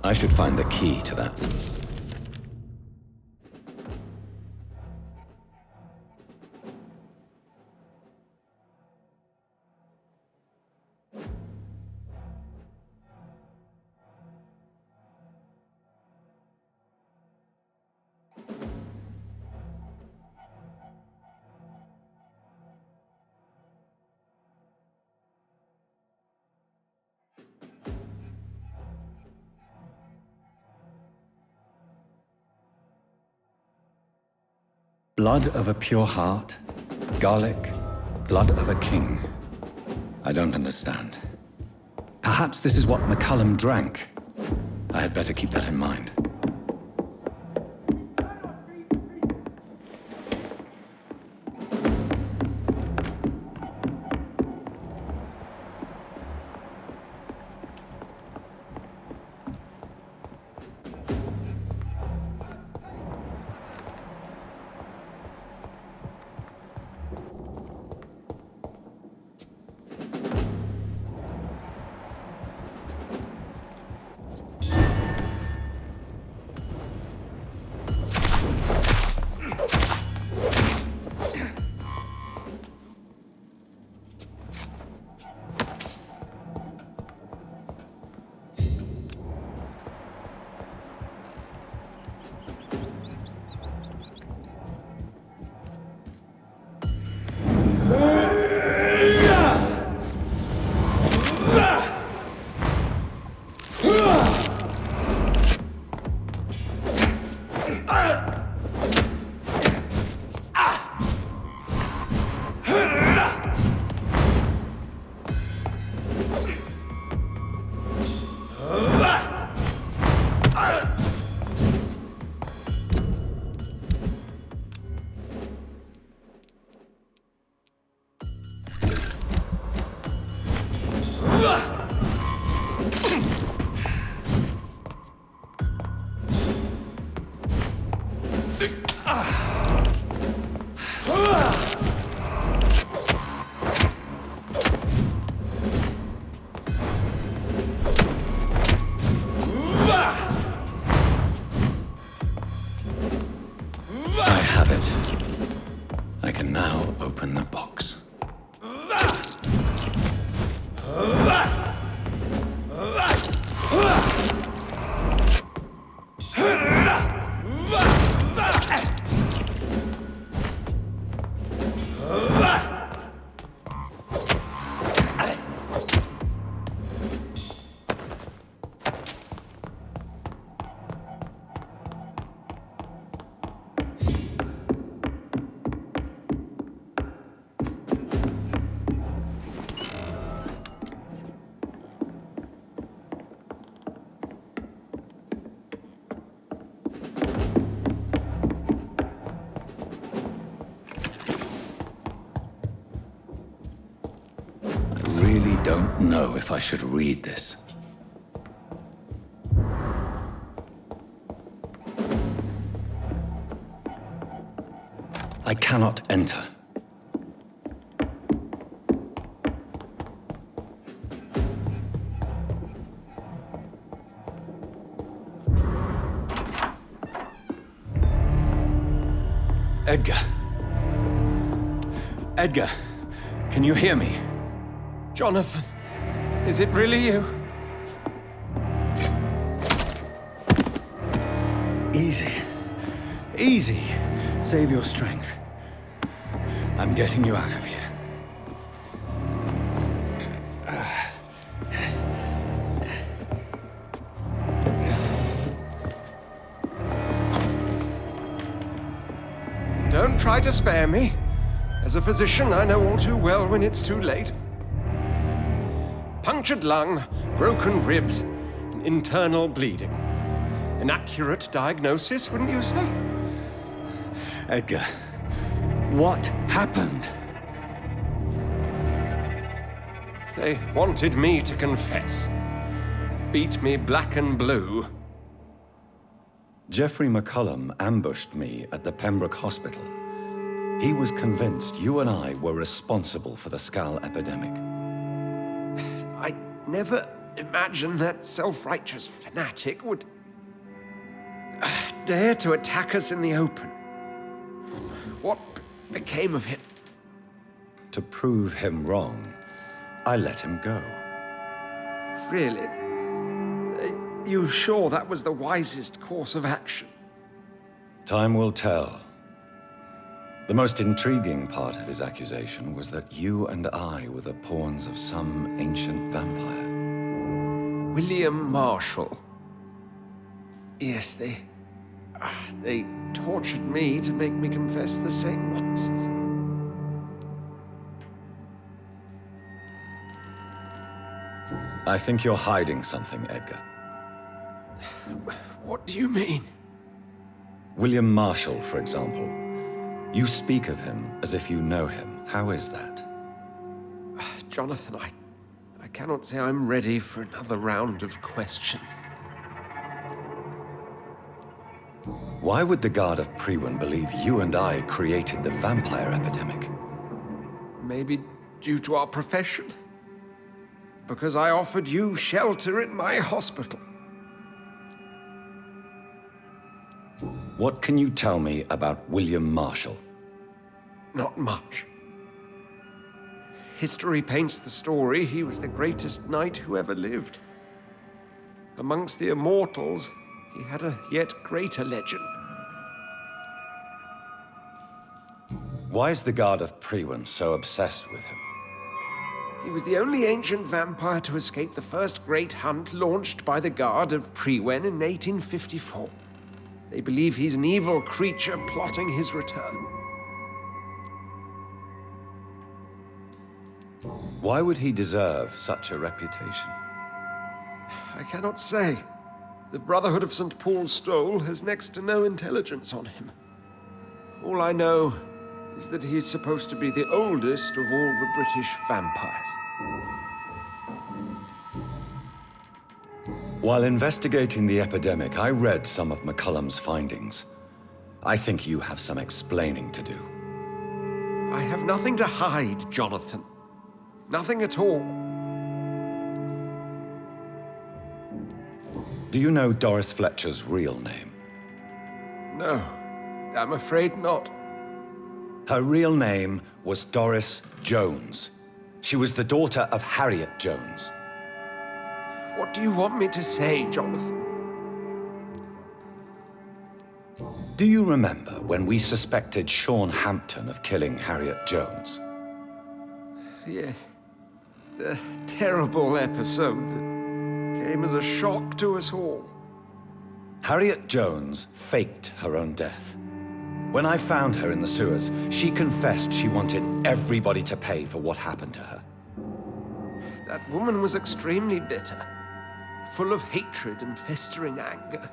I should find the key to that. Blood of a pure heart, garlic, blood of a king. I don't understand. Perhaps this is what McCullum drank. I had better keep that in mind. Don't know if I should read this. I cannot enter. Edgar. Edgar, can you hear me? Jonathan, is it really you? Easy. Easy. Save your strength. I'm getting you out of here. Don't try to spare me. As a physician, I know all too well when it's too late. Punctured lung, broken ribs, and internal bleeding. An accurate diagnosis, wouldn't you say? Edgar, what happened? They wanted me to confess. Beat me black and blue. Jeffrey McCullum ambushed me at the Pembroke Hospital. He was convinced you and I were responsible for the Skal epidemic. I never imagined that self-righteous fanatic would dare to attack us in the open. What became of him? To prove him wrong, I let him go. Really? Are you sure that was the wisest course of action? Time will tell. The most intriguing part of his accusation was that you and I were the pawns of some ancient vampire. William Marshall. Yes, they tortured me to make me confess the same nonsense. I think you're hiding something, Edgar. What do you mean? William Marshall, for example. You speak of him as if you know him. How is that? Jonathan, I cannot say I'm ready for another round of questions. Why would the Guard of Priwen believe you and I created the vampire epidemic? Maybe due to our profession? Because I offered you shelter in my hospital. What can you tell me about William Marshall? Not much. History paints the story he was the greatest knight who ever lived. Amongst the immortals, he had a yet greater legend. Why is the Guard of Priwen so obsessed with him? He was the only ancient vampire to escape the first great hunt launched by the Guard of Priwen in 1854. They believe he's an evil creature plotting his return. Why would he deserve such a reputation? I cannot say. The Brotherhood of St. Paul's Stole has next to no intelligence on him. All I know is that he's supposed to be the oldest of all the British vampires. While investigating the epidemic, I read some of McCullum's findings. I think you have some explaining to do. I have nothing to hide, Jonathan. Nothing at all. Do you know Doris Fletcher's real name? No, I'm afraid not. Her real name was Doris Jones. She was the daughter of Harriet Jones. What do you want me to say, Jonathan? Do you remember when we suspected Sean Hampton of killing Harriet Jones? Yes. The terrible episode that came as a shock to us all. Harriet Jones faked her own death. When I found her in the sewers, she confessed she wanted everybody to pay for what happened to her. That woman was extremely bitter, full of hatred and festering anger.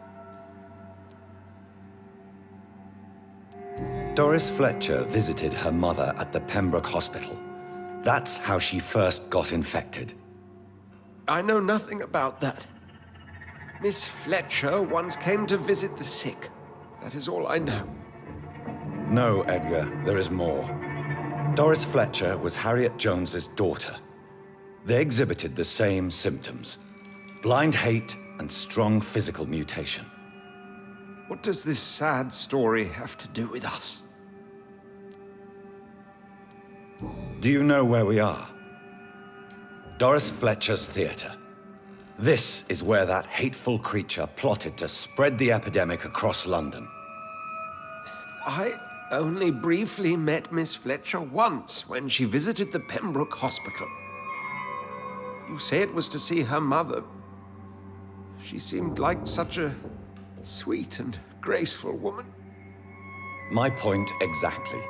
Doris Fletcher visited her mother at the Pembroke Hospital. That's how she first got infected. I know nothing about that. Miss Fletcher once came to visit the sick. That is all I know. No, Edgar, there is more. Doris Fletcher was Harriet Jones's daughter. They exhibited the same symptoms: blind hate and strong physical mutation. What does this sad story have to do with us? Do you know where we are? Doris Fletcher's theater. This is where that hateful creature plotted to spread the epidemic across London. I only briefly met Miss Fletcher once when she visited the Pembroke Hospital. You say it was to see her mother. She seemed like such a sweet and graceful woman. My point exactly.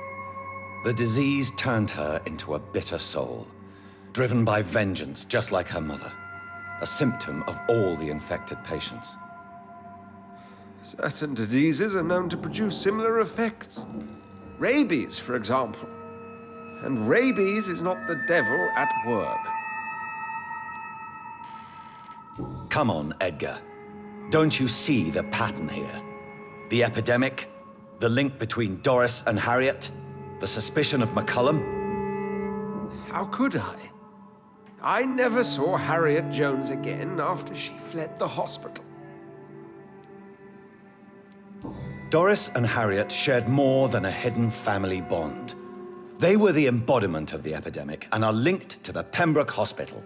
The disease turned her into a bitter soul, driven by vengeance just like her mother, a symptom of all the infected patients. Certain diseases are known to produce similar effects. Rabies, for example. And rabies is not the devil at work. Come on, Edgar. Don't you see the pattern here? The epidemic, the link between Doris and Harriet, the suspicion of McCullum. How could I? I never saw Harriet Jones again after she fled the hospital. Doris and Harriet shared more than a hidden family bond. They were the embodiment of the epidemic and are linked to the Pembroke Hospital.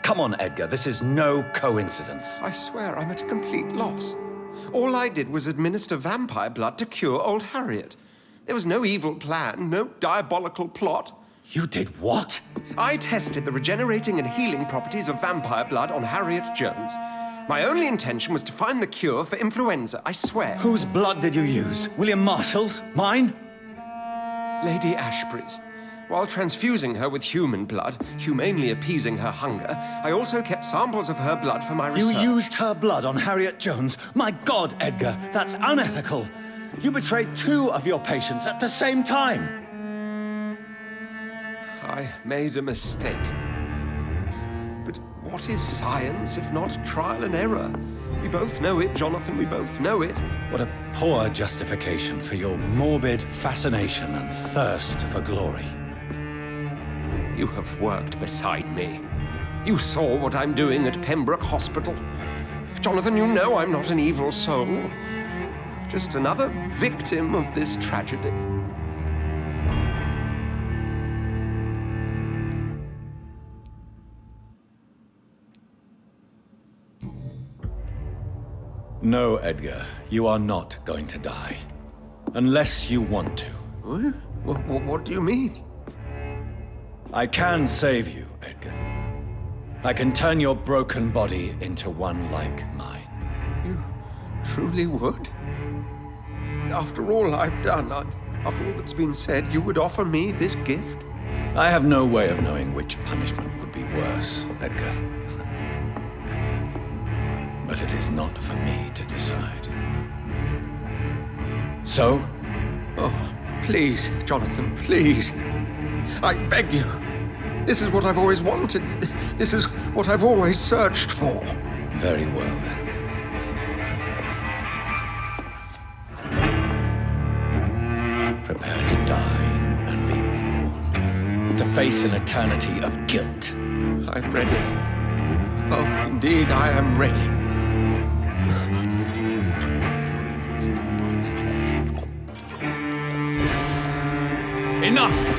Come on, Edgar, this is no coincidence. I swear I'm at a complete loss. All I did was administer vampire blood to cure old Harriet. There was no evil plan, no diabolical plot. You did what? I tested the regenerating and healing properties of vampire blood on Harriet Jones. My only intention was to find the cure for influenza, I swear. Whose blood did you use? William Marshall's? Mine? Lady Ashbury's. While transfusing her with human blood, humanely appeasing her hunger, I also kept samples of her blood for my research. You used her blood on Harriet Jones? My God, Edgar, that's unethical. You betrayed 2 of your patients at the same time. I made a mistake. But what is science if not trial and error? We both know it, Jonathan, we both know it. What a poor justification for your morbid fascination and thirst for glory. You have worked beside me. You saw what I'm doing at Pembroke Hospital. Jonathan, you know I'm not an evil soul. Just another victim of this tragedy. No, Edgar, you are not going to die. Unless you want to. What do you mean? I can save you, Edgar. I can turn your broken body into one like mine. You truly would? After all I've done, after all that's been said, you would offer me this gift? I have no way of knowing which punishment would be worse, Edgar. But it is not for me to decide. So? Oh, please, Jonathan, please. I beg you. This is what I've always wanted. This is what I've always searched for. Very well, then. Prepare to die and be reborn. To face an eternity of guilt. I'm ready. Oh, indeed, I am ready. Enough!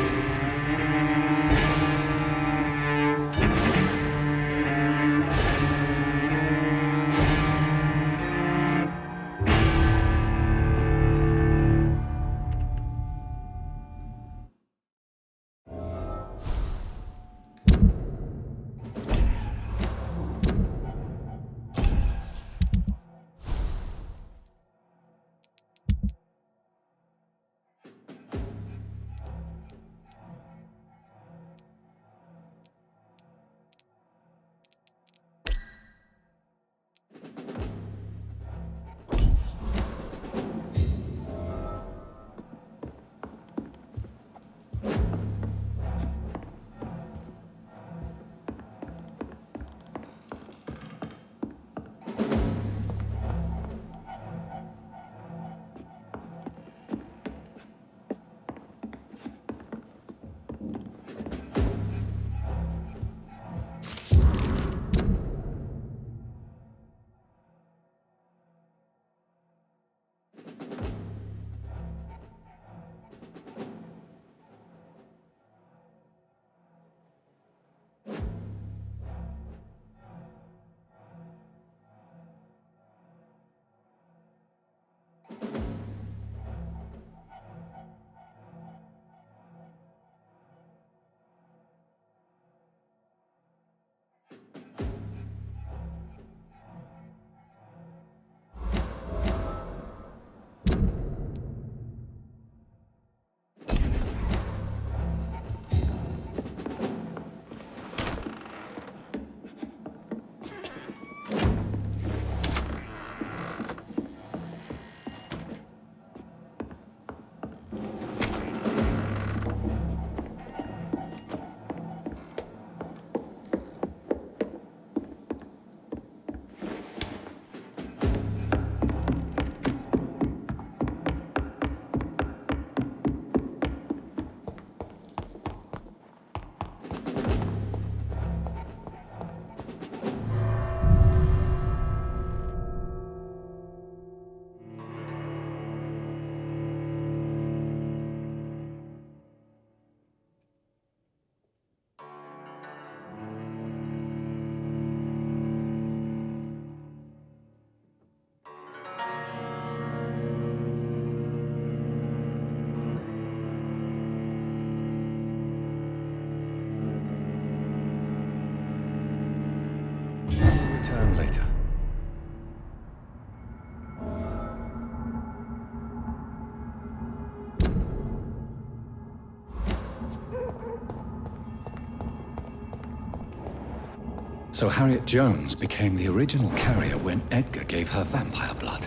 So Harriet Jones became the original carrier when Edgar gave her vampire blood.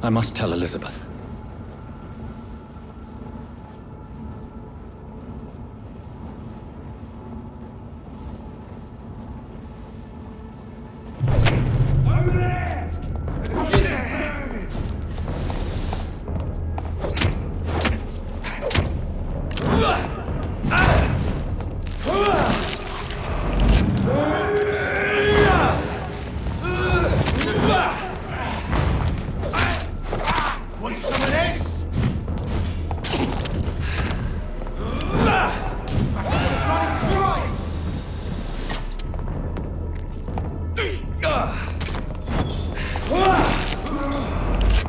I must tell Elizabeth. Want some of this?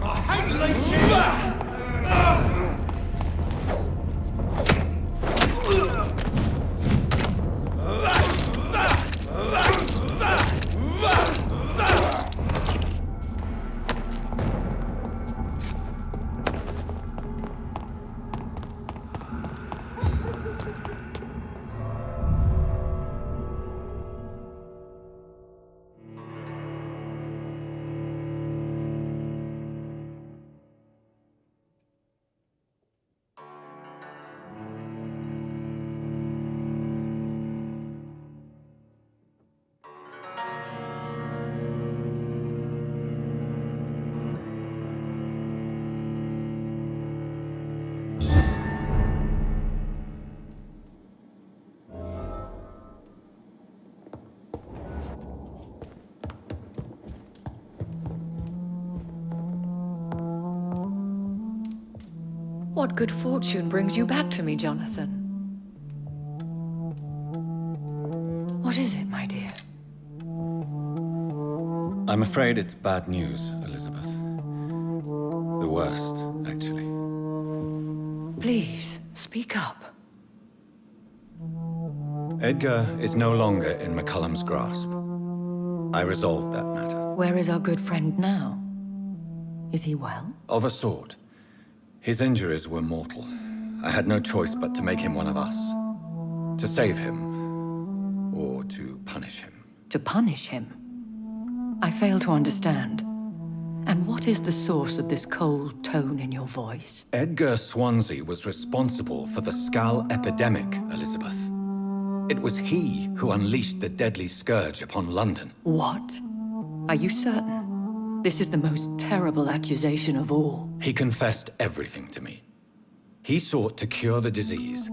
I hate leeches! What good fortune brings you back to me, Jonathan? What is it, my dear? I'm afraid it's bad news, Elizabeth. The worst, actually. Please, speak up. Edgar is no longer in McCullum's grasp. I resolved that matter. Where is our good friend now? Is he well? Of a sort. His injuries were mortal. I had no choice but to make him one of us. To save him, or to punish him. To punish him? I fail to understand. And what is the source of this cold tone in your voice? Edgar Swansea was responsible for the skal epidemic, Elizabeth. It was he who unleashed the deadly scourge upon London. What? Are you certain? This is the most terrible accusation of all. He confessed everything to me. He sought to cure the disease,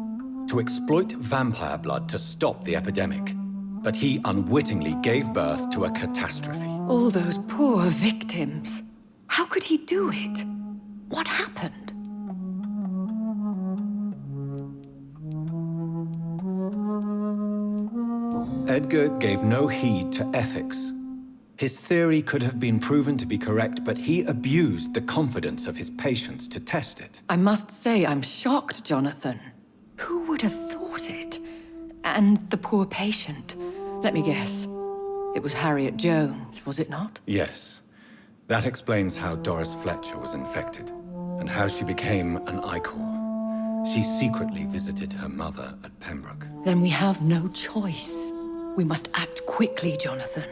to exploit vampire blood to stop the epidemic. But he unwittingly gave birth to a catastrophe. All those poor victims. How could he do it? What happened? Edgar gave no heed to ethics. His theory could have been proven to be correct, but he abused the confidence of his patients to test it. I must say I'm shocked, Jonathan. Who would have thought it? And the poor patient. Let me guess. It was Harriet Jones, was it not? Yes. That explains how Doris Fletcher was infected, and how she became an Ichor. She secretly visited her mother at Pembroke. Then we have no choice. We must act quickly, Jonathan.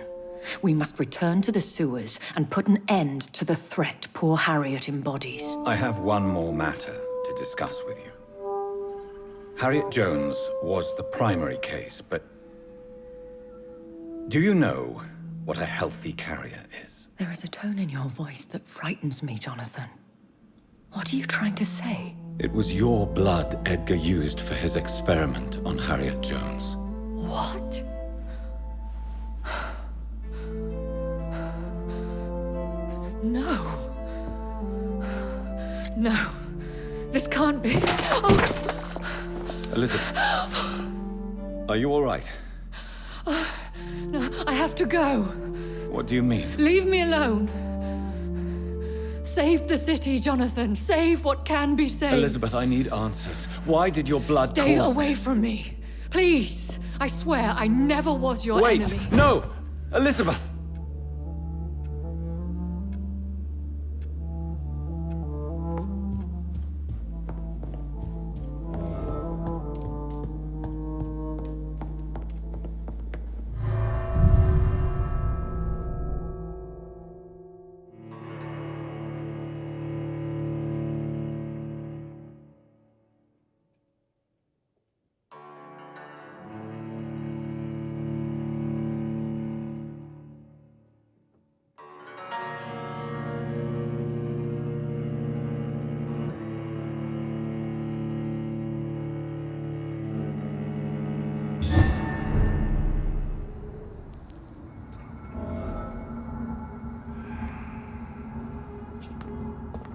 We must return to the sewers and put an end to the threat poor Harriet embodies. I have one more matter to discuss with you. Harriet Jones was the primary case, but do you know what a healthy carrier is? There is a tone in your voice that frightens me, Jonathan. What are you trying to say? It was your blood Edgar used for his experiment on Harriet Jones. What? No. No. This can't be. Oh. Elizabeth. Are you all right? No, I have to go. What do you mean? Leave me alone. Save the city, Jonathan. Save what can be saved. Elizabeth, I need answers. Why did your blood Stay cause away this? from me. Please. I swear I never was your enemy. Wait! No! Elizabeth!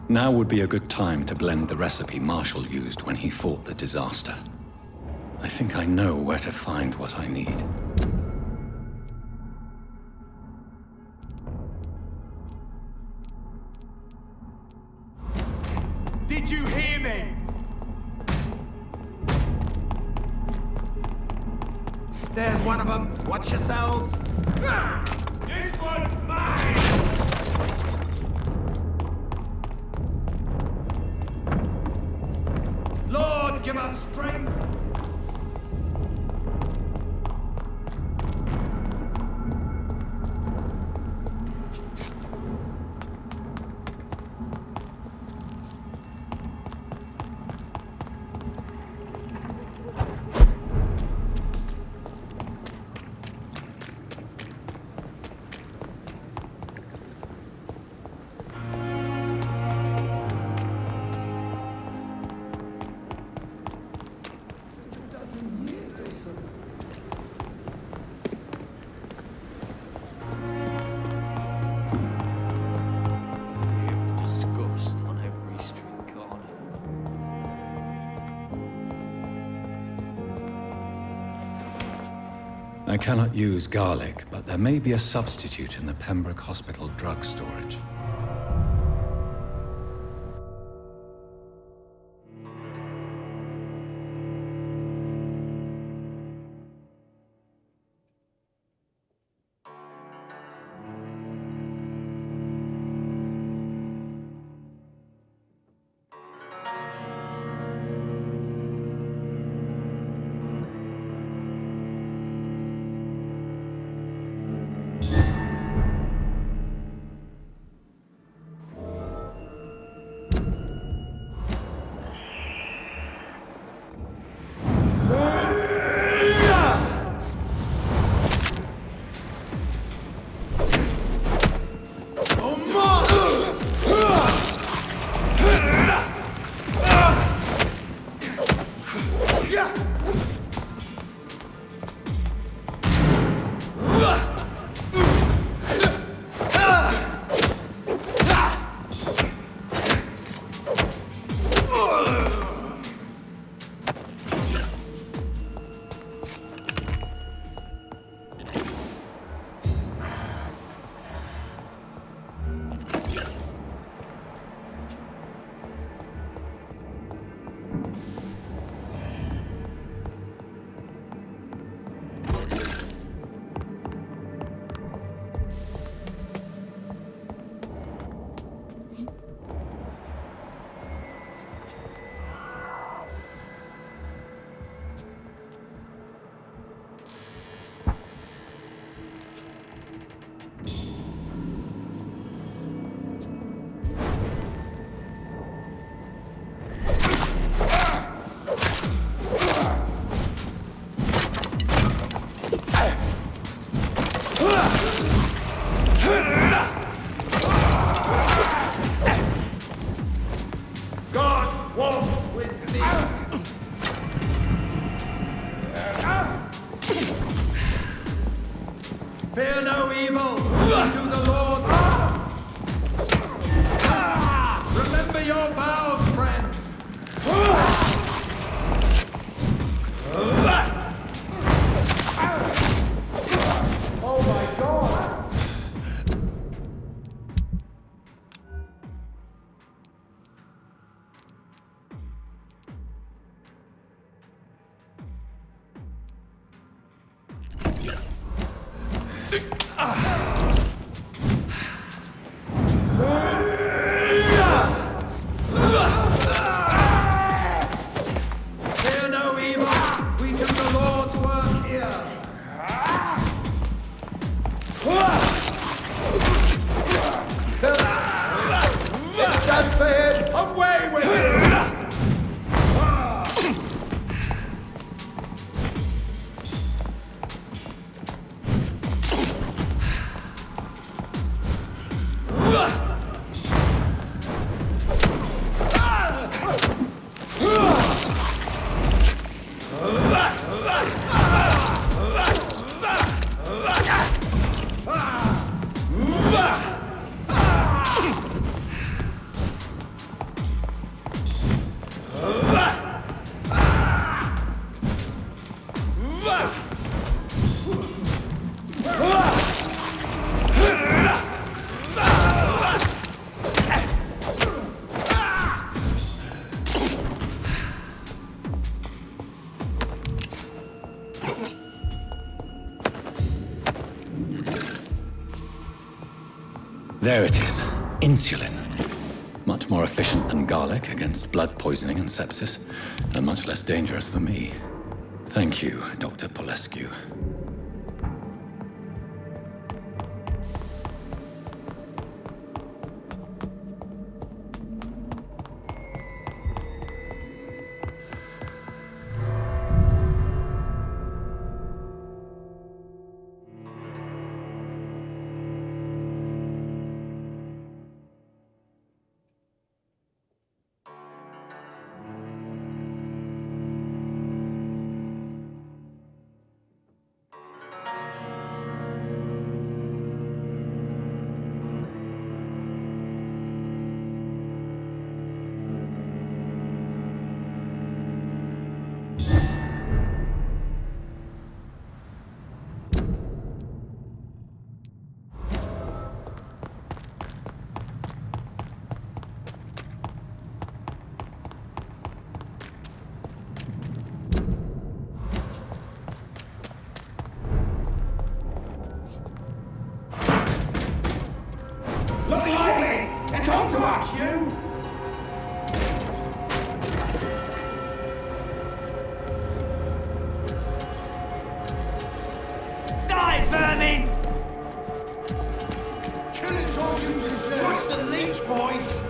Now would be a good time to blend the recipe Marshall used when he fought the disaster. I think I know where to find what I need. Did you hear me? There's one of them. Watch yourselves. This one's mine! Lord, give us strength. I cannot use garlic, but there may be a substitute in the Pembroke Hospital drug storage. Fear no evil. Do the Lord. Remember your vows, friends. Oh my God. Fear no evil. We do the Lord's work here. It's done for him. Away with him. There it is. Insulin. Much more efficient than garlic against blood poisoning and sepsis, and much less dangerous for me. Thank you, Dr. Polescu. Look lively! Get on to us, you! Die, vermin! Kill it all, you deserve! What's the leech, boys?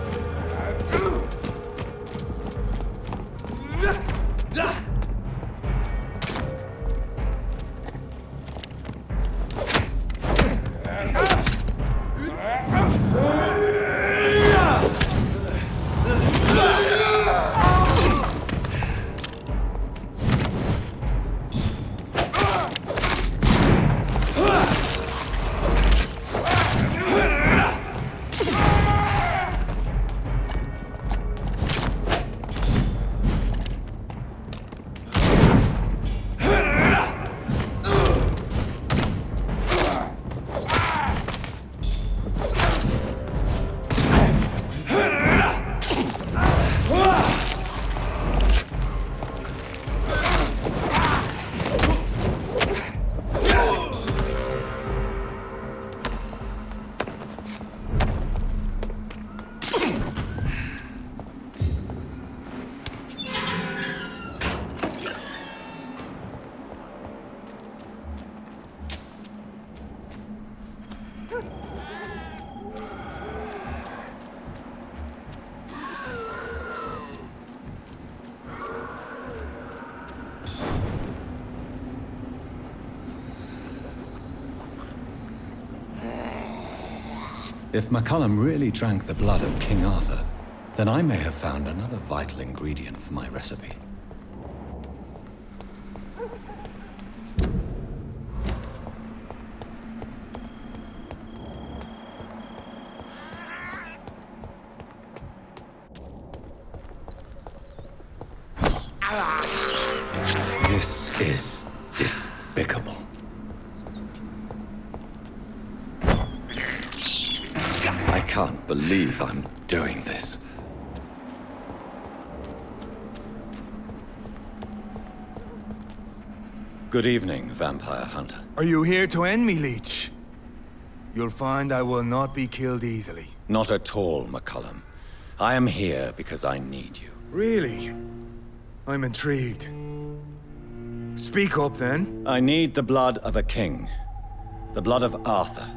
If McCullum really drank the blood of King Arthur, then I may have found another vital ingredient for my recipe. This is despicable. I can't believe I'm doing this. Good evening, Vampire Hunter. Are you here to end me, Leech? You'll find I will not be killed easily. Not at all, McCullum. I am here because I need you. Really? I'm intrigued. Speak up, then. I need the blood of a king. The blood of Arthur.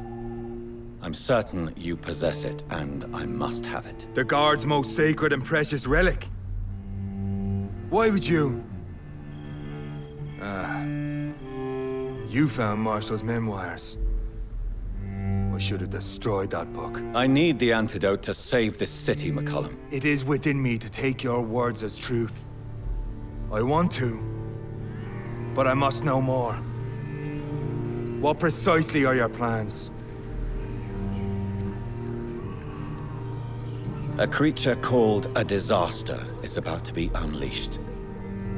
I'm certain you possess it, and I must have it. The Guard's most sacred and precious relic. Why would you? You found Marshall's memoirs. I should have destroyed that book. I need the antidote to save this city, McCullum. It is within me to take your words as truth. I want to, but I must know more. What precisely are your plans? A creature called a disaster is about to be unleashed.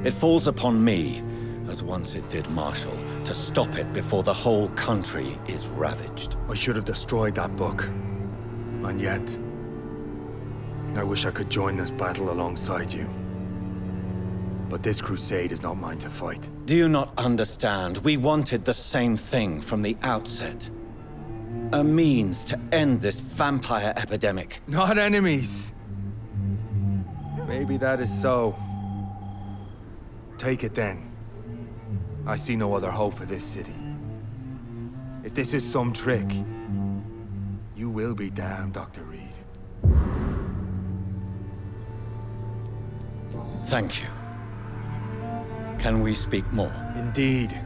It falls upon me, as once it did Marshall, to stop it before the whole country is ravaged. I should have destroyed that book. And yet, I wish I could join this battle alongside you. But this crusade is not mine to fight. Do you not understand? We wanted the same thing from the outset. A means to end this vampire epidemic. Not enemies. Maybe that is so. Take it then. I see no other hope for this city. If this is some trick, you will be damned, Dr. Reid. Thank you. Can we speak more? Indeed.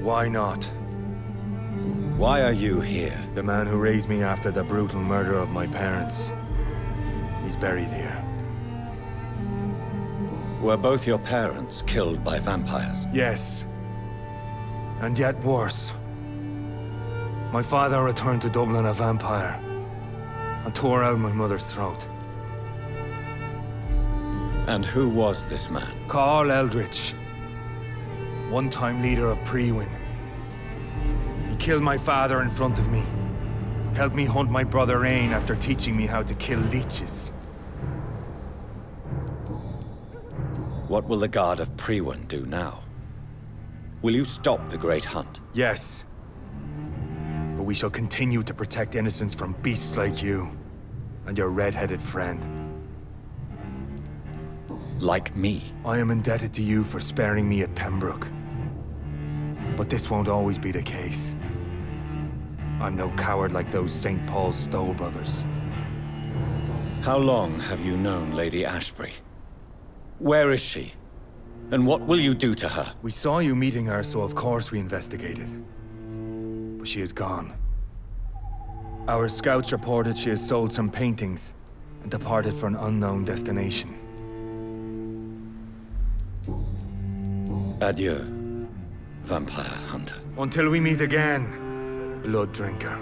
Why not? Why are you here? The man who raised me after the brutal murder of my parents. He's buried here. Were both your parents killed by vampires? Yes. And yet worse. My father returned to Dublin a vampire and tore out my mother's throat. And who was this man? Carl Eldritch. One-time leader of Prewin. He killed my father in front of me. Helped me hunt my brother Ain after teaching me how to kill leeches. What will the Guard of Prewin do now? Will you stop the Great Hunt? Yes. But we shall continue to protect innocents from beasts like you and your red-headed friend. Like me? I am indebted to you for sparing me at Pembroke. But this won't always be the case. I'm no coward like those St. Paul's Stowe brothers. How long have you known Lady Ashbury? Where is she? And what will you do to her? We saw you meeting her, so of course we investigated. But she is gone. Our scouts reported she has sold some paintings and departed for an unknown destination. Adieu, vampire hunter. Until we meet again, blood drinker.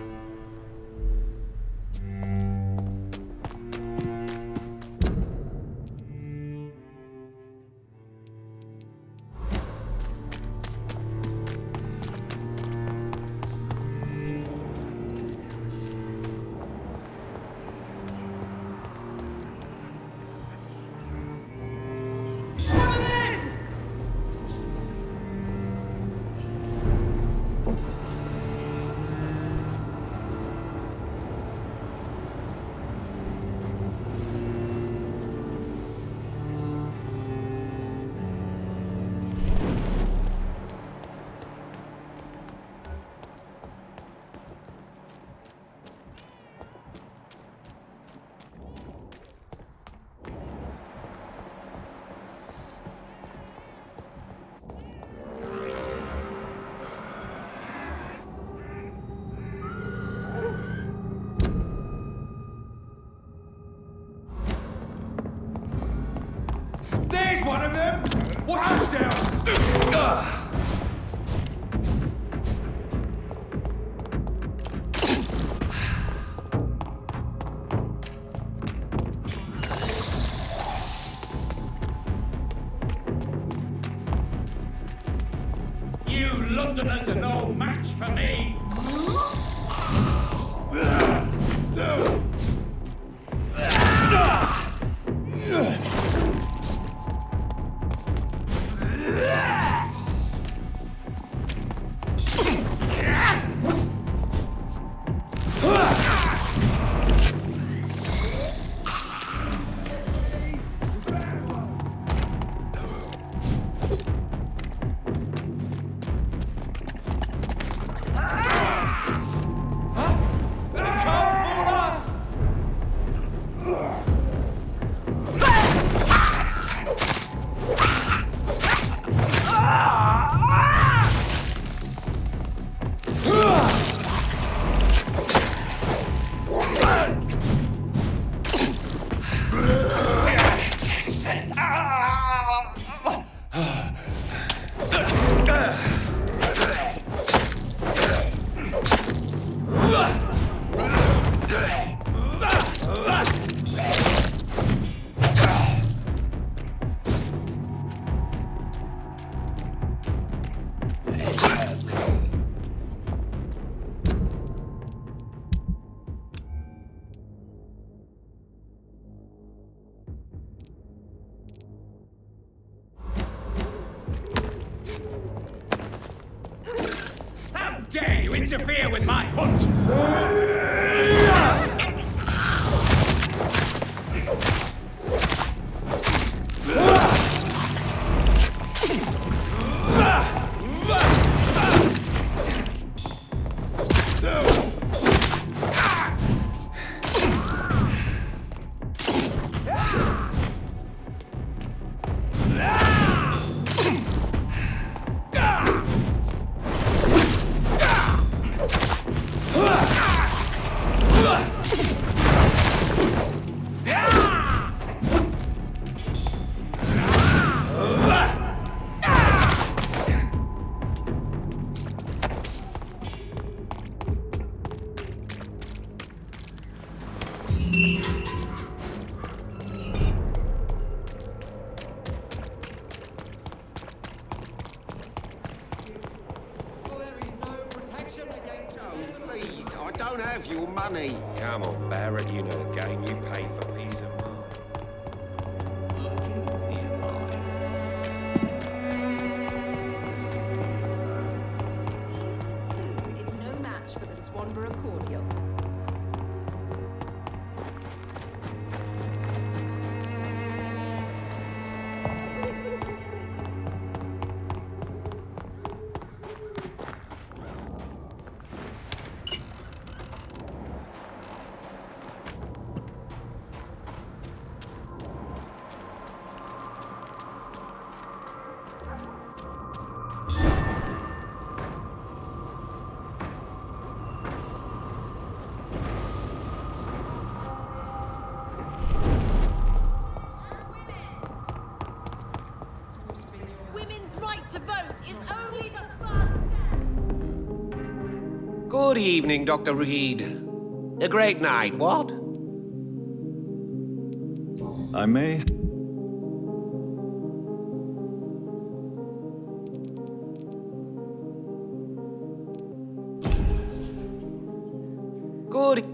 There's one of them! Watch yourselves! You Londoners are no match for me! How dare you interfere with my don't have your money. Come on, Barrett, you know the game. You pay for peace of mind. Is no match for the Swanborough cordial. Good evening, Dr. Reid. A great night, what? I may. Good.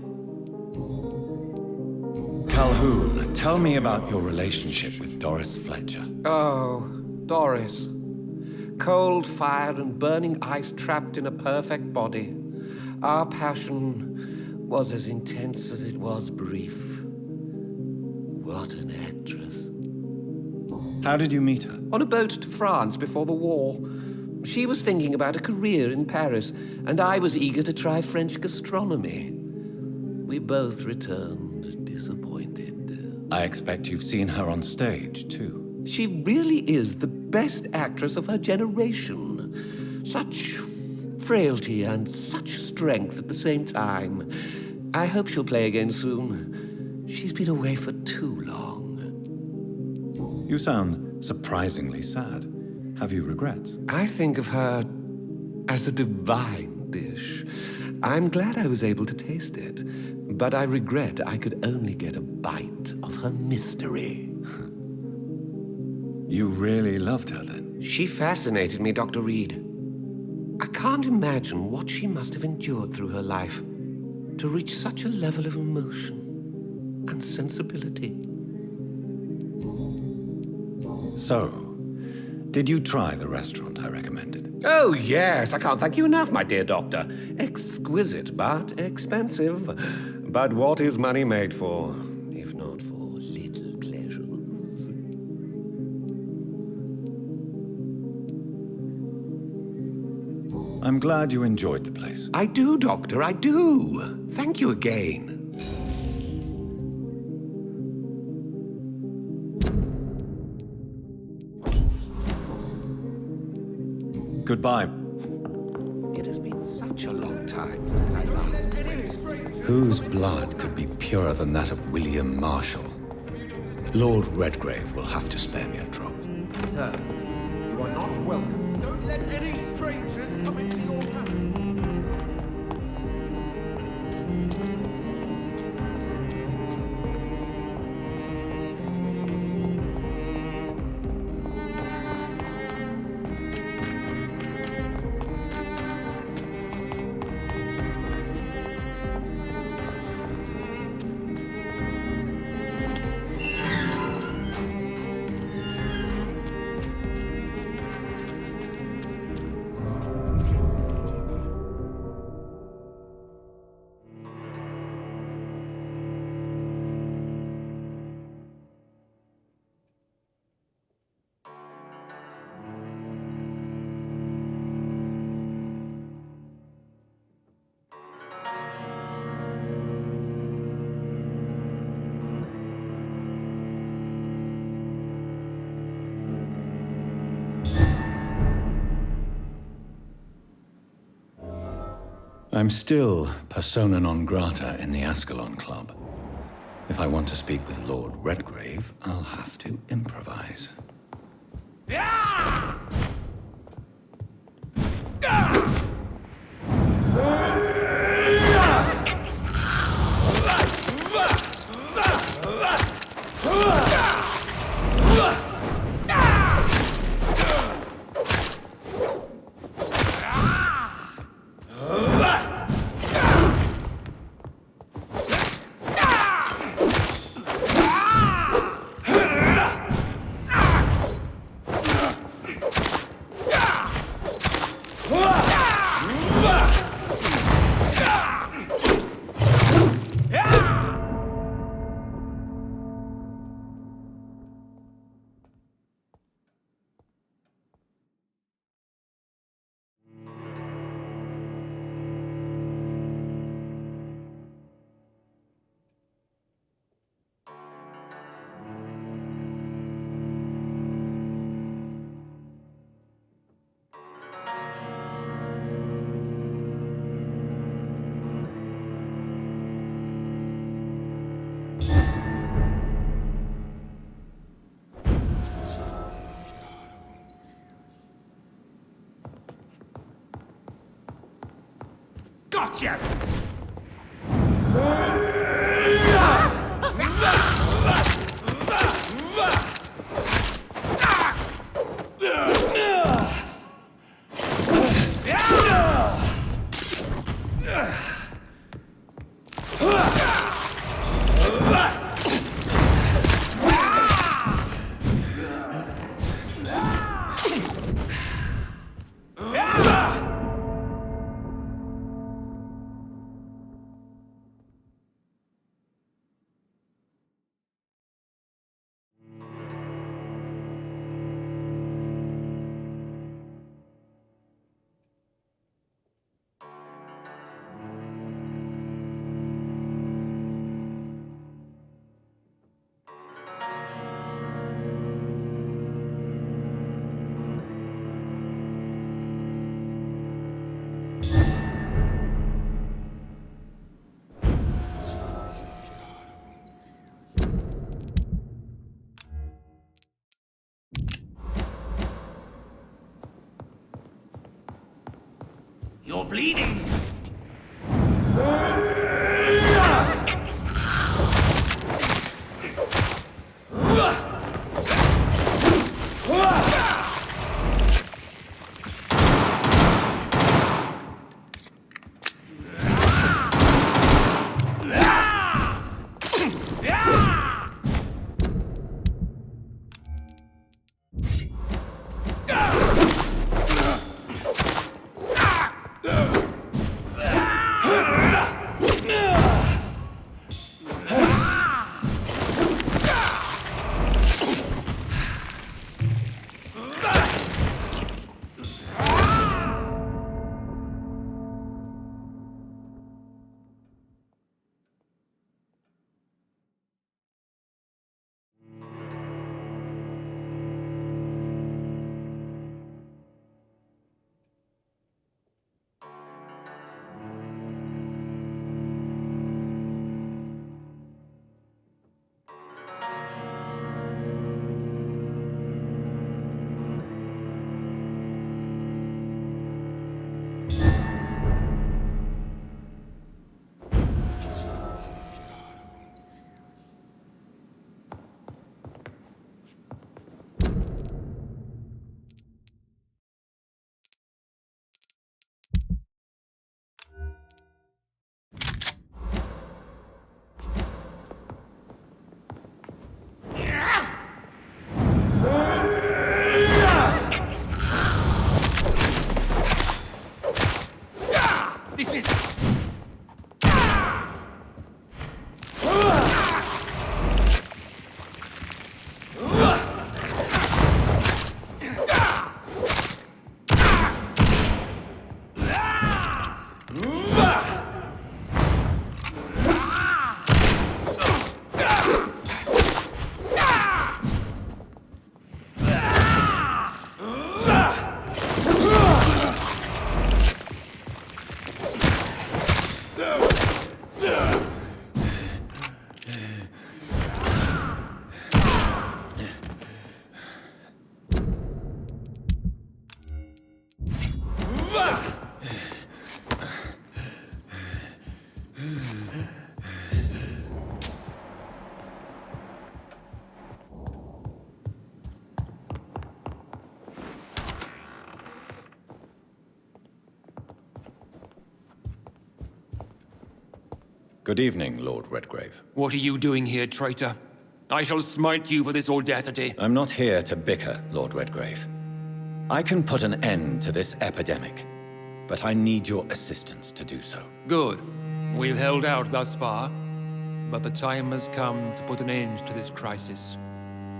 Calhoun, tell me about your relationship with Doris Fletcher. Oh, Doris. Cold fire and burning ice trapped in a perfect body. Our passion was as intense as it was brief. What an actress. How did you meet her? On a boat to France before the war. She was thinking about a career in Paris, and I was eager to try French gastronomy. We both returned disappointed. I expect you've seen her on stage, too. She really is the best actress of her generation. Such frailty and such strength at the same time. I hope she'll play again soon. She's been away for too long. You sound surprisingly sad. Have you regrets? I think of her as a divine dish. I'm glad I was able to taste it, but I regret I could only get a bite of her mystery. You really loved her, then? She fascinated me, Dr. Reid. I can't imagine what she must have endured through her life to reach such a level of emotion and sensibility. So, did you try the restaurant I recommended? Oh, yes. I can't thank you enough, my dear doctor. Exquisite, but expensive. But what is money made for, if not for little pleasures? I'm glad you enjoyed the place. I do, Doctor, I do. Thank you again. Goodbye. It has been such a long time since I last prayed. Whose blood could be purer than that of William Marshall? Lord Redgrave will have to spare me a drop. Sir, you are not welcome. Don't let any strangers come into your house. I'm still persona non grata in the Ascalon Club. If I want to speak with Lord Redgrave, I'll have to improvise. Gotcha! You're bleeding! Good evening, Lord Redgrave. What are you doing here, traitor? I shall smite you for this audacity. I'm not here to bicker, Lord Redgrave. I can put an end to this epidemic, but I need your assistance to do so. Good. We've held out thus far, but the time has come to put an end to this crisis.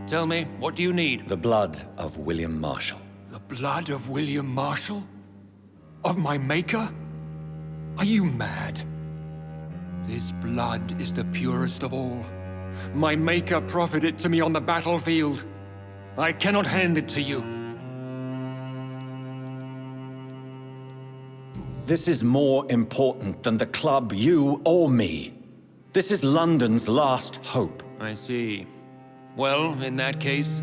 Tell me, what do you need? The blood of William Marshall. The blood of William Marshall? Of my maker? Are you mad? This blood is the purest of all. My maker proffered it to me on the battlefield. I cannot hand it to you. This is more important than the club, you, or me. This is London's last hope. I see. Well, in that case,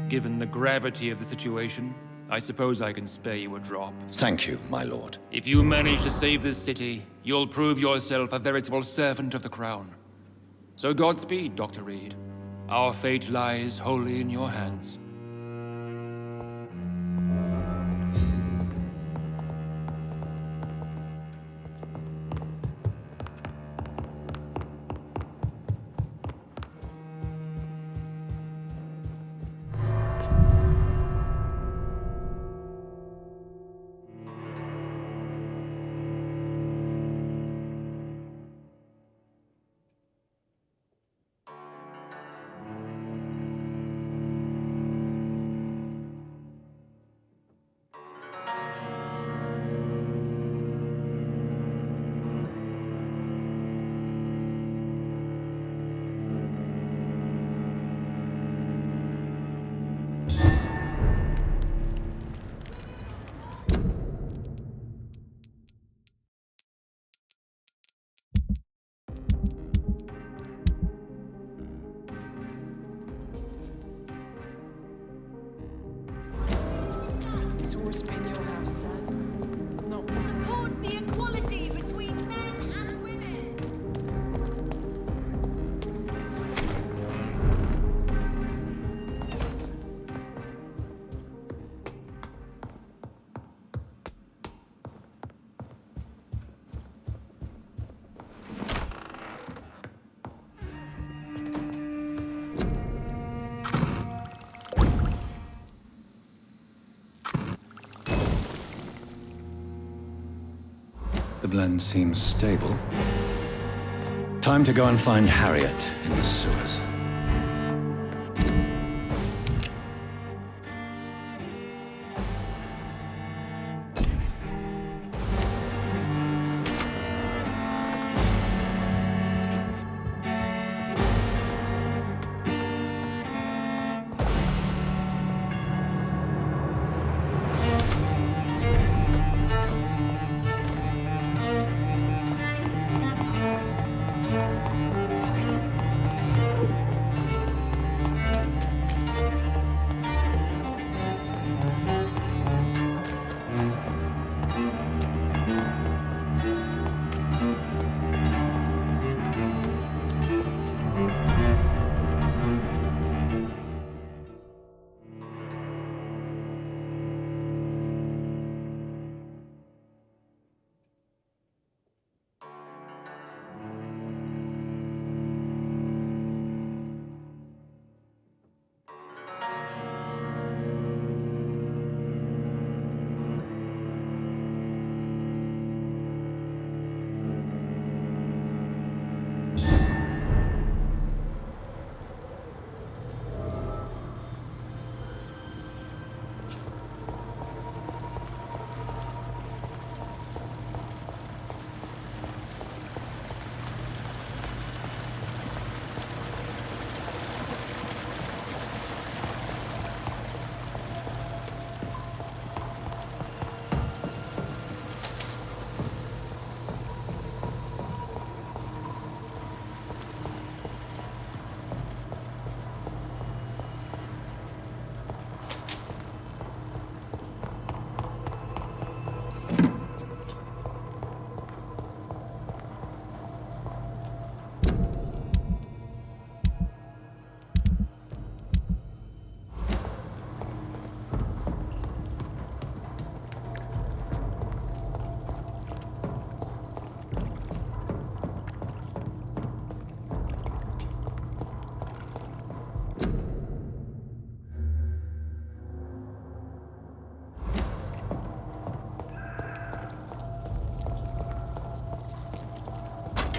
given the gravity of the situation, I suppose I can spare you a drop. Thank you, my lord. If you manage to save this city, you'll prove yourself a veritable servant of the crown. So Godspeed, Dr. Reid. Our fate lies wholly in your hands. It's always been your house, Dad. Not Support the equality between men and women. The blend seems stable. Time to go and find Harriet in the sewers.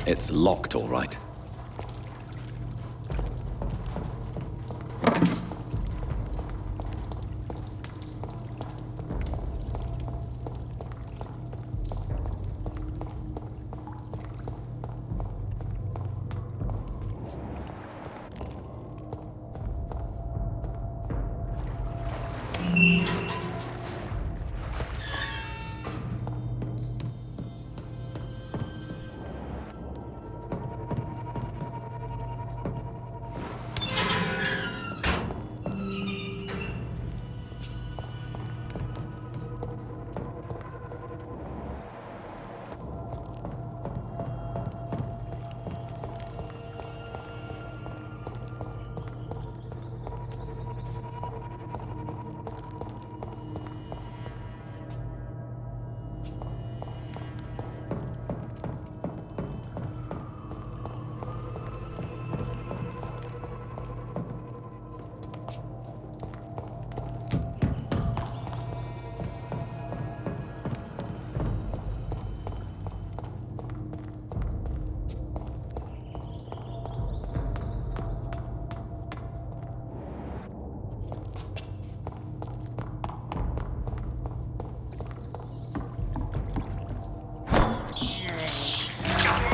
It's locked, all right.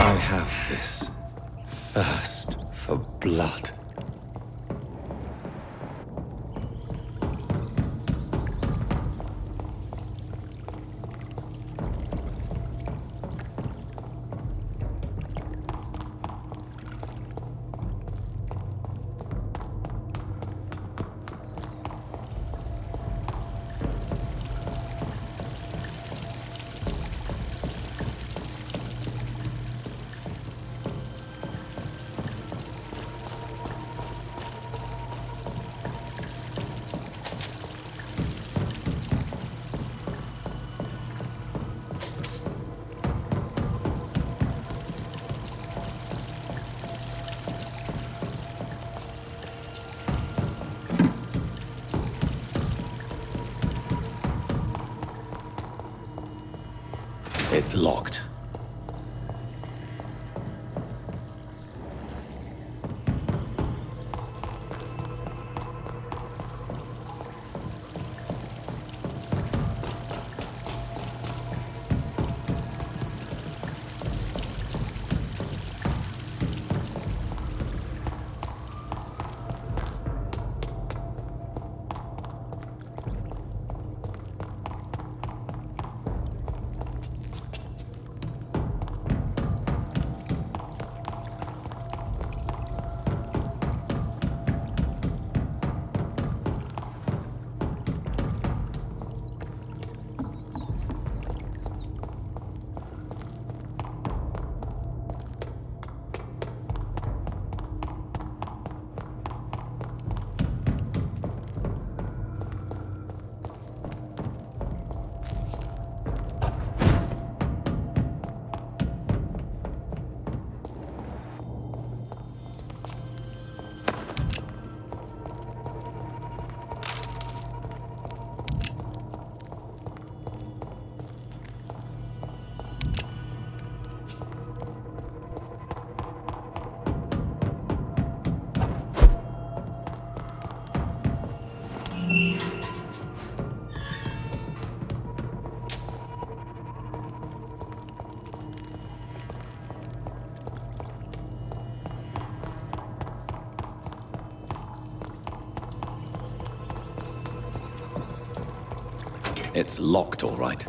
I have this thirst for blood. It's locked. It's locked, all right.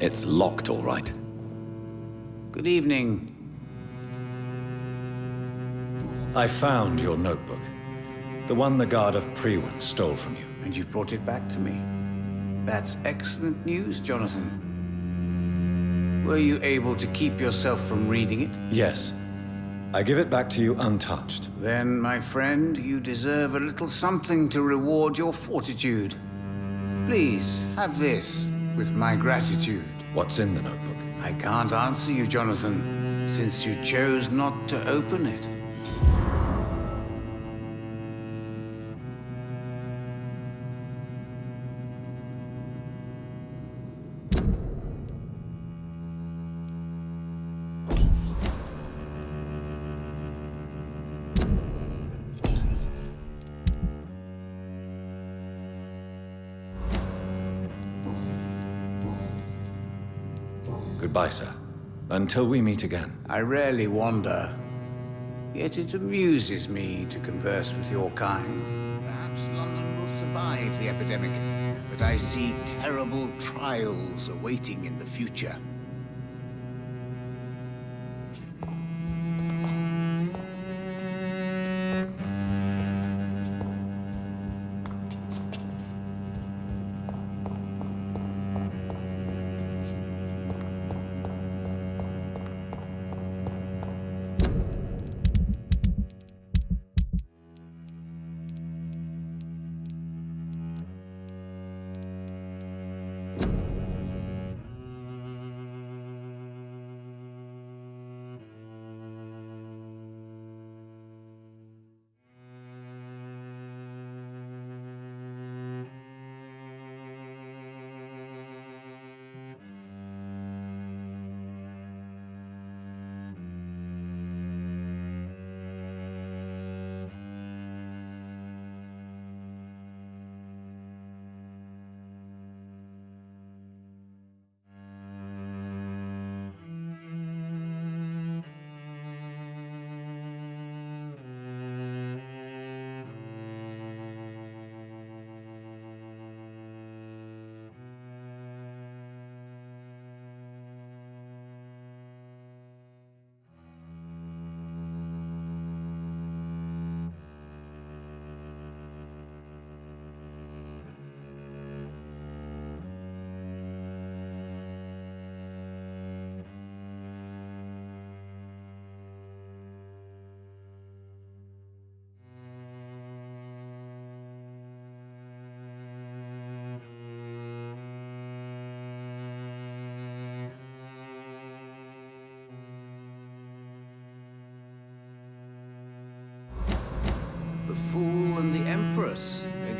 It's locked, all right. Good evening. I found your notebook. The one the guard of Priwen stole from you. And you brought it back to me. That's excellent news, Jonathan. Were you able to keep yourself from reading it? Yes. I give it back to you untouched. Then, my friend, you deserve a little something to reward your fortitude. Please, have this, with my gratitude. What's in the notebook? I can't answer you, Jonathan, since you chose not to open it. Goodbye, sir. Until we meet again. I rarely wander, yet it amuses me to converse with your kind. Perhaps London will survive the epidemic, but I see terrible trials awaiting in the future.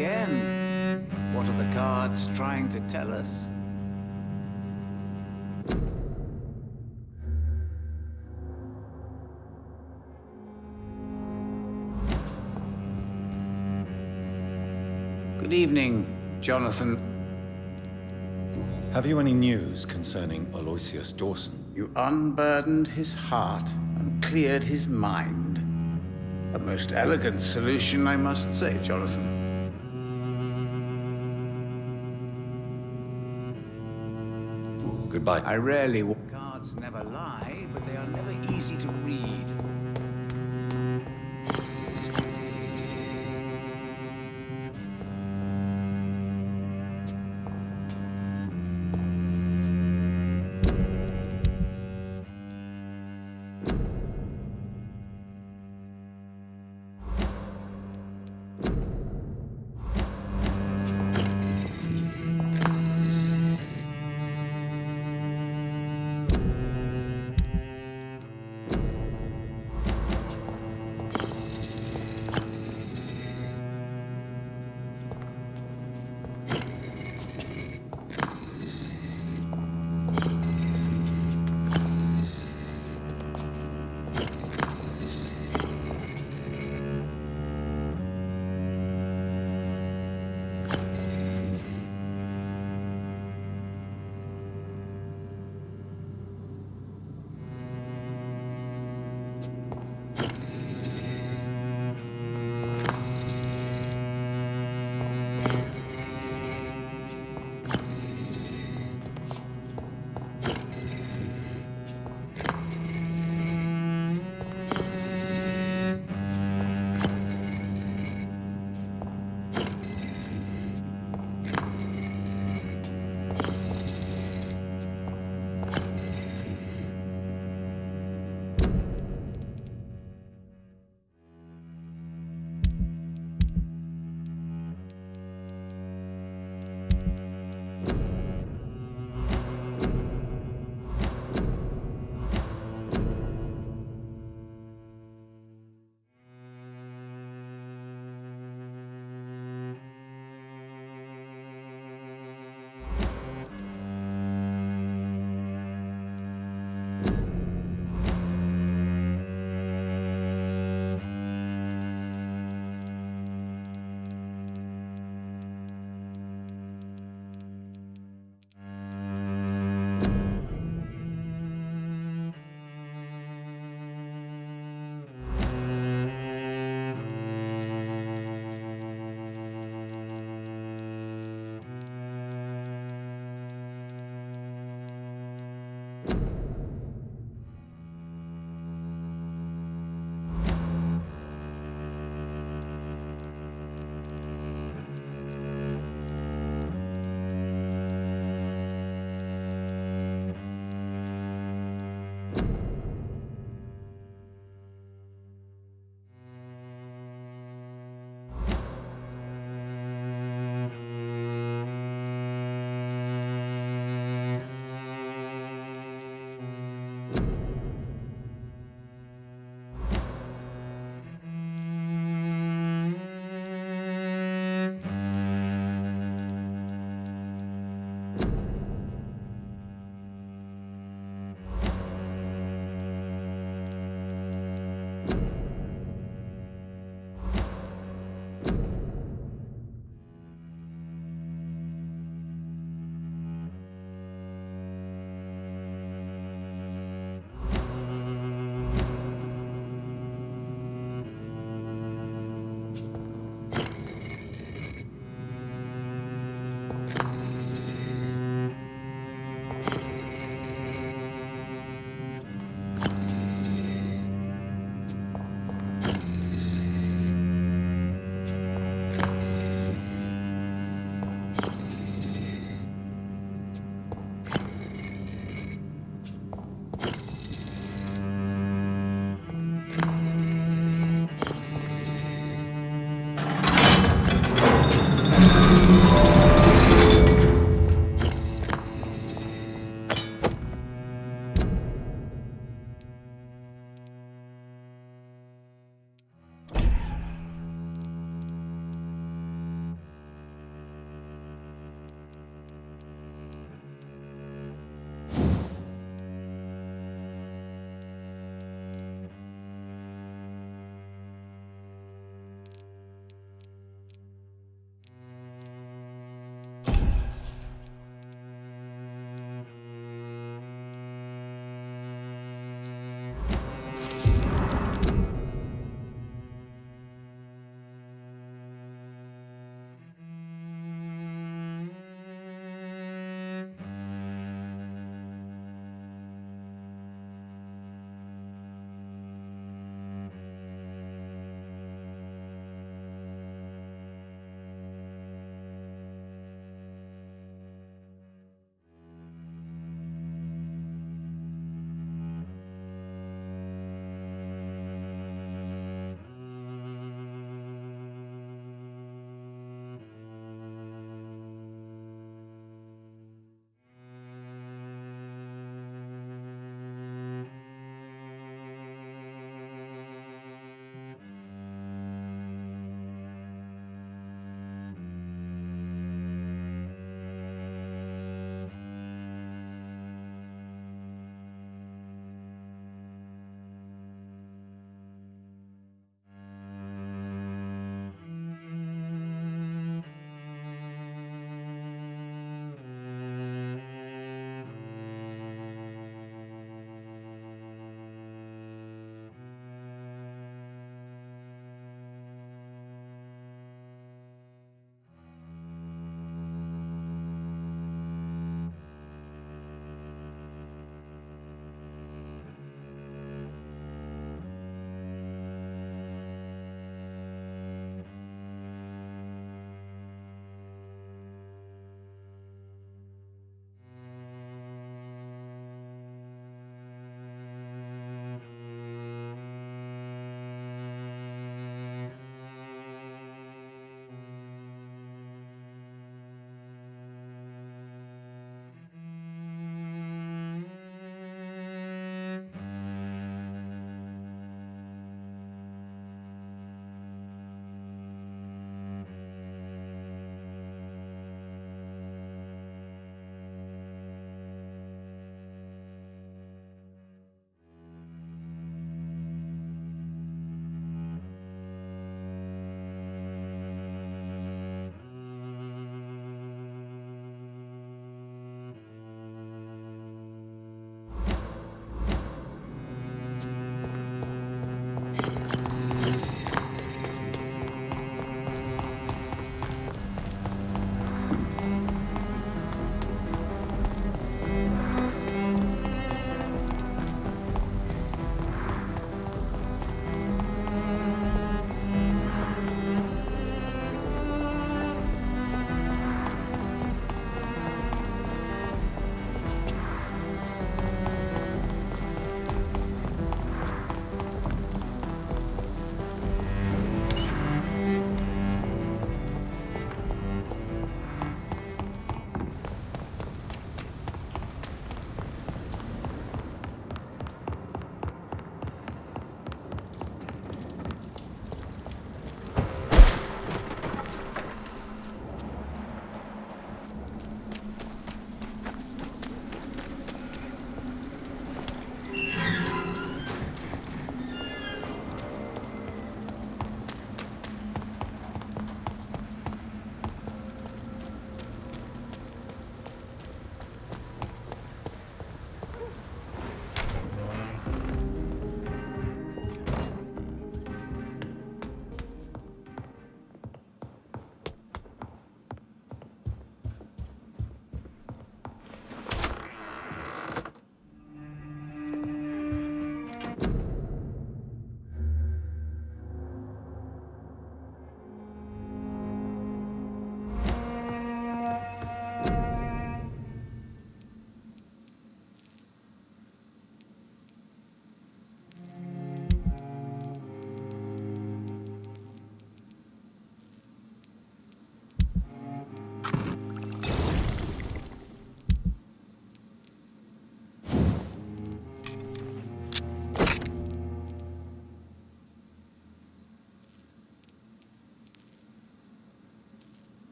again. What are the cards trying to tell us? Good evening, Jonathan. Have you any news concerning Aloysius Dawson? You unburdened his heart and cleared his mind. A most elegant solution, I must say, Jonathan. Goodbye. I rarely... Cards never lie, but they are never easy to read.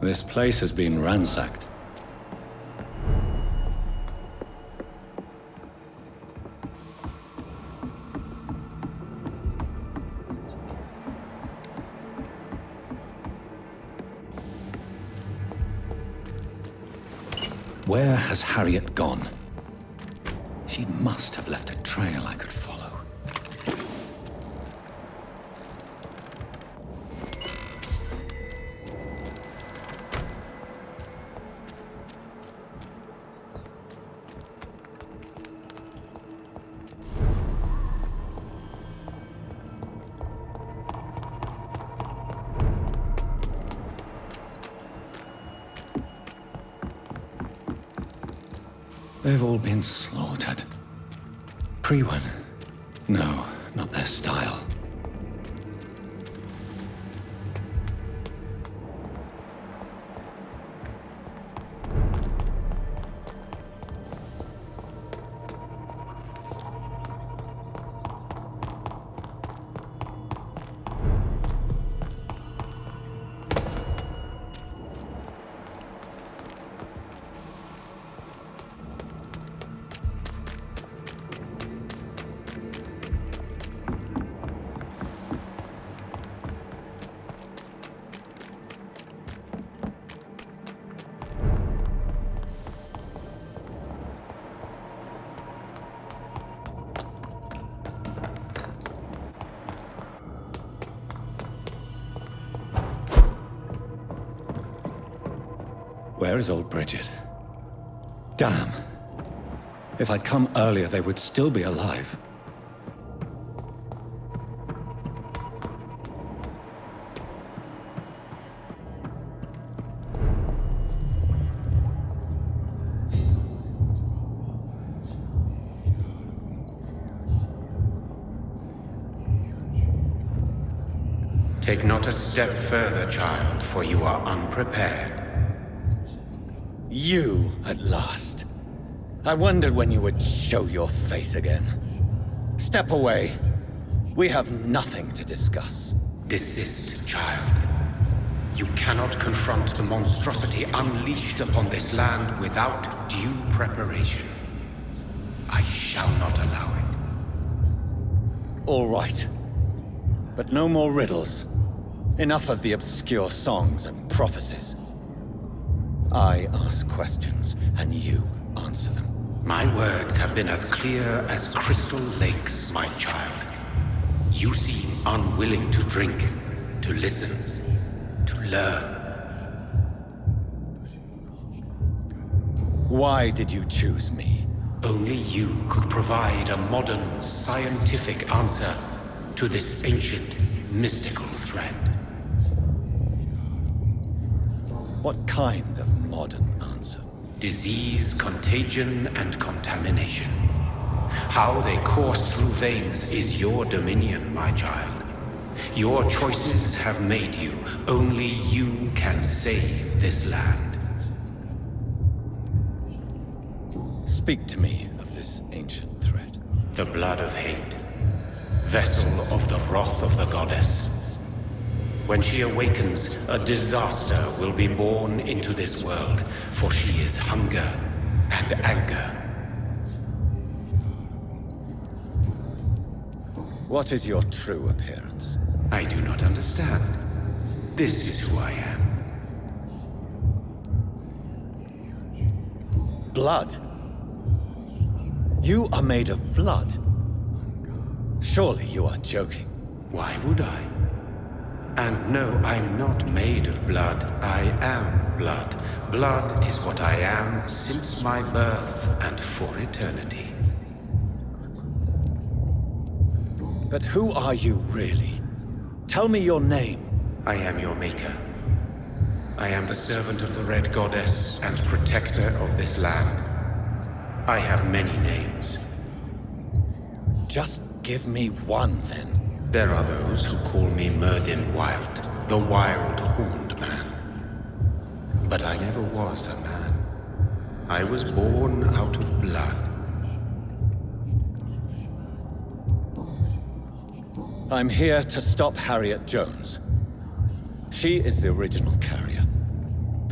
This place has been ransacked. Where has Harriet gone? She must have left a trail I could follow. They've all been slaughtered. Priwen? No, not their style. Where is old Bridget? Damn. If I'd come earlier, they would still be alive. Take not a step further, child, for you are unprepared. You, at last. I wondered when you would show your face again. Step away. We have nothing to discuss. Desist, child. You cannot confront the monstrosity unleashed upon this land without due preparation. I shall not allow it. All right. But no more riddles. Enough of the obscure songs and prophecies. I ask questions, and you answer them. My words have been as clear as crystal lakes, my child. You seem unwilling to drink, to listen, to learn. Why did you choose me? Only you could provide a modern, scientific answer to this ancient, mystical threat. What kind of modern answer? Disease, contagion, and contamination. How they course through veins is your dominion, my child. Your choices have made you. Only you can save this land. Speak to me of this ancient threat. The blood of hate. Vessel of the wrath of the goddess. When she awakens, a disaster will be born into this world, for she is hunger and anger. What is your true appearance? I do not understand. This is who I am. Blood? You are made of blood. Surely you are joking. Why would I? And no, I'm not made of blood. I am blood. Blood is what I am since my birth and for eternity. But who are you really? Tell me your name. I am your maker. I am the servant of the Red Goddess and protector of this land. I have many names. Just give me one, then. There are those who call me Myrddin Wild, the Wild Horned Man. But I never was a man. I was born out of blood. I'm here to stop Harriet Jones. She is the original carrier.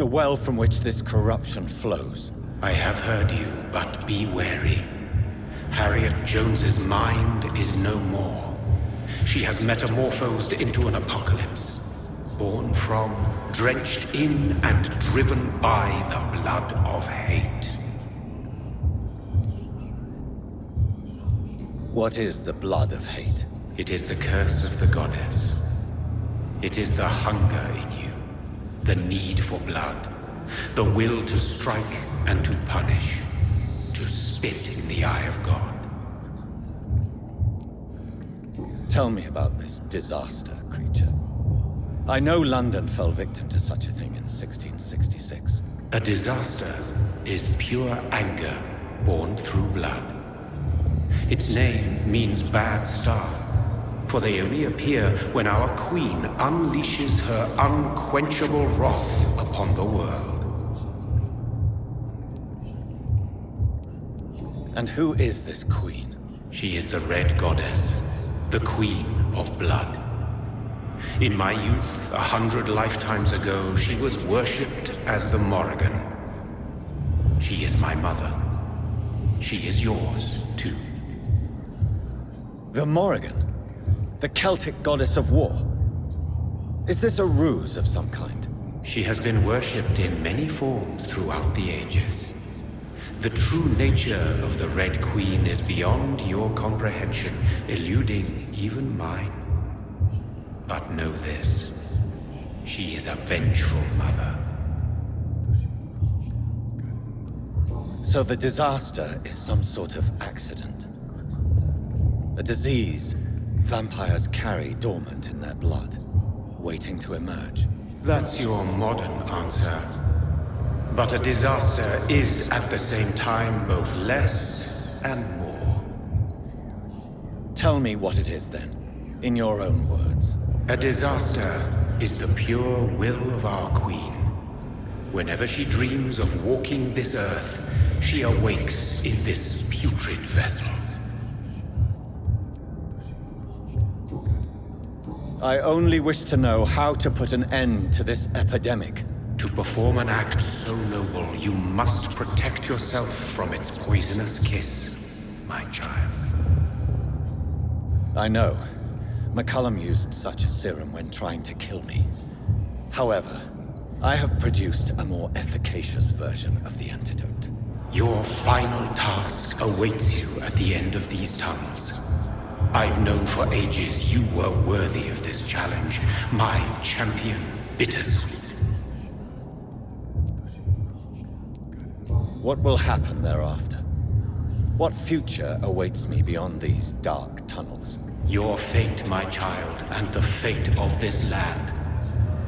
The well from which this corruption flows. I have heard you, but be wary. Harriet Jones's mind is no more. She has metamorphosed into an apocalypse. Born from, drenched in, and driven by the blood of hate. What is the blood of hate? It is the curse of the goddess. It is the hunger in you, the need for blood, the will to strike and to punish, to spit in the eye of God. Tell me about this disaster, creature. I know London fell victim to such a thing in 1666. A disaster is pure anger born through blood. Its name means bad star, for they only appear when our queen unleashes her unquenchable wrath upon the world. And who is this queen? She is the Red Goddess, the queen of blood. In my youth, 100 lifetimes ago, she was worshipped as the Morrigan. She is my mother. She is yours, too. The Morrigan? The Celtic goddess of war? Is this a ruse of some kind? She has been worshipped in many forms throughout the ages. The true nature of the Red Queen is beyond your comprehension, eluding even mine. But know this, she is a vengeful mother. So the disaster is some sort of accident. A disease vampires carry dormant in their blood, waiting to emerge. That's your modern answer. But a disaster is at the same time both less and more. Tell me what it is then, in your own words. A disaster is the pure will of our queen. Whenever she dreams of walking this earth, she awakes in this putrid vessel. I only wish to know how to put an end to this epidemic. To perform an act so noble, you must protect yourself from its poisonous kiss, my child. I know. McCullum used such a serum when trying to kill me. However, I have produced a more efficacious version of the antidote. Your final task awaits you at the end of these tunnels. I've known for ages you were worthy of this challenge, my champion, Bittersweet. What will happen thereafter? What future awaits me beyond these dark tunnels? Your fate, my child, and the fate of this land.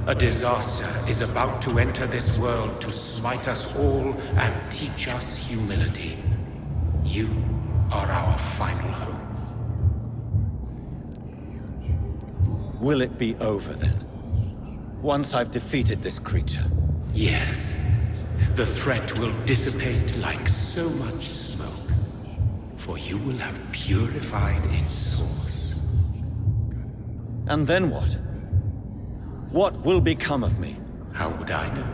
A disaster is about to enter this world to smite us all and teach us humility. You are our final hope. Will it be over then? Once I've defeated this creature? Yes. The threat will dissipate like so much smoke, for you will have purified its source. And then what? What will become of me? How would I know?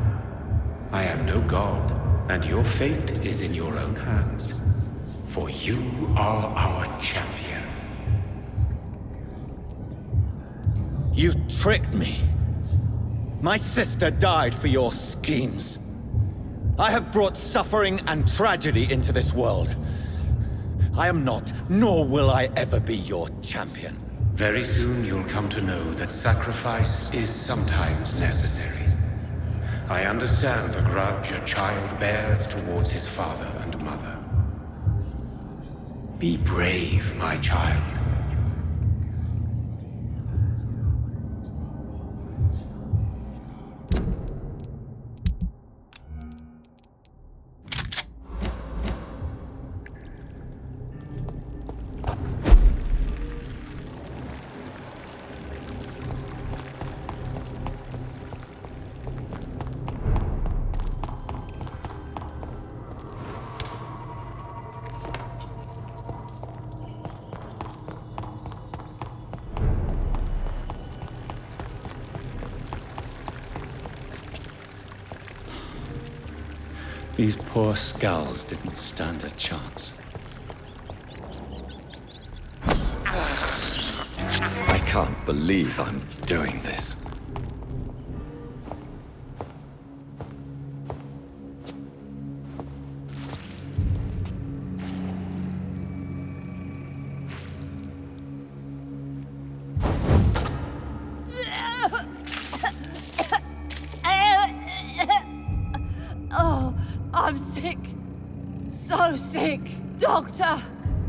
I am no god, and your fate is in your own hands. For you are our champion. You tricked me. My sister died for your schemes. I have brought suffering and tragedy into this world. I am not, nor will I ever be your champion. Very soon you'll come to know that sacrifice is sometimes necessary. I understand the grudge a child bears towards his father and mother. Be brave, my child. These poor skals didn't stand a chance. I can't believe I'm doing this. Oh, I'm sick. So sick. Doctor,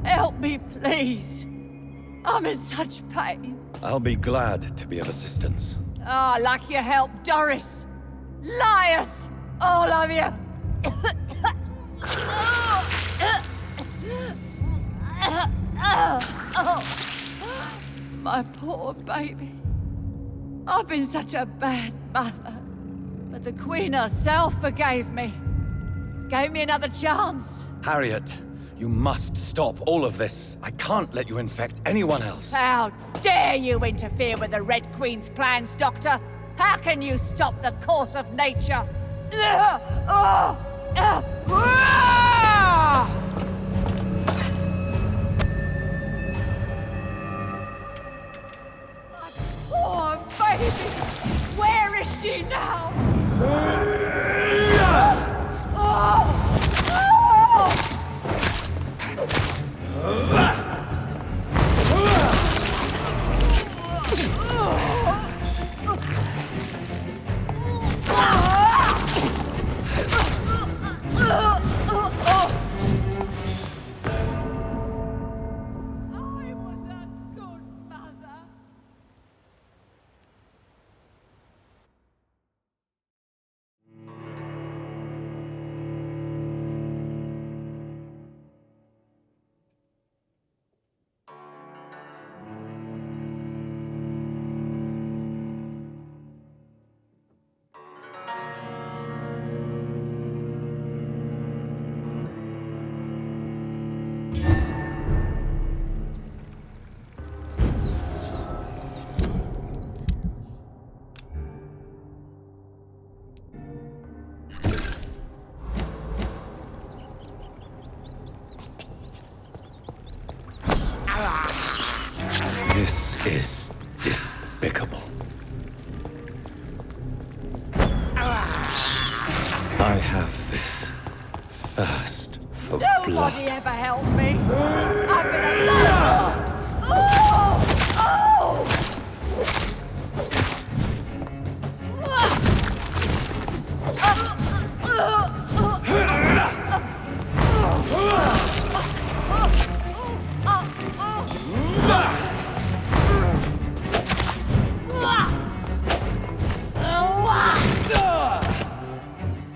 help me, please. I'm in such pain. I'll be glad to be of assistance. Ah, like your help, Doris. Liars! All of you! My poor baby. I've been such a bad mother. But the Queen herself forgave me. Gave me another chance. Harriet, you must stop all of this. I can't let you infect anyone else. How dare you interfere with the Red Queen's plans, Doctor? How can you stop the course of nature? My poor baby! Where is she now? This is despicable. I have this thirst for blood. Nobody ever helped me. I've been alone. Oh!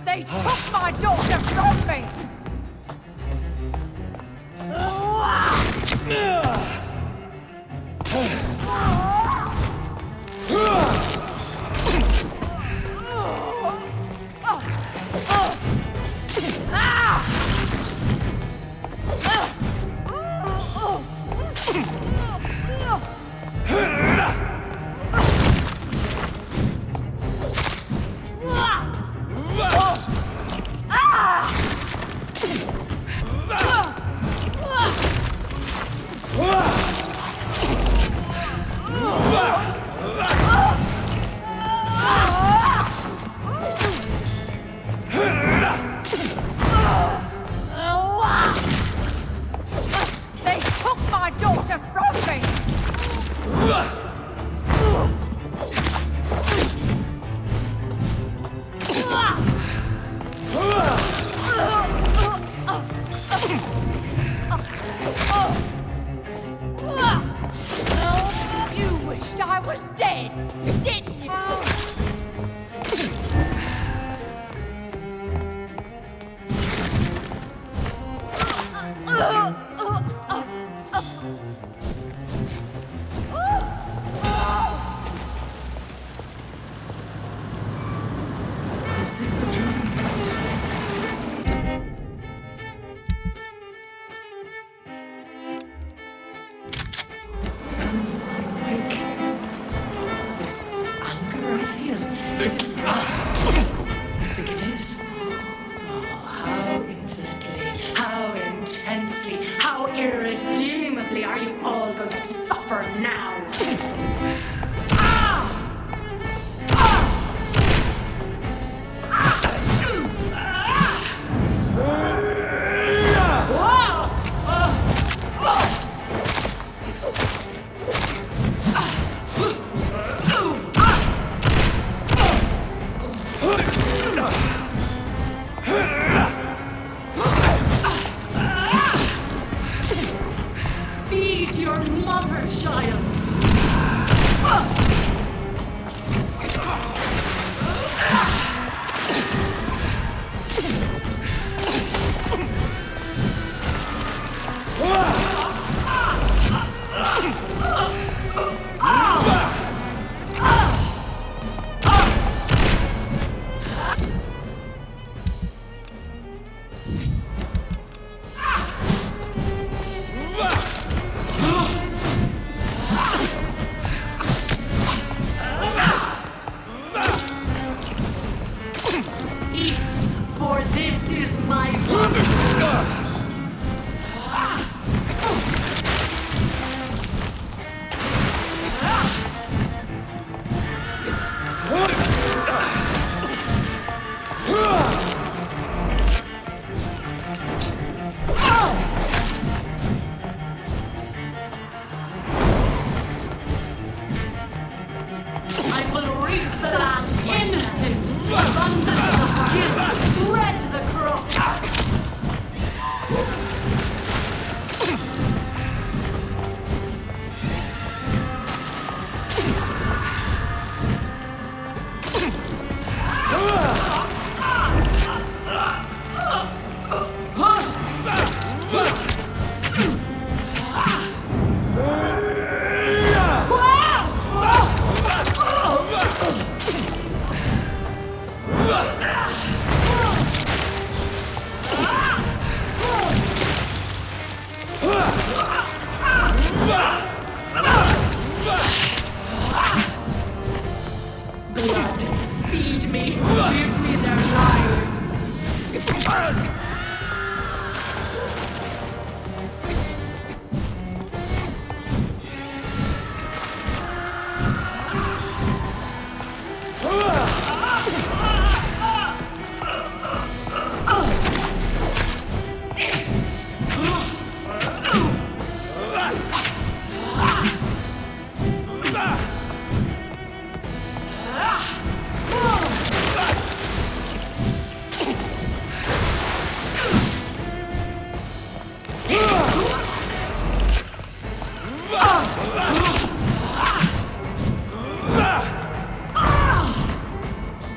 They took my daughter from me! They took my daughter from me! You wished I was dead, didn't you? Is this the plan? Awake. Is this anger I feel? Is it... I think it is. Oh, how her child. Eat, for this is my blood. I will reap such innocence, abundance of guilt, spread the crop. Blood, feed me, give me their lives.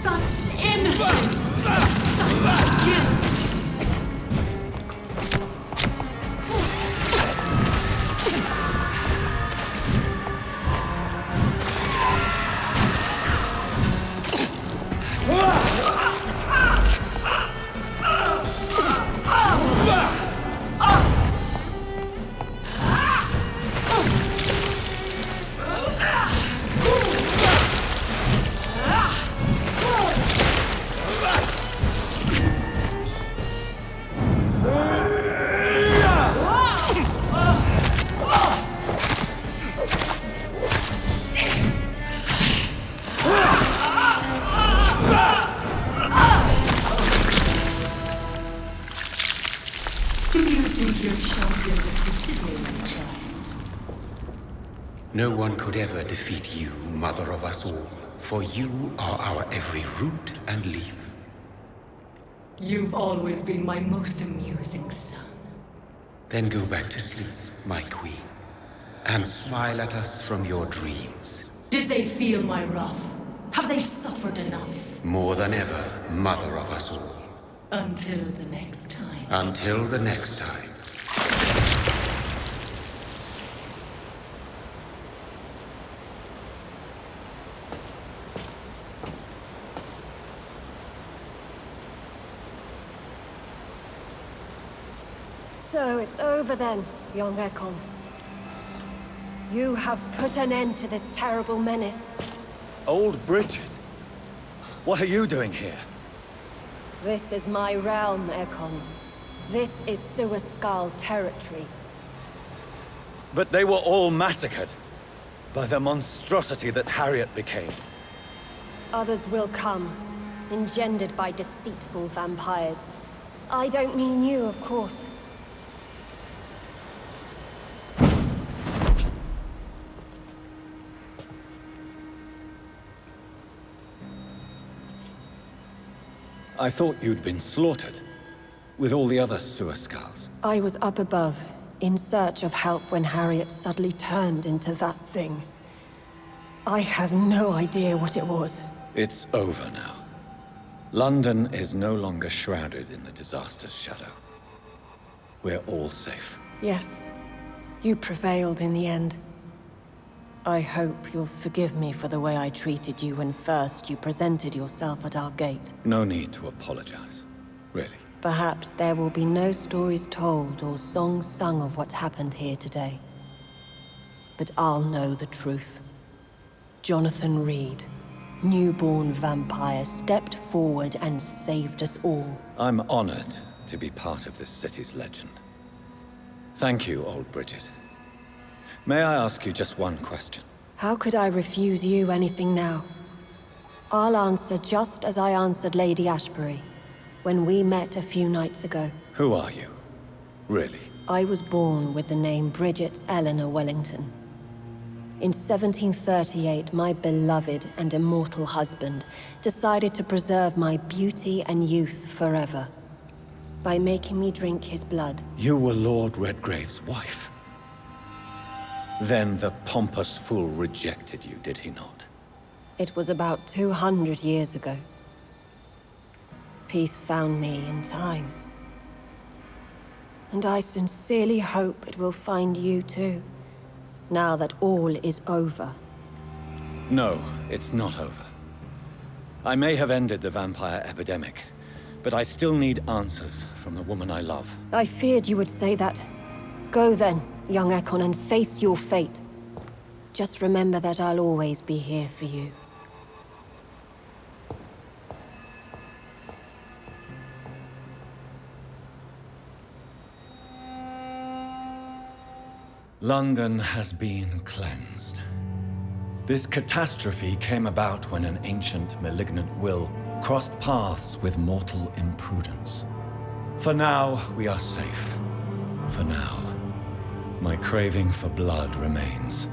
Such innocence, such guilt. Do you think your champion defeated me, my child? No one could ever defeat you, mother of us all, for you are our every root and leaf. You've always been my most amusing son. Then go back to sleep, my queen, and smile at us from your dreams. Did they feel my wrath? Have they suffered enough? More than ever, mother of us all. Until the next time. Until the next time. So it's over then, young Ekon. You have put an end to this terrible menace. Old Bridget? What are you doing here? This is my realm, Ekon. This is Skal territory. But they were all massacred by the monstrosity that Harriet became. Others will come, engendered by deceitful vampires. I don't mean you, of course. I thought you'd been slaughtered, with all the other skals. I was up above, in search of help when Harriet suddenly turned into that thing. I have no idea what it was. It's over now. London is no longer shrouded in the disaster's shadow. We're all safe. Yes, you prevailed in the end. I hope you'll forgive me for the way I treated you when first you presented yourself at our gate. No need to apologize, really. Perhaps there will be no stories told or songs sung of what happened here today. But I'll know the truth. Jonathan Reid, newborn vampire, stepped forward and saved us all. I'm honored to be part of this city's legend. Thank you, old Bridget. May I ask you just one question? How could I refuse you anything now? I'll answer just as I answered Lady Ashbury when we met a few nights ago. Who are you? Really? I was born with the name Bridget Eleanor Wellington. In 1738, my beloved and immortal husband decided to preserve my beauty and youth forever by making me drink his blood. You were Lord Redgrave's wife. Then the pompous fool rejected you, did he not? It was about 200 years ago. Peace found me in time. And I sincerely hope it will find you too, now that all is over. No, it's not over. I may have ended the vampire epidemic, but I still need answers from the woman I love. I feared you would say that. Go then, young Ekon, and face your fate. Just remember that I'll always be here for you. London has been cleansed. This catastrophe came about when an ancient, malignant will crossed paths with mortal imprudence. For now, we are safe. For now. My craving for blood remains.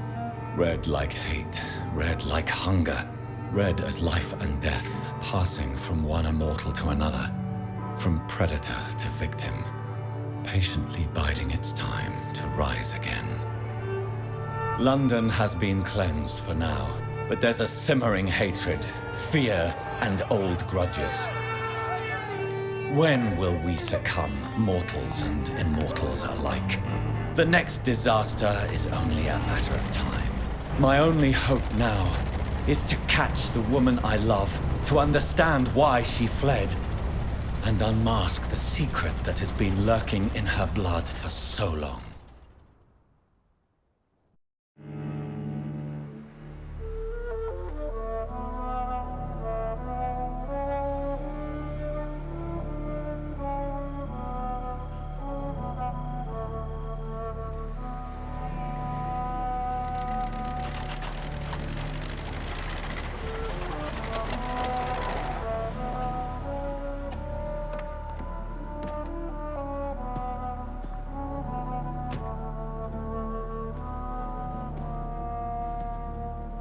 Red like hate, red like hunger. Red as life and death, passing from one immortal to another. From predator to victim. Patiently biding its time to rise again. London has been cleansed for now, but there's a simmering hatred, fear, and old grudges. When will we succumb, mortals and immortals alike? The next disaster is only a matter of time. My only hope now is to catch the woman I love, to understand why she fled, and unmask the secret that has been lurking in her blood for so long.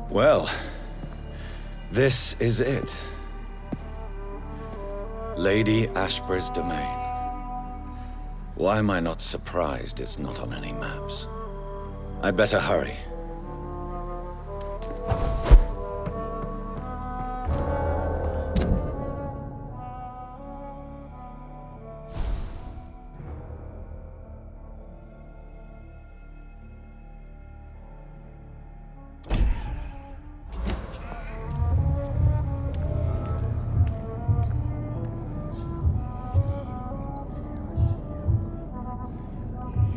Well, this is it. Lady Ashbury's domain. Why am I not surprised it's not on any maps? I'd better hurry.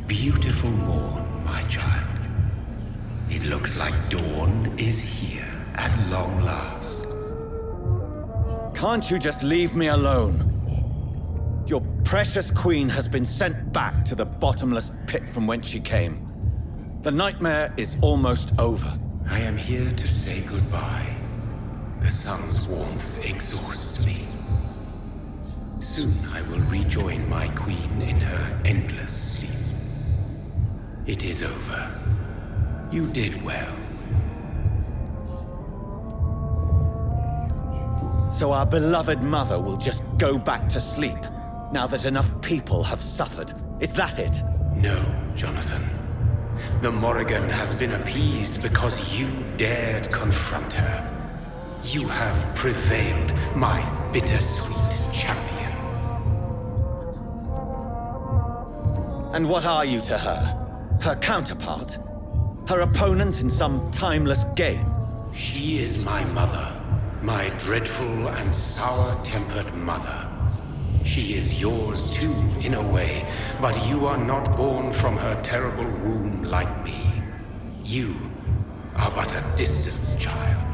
Beautiful morn, my child. It looks like dawn is here at long last. Can't you just leave me alone? Your precious queen has been sent back to the bottomless pit from whence she came. The nightmare is almost over. I am here to say goodbye. The sun's warmth exhausts me. Soon I will rejoin my queen in her endless sleep. It is over. You did well. So our beloved mother will just go back to sleep, now that enough people have suffered. Is that it? No, Jonathan. The Morrigan has been appeased because you dared confront her. You have prevailed, my bittersweet champion. And what are you to her? Her counterpart? Her opponent in some timeless game? She is my mother, my dreadful and sour-tempered mother. She is yours too, in a way, but you are not born from her terrible womb like me. You are but a distant child.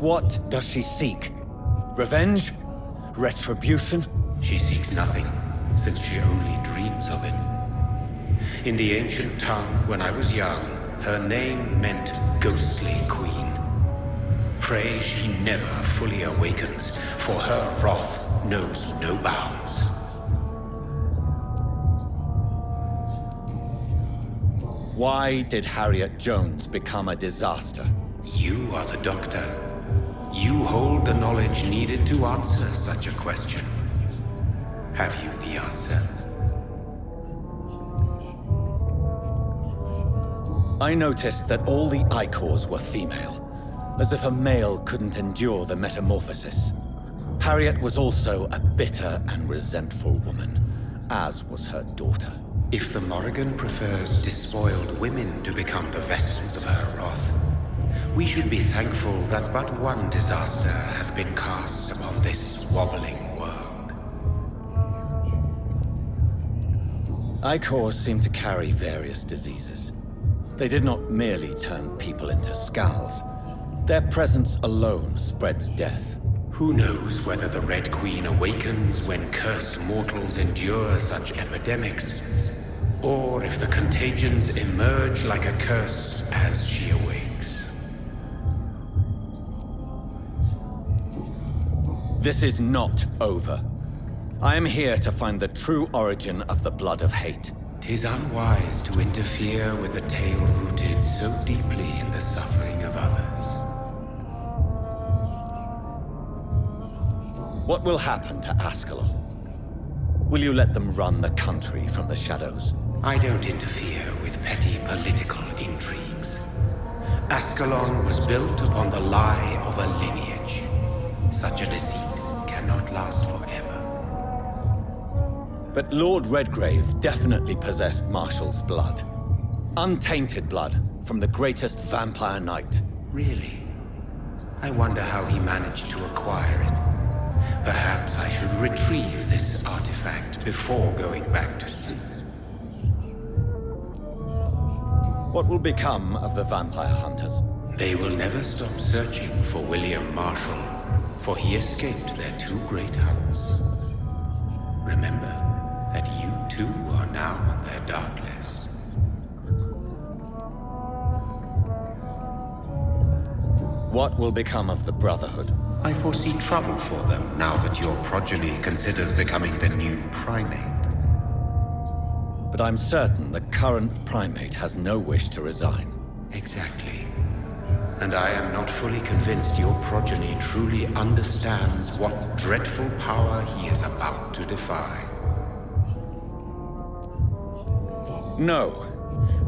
What does she seek? Revenge? Retribution? She seeks nothing, since she only dreams of it. In the ancient tongue, when I was young, her name meant Ghostly Queen. Pray she never fully awakens, for her wrath knows no bounds. Why did Harriet Jones become a disaster? You are the doctor. You hold the knowledge needed to answer such a question. Have you the answer? I noticed that all the Icors were female, as if a male couldn't endure the metamorphosis. Harriet was also a bitter and resentful woman, as was her daughter. If the Morrigan prefers despoiled women to become the vessels of her wrath, we should be thankful that but one disaster hath been cast upon this wobbling world. Icors seem to carry various diseases. They did not merely turn people into skals. Their presence alone spreads death. Who knows whether the Red Queen awakens when cursed mortals endure such epidemics, or if the contagions emerge like a curse as she awakes. This is not over. I am here to find the true origin of the blood of hate. 'Tis unwise to interfere with a tale rooted so deeply in the suffering of others. What will happen to Ascalon? Will you let them run the country from the shadows? I don't interfere with petty political intrigues. Ascalon was built upon the lie of a lineage. Such a deceit cannot last forever. But Lord Redgrave definitely possessed Marshall's blood. Untainted blood from the greatest vampire knight. Really? I wonder how he managed to acquire it. Perhaps I should retrieve this artifact before going back to sleep. What will become of the vampire hunters? They will never stop searching for William Marshall, for he escaped their two great hunts. Remember that you too are now on their dark list. What will become of the Brotherhood? I foresee trouble for them now that your progeny considers becoming the new primate. But I'm certain the current primate has no wish to resign. Exactly. And I am not fully convinced your progeny truly understands what dreadful power he is about to defy. No.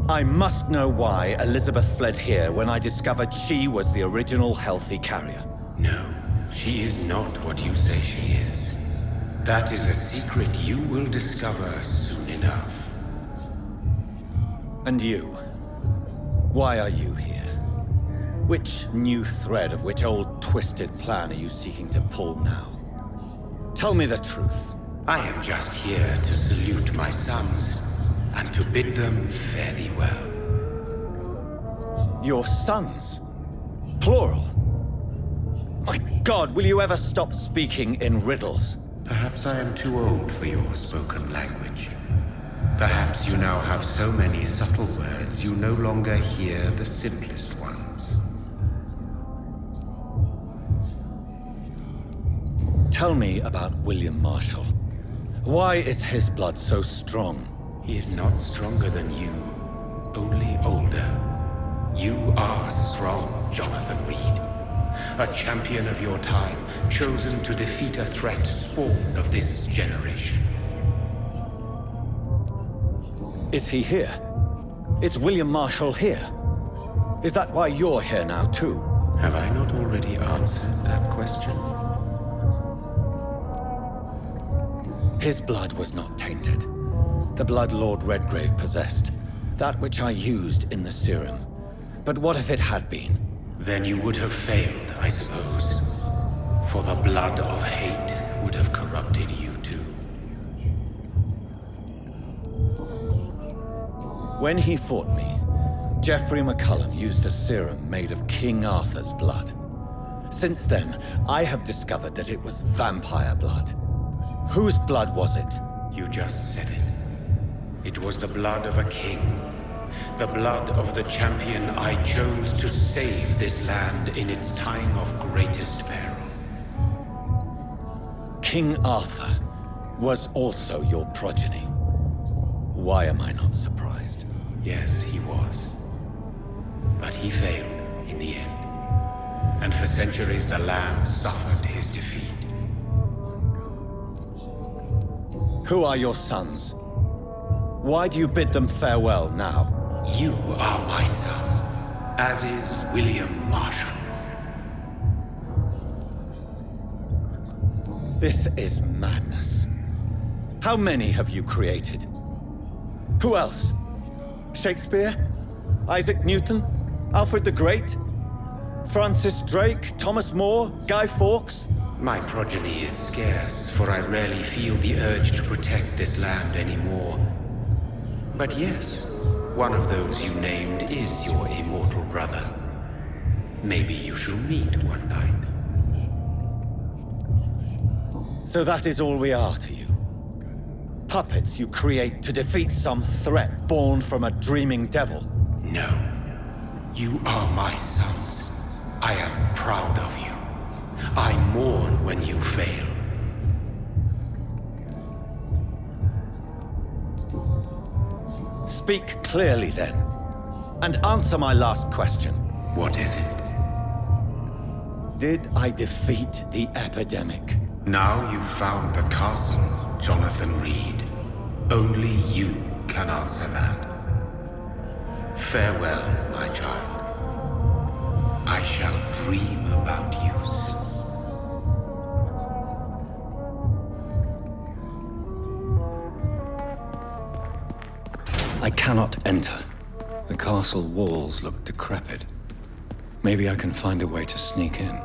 I must know why Elizabeth fled here when I discovered she was the original healthy carrier. No, she is not what you say she is. That is a secret you will discover soon enough. And you? Why are you here? Which new thread of which old twisted plan are you seeking to pull now? Tell me the truth. I am just here to salute my sons, and to bid them fare thee well. Your sons? Plural? My God, will you ever stop speaking in riddles? Perhaps I am too old for your spoken language. Perhaps you now have so many subtle words you no longer hear the simplest ones. Tell me about William Marshall. Why is his blood so strong? He is not stronger than you, only older. You are strong, Jonathan Reid. A champion of your time, chosen to defeat a threat spawned of this generation. Is he here? Is William Marshall here? Is that why you're here now, too? Have I not already answered that question? His blood was not tainted. The blood Lord Redgrave possessed. That which I used in the serum. But what if it had been? Then you would have failed, I suppose. For the blood of hate would have corrupted you too. When he fought me, Geoffrey McCullum used a serum made of King Arthur's blood. Since then, I have discovered that it was vampire blood. Whose blood was it? You just said it. It was the blood of a king. The blood of the champion I chose to save this land in its time of greatest peril. King Arthur was also your progeny. Why am I not surprised? Yes, he was. But he failed in the end. And for centuries the land suffered his defeat. Who are your sons? Why do you bid them farewell now? You are my son, as is William Marshall. This is madness. How many have you created? Who else? Shakespeare? Isaac Newton? Alfred the Great? Francis Drake? Thomas More? Guy Fawkes? My progeny is scarce, for I rarely feel the urge to protect this land anymore. But yes, one of those you named is your immortal brother. Maybe you shall meet one night. So that is all we are to you? Puppets you create to defeat some threat born from a dreaming devil? No. You are my sons. I am proud of you. I mourn when you fail. Speak clearly then, and answer my last question. What is it? Did I defeat the epidemic? Now you've found the castle, Jonathan Reid. Only you can answer that. Farewell, my child. I shall dream about you soon. I cannot enter. The castle walls look decrepit. Maybe I can find a way to sneak in.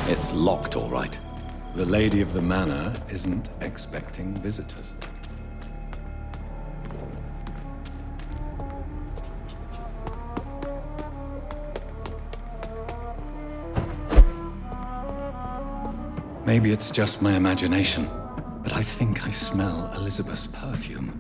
It's locked, all right. The lady of the manor isn't expecting visitors. Maybe it's just my imagination, but I think I smell Elizabeth's perfume.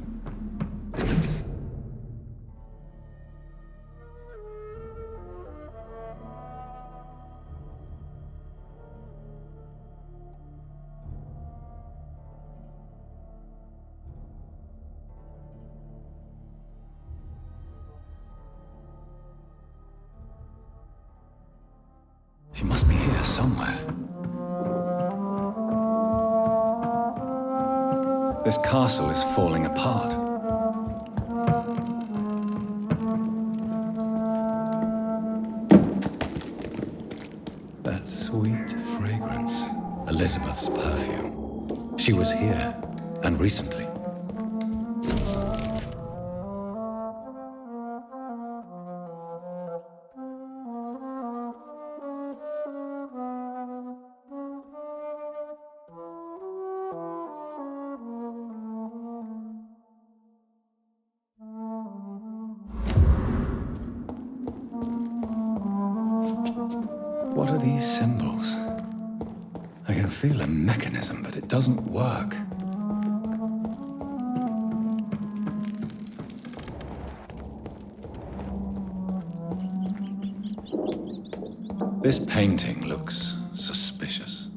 She must be here somewhere. This castle is falling apart. That sweet fragrance. Elizabeth's perfume. She was here, and recently. What are these symbols? I can feel a mechanism, but it doesn't work. This painting looks suspicious.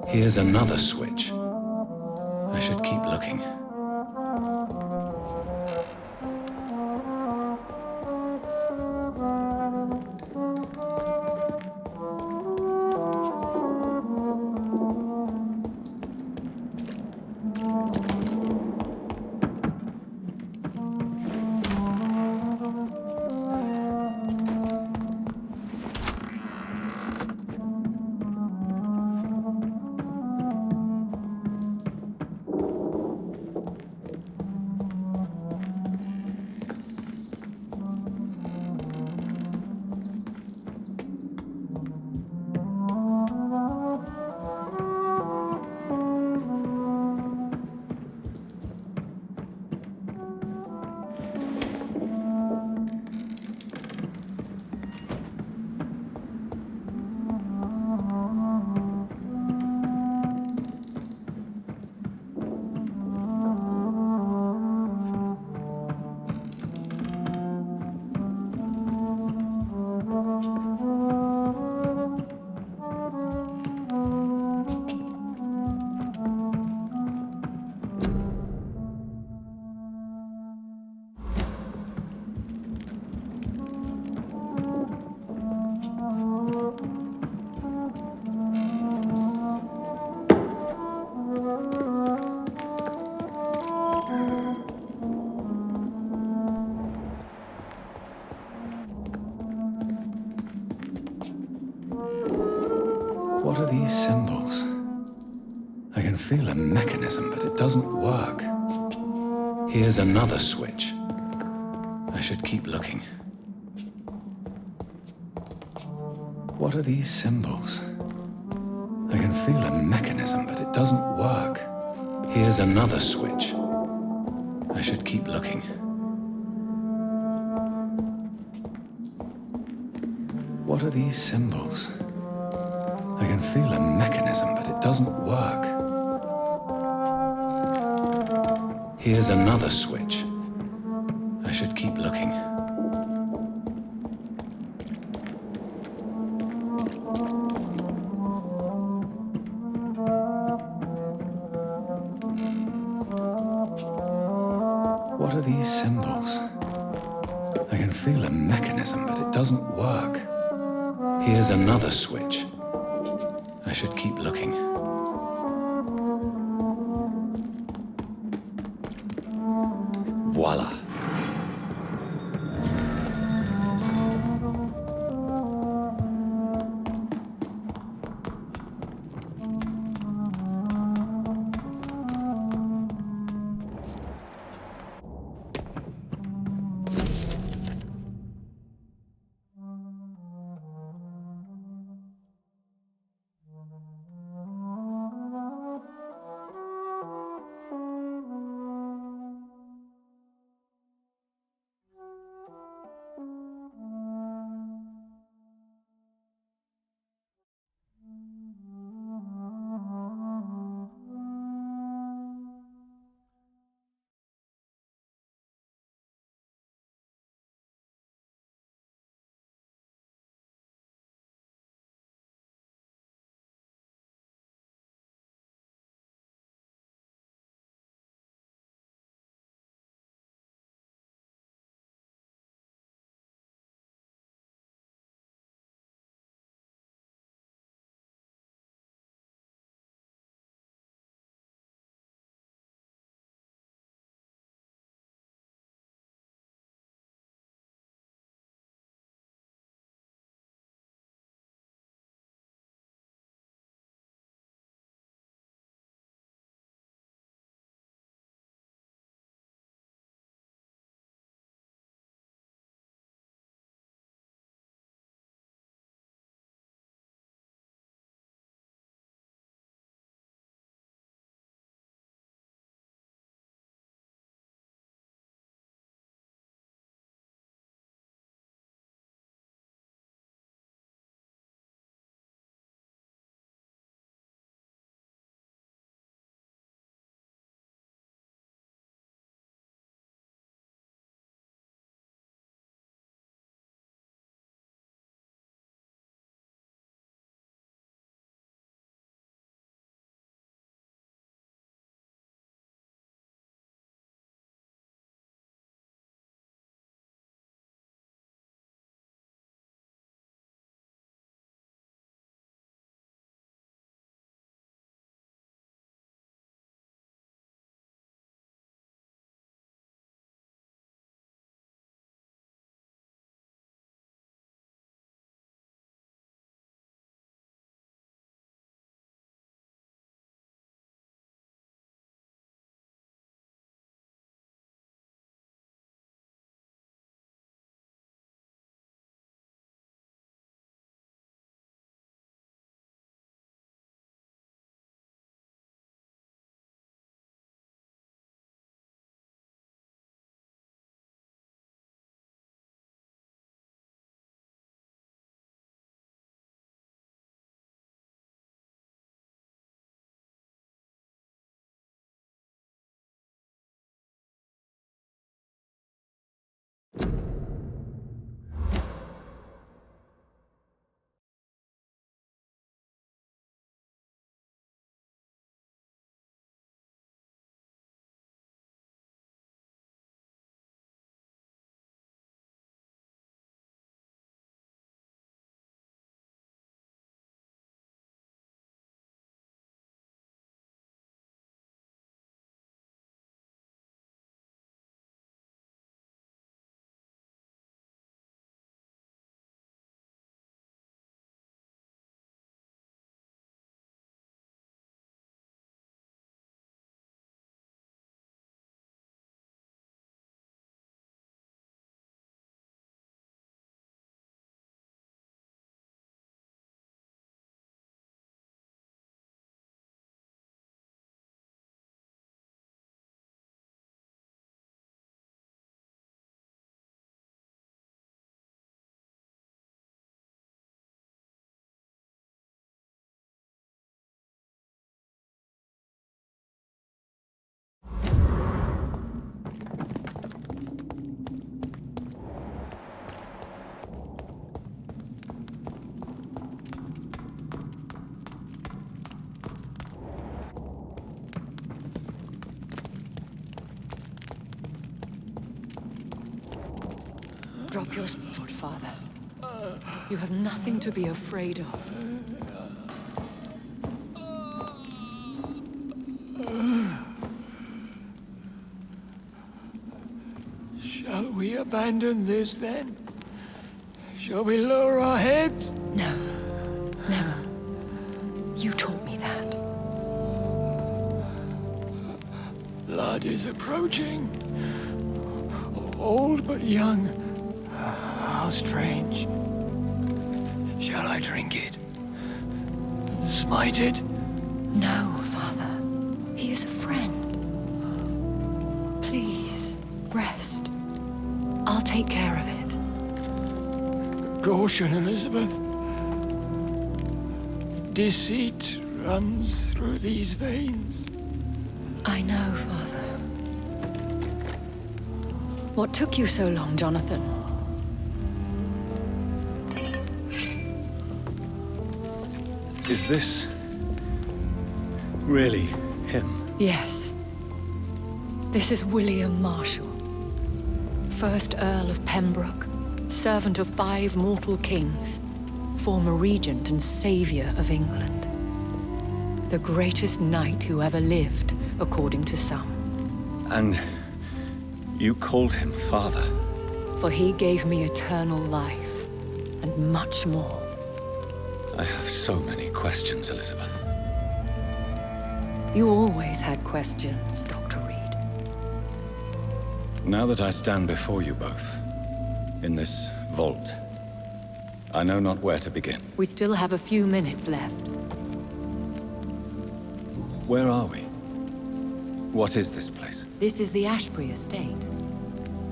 Here's another switch. I should keep looking. What are these symbols? I can feel a mechanism, but it doesn't work. Here's another switch. I should keep looking. What are these symbols? I can feel a mechanism, but it doesn't work. Here's another switch. I should keep looking. What are these symbols? I can feel a mechanism, but it doesn't work. Here's another switch. I should keep looking. these symbols? I can feel a mechanism, but it doesn't work. Here's another switch. I should keep looking. Voila. Drop your sword, Father. You have nothing to be afraid of. Shall we abandon this then? Shall we lower our heads? No. Never. You taught me that. Blood is approaching. Old but young. How strange. Shall I drink it? Smite it? No, Father. He is a friend. Please, rest. I'll take care of it. Caution, Elizabeth. Deceit runs through these veins. I know, Father. What took you so long, Jonathan? Is this really him? Yes. This is William Marshall, 1st Earl of Pembroke, servant of 5 mortal kings, former regent and savior of England. The greatest knight who ever lived, according to some. And you called him father? For he gave me eternal life, and much more. I have so many questions, Elizabeth. You always had questions, Dr. Reid. Now that I stand before you both, in this vault, I know not where to begin. We still have a few minutes left. Where are we? What is this place? This is the Ashbury estate.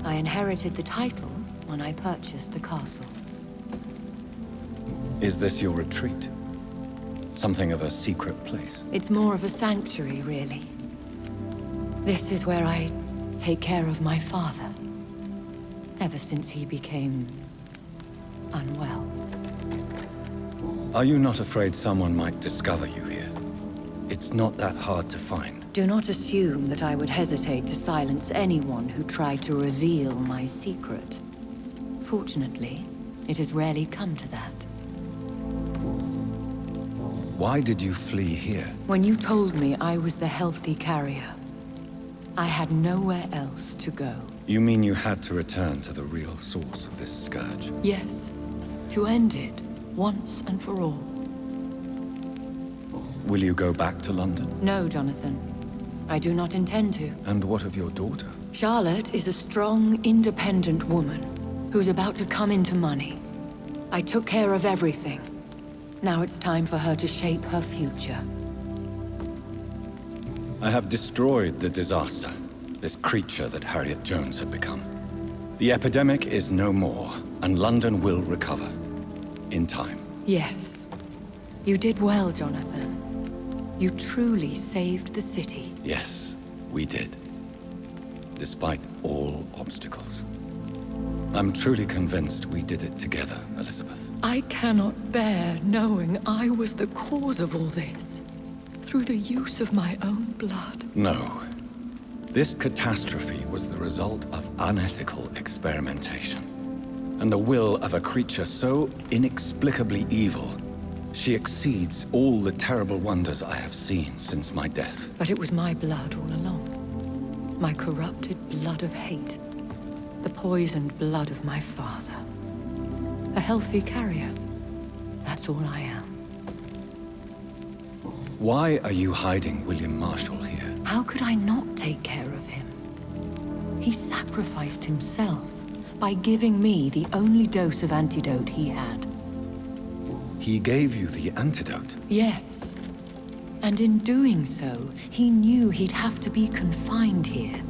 I inherited the title when I purchased the castle. Is this your retreat? Something of a secret place? It's more of a sanctuary, really. This is where I take care of my father. Ever since he became unwell. Are you not afraid someone might discover you here? It's not that hard to find. Do not assume that I would hesitate to silence anyone who tried to reveal my secret. Fortunately, it has rarely come to that. Why did you flee here? When you told me I was the healthy carrier, I had nowhere else to go. You mean you had to return to the real source of this scourge? Yes, to end it, once and for all. Will you go back to London? No, Jonathan. I do not intend to. And what of your daughter? Charlotte is a strong, independent woman who's about to come into money. I took care of everything. Now it's time for her to shape her future. I have destroyed the disaster, this creature that Harriet Jones had become. The epidemic is no more, and London will recover. In time. Yes. You did well, Jonathan. You truly saved the city. Yes, we did. Despite all obstacles. I'm truly convinced we did it together, Elizabeth. I cannot bear knowing I was the cause of all this. Through the use of my own blood. No. This catastrophe was the result of unethical experimentation. And the will of a creature so inexplicably evil, she exceeds all the terrible wonders I have seen since my death. But it was my blood all along. My corrupted blood of hate. The poisoned blood of my father. A healthy carrier. That's all I am. Why are you hiding William Marshall here? How could I not take care of him? He sacrificed himself by giving me the only dose of antidote he had. He gave you the antidote? Yes. And in doing so, he knew he'd have to be confined here.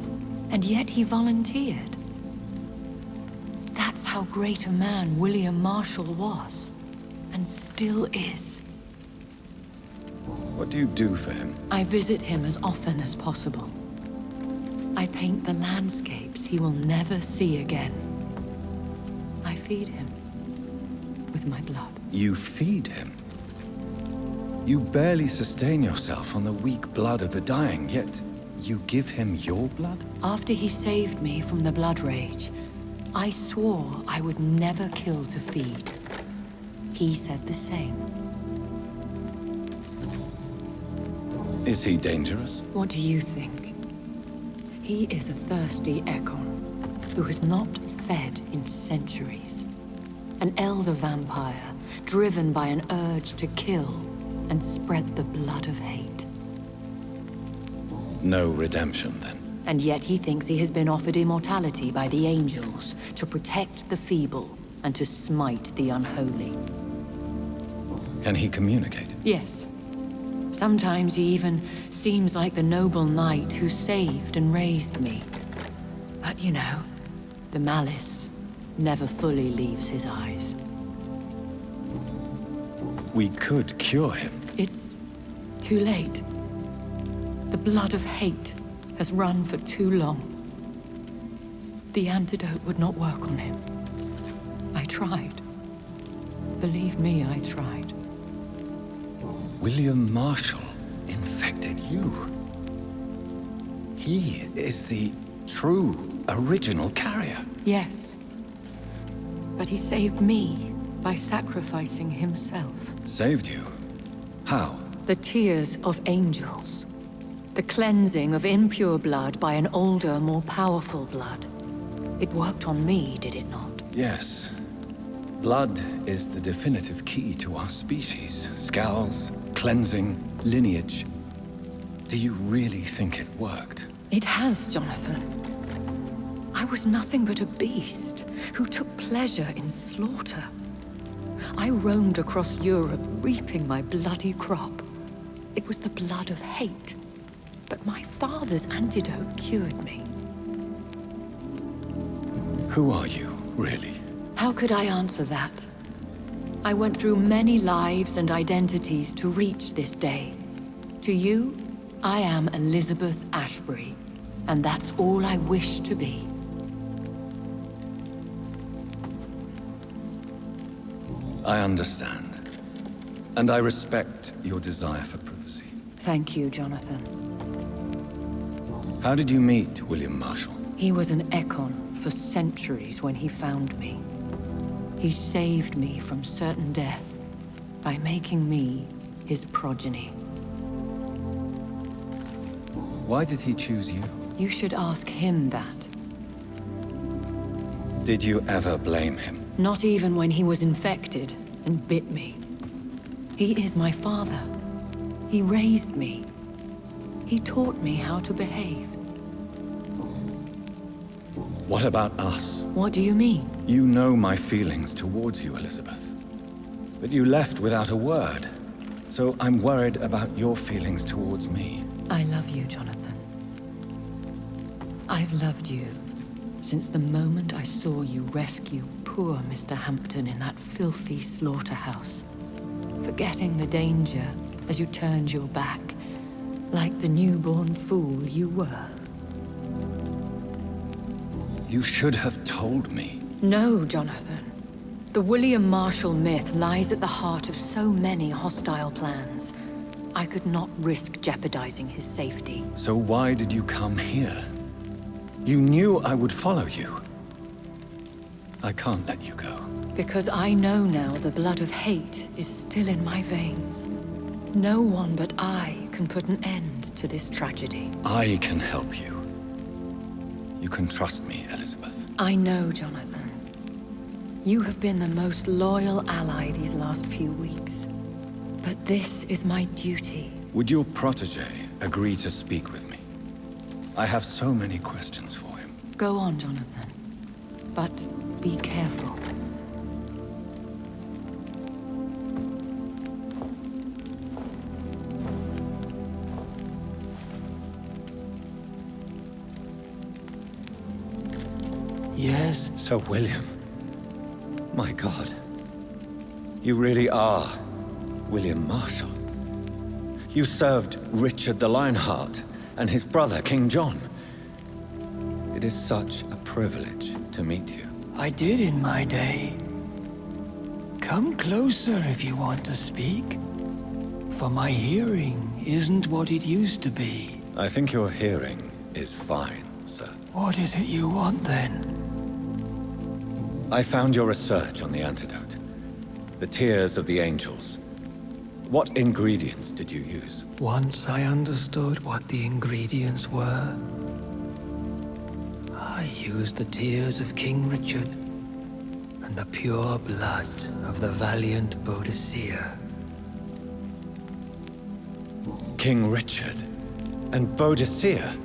And yet he volunteered. That's how great a man William Marshall was. And still is. What do you do for him? I visit him as often as possible. I paint the landscapes he will never see again. I feed him with my blood. You feed him? You barely sustain yourself on the weak blood of the dying, yet you give him your blood? After he saved me from the blood rage, I swore I would never kill to feed. He said the same. Is he dangerous? What do you think? He is a thirsty Ekon, who has not fed in centuries. An elder vampire, driven by an urge to kill and spread the blood of hate. No redemption, then? And yet he thinks he has been offered immortality by the angels to protect the feeble and to smite the unholy. Can he communicate? Yes. Sometimes he even seems like the noble knight who saved and raised me. But you know, the malice never fully leaves his eyes. We could cure him. It's too late. The blood of hate has run for too long. The antidote would not work on him. I tried. Believe me, I tried. William Marshall infected you. He is the true, original carrier. Yes. But he saved me by sacrificing himself. Saved you? How? The tears of angels. The cleansing of impure blood by an older, more powerful blood. It worked on me, did it not? Yes. Blood is the definitive key to our species. Skals, cleansing, lineage. Do you really think it worked? It has, Jonathan. I was nothing but a beast who took pleasure in slaughter. I roamed across Europe, reaping my bloody crop. It was the blood of hate. But my father's antidote cured me. Who are you, really? How could I answer that? I went through many lives and identities to reach this day. To you, I am Elizabeth Ashbury, and that's all I wish to be. I understand. And I respect your desire for privacy. Thank you, Jonathan. How did you meet William Marshall? He was an Ekon for centuries when he found me. He saved me from certain death by making me his progeny. Why did he choose you? You should ask him that. Did you ever blame him? Not even when he was infected and bit me. He is my father. He raised me. He taught me how to behave. What about us? What do you mean? You know my feelings towards you, Elizabeth. But you left without a word. So I'm worried about your feelings towards me. I love you, Jonathan. I've loved you since the moment I saw you rescue poor Mr. Hampton in that filthy slaughterhouse. Forgetting the danger as you turned your back, like the newborn fool you were. You should have told me. No, Jonathan. The William Marshall myth lies at the heart of so many hostile plans. I could not risk jeopardizing his safety. So why did you come here? You knew I would follow you. I can't let you go. Because I know now the blood of hate is still in my veins. No one but I can put an end to this tragedy. I can help you. You can trust me, Elizabeth. I know, Jonathan. You have been the most loyal ally these last few weeks. But this is my duty. Would your protege agree to speak with me? I have so many questions for him. Go on, Jonathan. But be careful. Yes? Sir William. My God. You really are William Marshall. You served Richard the Lionheart and his brother, King John. It is such a privilege to meet you. I did in my day. Come closer if you want to speak. For my hearing isn't what it used to be. I think your hearing is fine, sir. What is it you want then? I found your research on the antidote. The tears of the angels. What ingredients did you use? Once I understood what the ingredients were, I used the tears of King Richard and the pure blood of the valiant Boadicea. King Richard and Boadicea?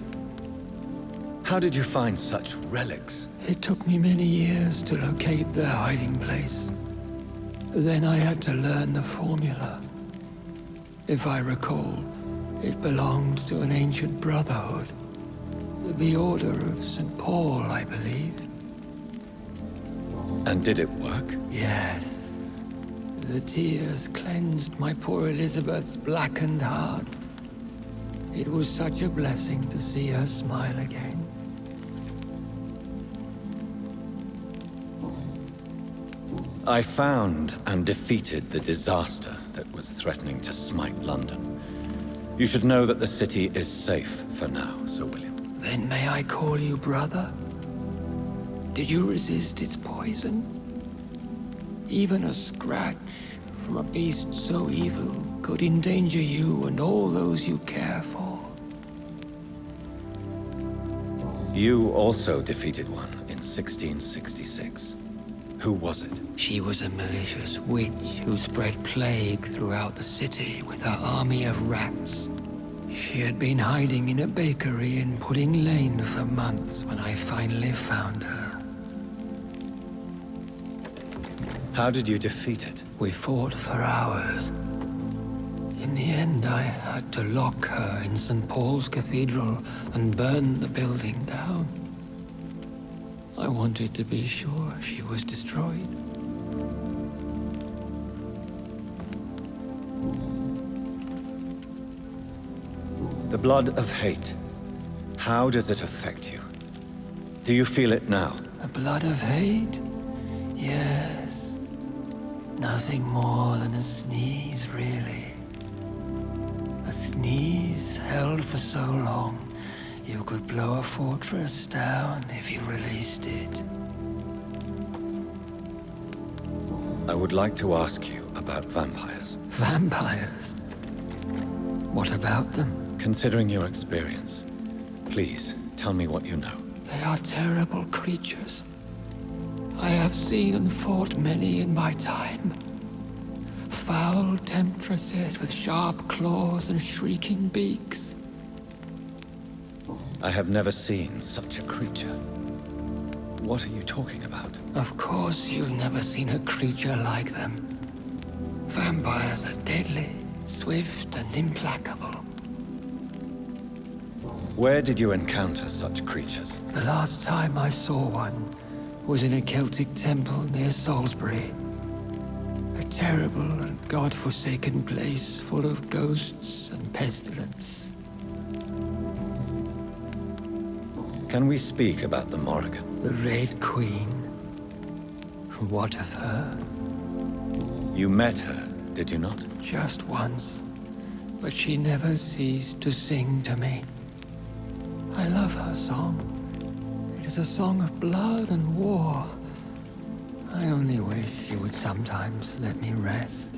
How did you find such relics? It took me many years to locate their hiding place. Then I had to learn the formula. If I recall, it belonged to an ancient brotherhood. The Order of St. Paul, I believe. And did it work? Yes. The tears cleansed my poor Elizabeth's blackened heart. It was such a blessing to see her smile again. I found and defeated the disaster that was threatening to smite London. You should know that the city is safe for now, Sir William. Then may I call you brother? Did you resist its poison? Even a scratch from a beast so evil could endanger you and all those you care for. You also defeated one in 1666. Who was it? She was a malicious witch who spread plague throughout the city with her army of rats. She had been hiding in a bakery in Pudding Lane for months when I finally found her. How did you defeat it? We fought for hours. In the end, I had to lock her in St. Paul's Cathedral and burn the building down. I wanted to be sure she was destroyed. The blood of hate. How does it affect you? Do you feel it now? The blood of hate? Yes. Nothing more than a sneeze, really. A sneeze held for so long, you could blow a fortress down if you released it. I would like to ask you about vampires. Vampires? What about them? Considering your experience, please tell me what you know. They are terrible creatures. I have seen and fought many in my time. Foul temptresses with sharp claws and shrieking beaks. I have never seen such a creature. What are you talking about? Of course you've never seen a creature like them. Vampires are deadly, swift and implacable. Where did you encounter such creatures? The last time I saw one was in a Celtic temple near Salisbury. A terrible and god-forsaken place full of ghosts and pestilence. Can we speak about the Morrigan? The Red Queen. What of her? You met her, did you not? Just once. But she never ceased to sing to me. I love her song. It is a song of blood and war. I only wish she would sometimes let me rest.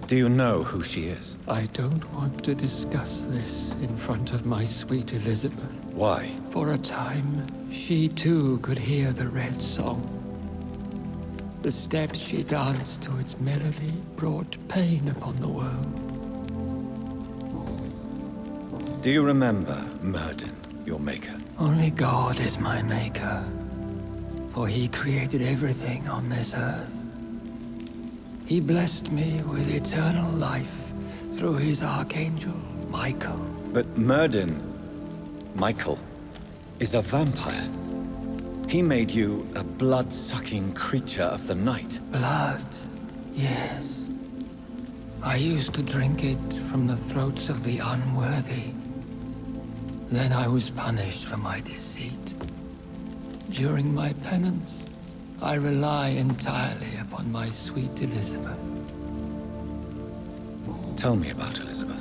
Do you know who she is? I don't want to discuss this in front of my sweet Elizabeth. Why? For a time, she too could hear the Red Song. The steps she danced to its melody brought pain upon the world. Do you remember Myrddin, your maker? Only God is my maker, for he created everything on this earth. He blessed me with eternal life through his archangel, Michael. But Myrddin, Michael, is a vampire. He made you a blood-sucking creature of the night. Blood, yes. I used to drink it from the throats of the unworthy. Then I was punished for my deceit. During my penance, I rely entirely upon my sweet Elizabeth. Tell me about Elizabeth.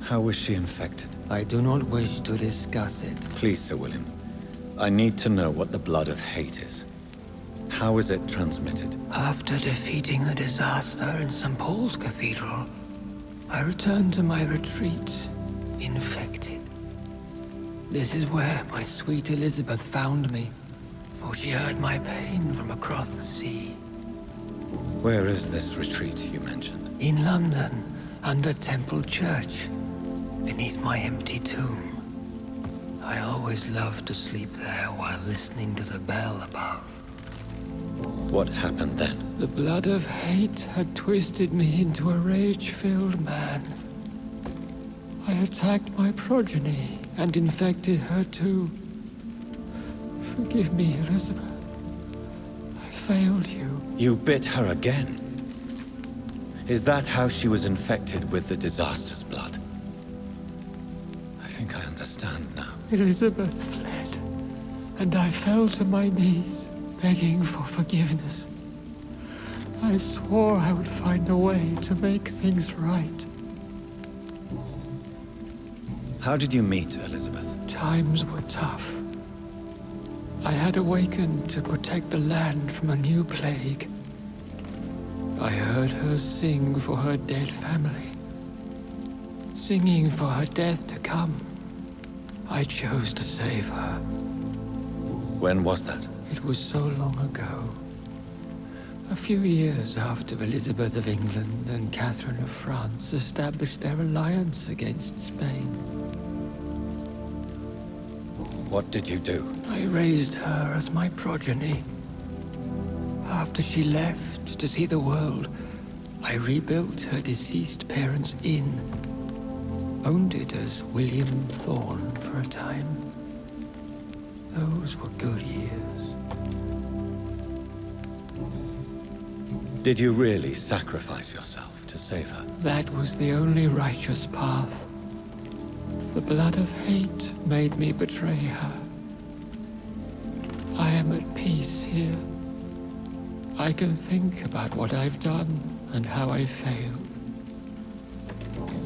How was she infected? I do not wish to discuss it. Please, Sir William. I need to know what the blood of hate is. How is it transmitted? After defeating the disaster in St. Paul's Cathedral, I returned to my retreat, infected. This is where my sweet Elizabeth found me, for she heard my pain from across the sea. Where is this retreat you mentioned? In London, under Temple Church, beneath my empty tomb. I always loved to sleep there while listening to the bell above. What happened then? The blood of hate had twisted me into a rage-filled man. I attacked my progeny and infected her too. Forgive me, Elizabeth. I failed you. You bit her again? Is that how she was infected with the disaster's blood? I think I understand now. Elizabeth fled, and I fell to my knees, begging for forgiveness. I swore I would find a way to make things right. How did you meet Elizabeth? Times were tough. I had awakened to protect the land from a new plague. I heard her sing for her dead family. Singing for her death to come. I chose to save her. When was that? It was so long ago. A few years after Elizabeth of England and Catherine of France established their alliance against Spain. What did you do? I raised her as my progeny. After she left to see the world, I rebuilt her deceased parents' inn. Owned it as William Thorne for a time. Those were good years. Did you really sacrifice yourself to save her? That was the only righteous path. The blood of hate made me betray her. I am at peace here. I can think about what I've done and how I failed.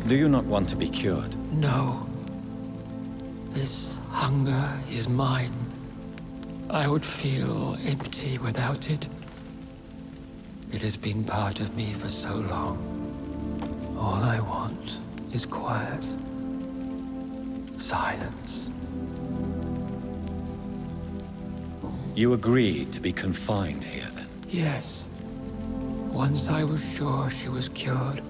Do you not want to be cured? No. This hunger is mine. I would feel empty without it. It has been part of me for so long. All I want is quiet. Silence. You agreed to be confined here, then? Yes. Once I was sure she was cured,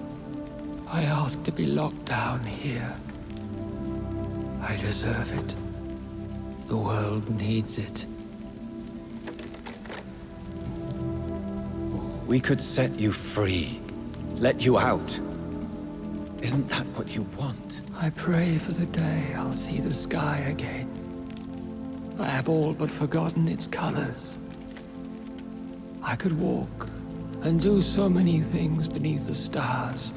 I asked to be locked down here. I deserve it. The world needs it. We could set you free. Let you out. Isn't that what you want? I pray for the day I'll see the sky again. I have all but forgotten its colors. I could walk and do so many things beneath the stars.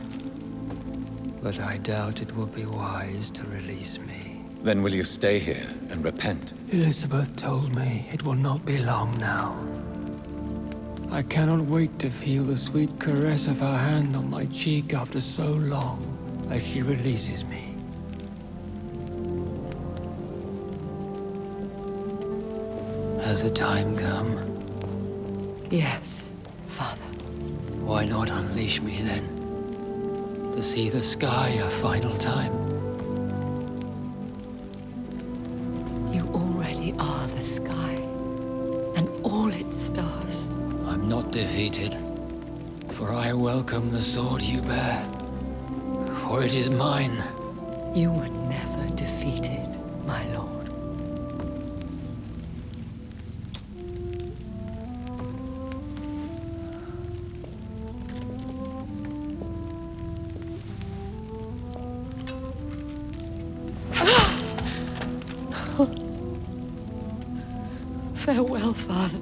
But I doubt it will be wise to release me. Then will you stay here and repent? Elizabeth told me it will not be long now. I cannot wait to feel the sweet caress of her hand on my cheek after so long, as she releases me. Has the time come? Yes, Father. Why not unleash me then? To see the sky a final time? You already are the sky, and all its stars. I'm not defeated, for I welcome the sword you bear, for it is mine. You were never defeated, my lord. Farewell, Father.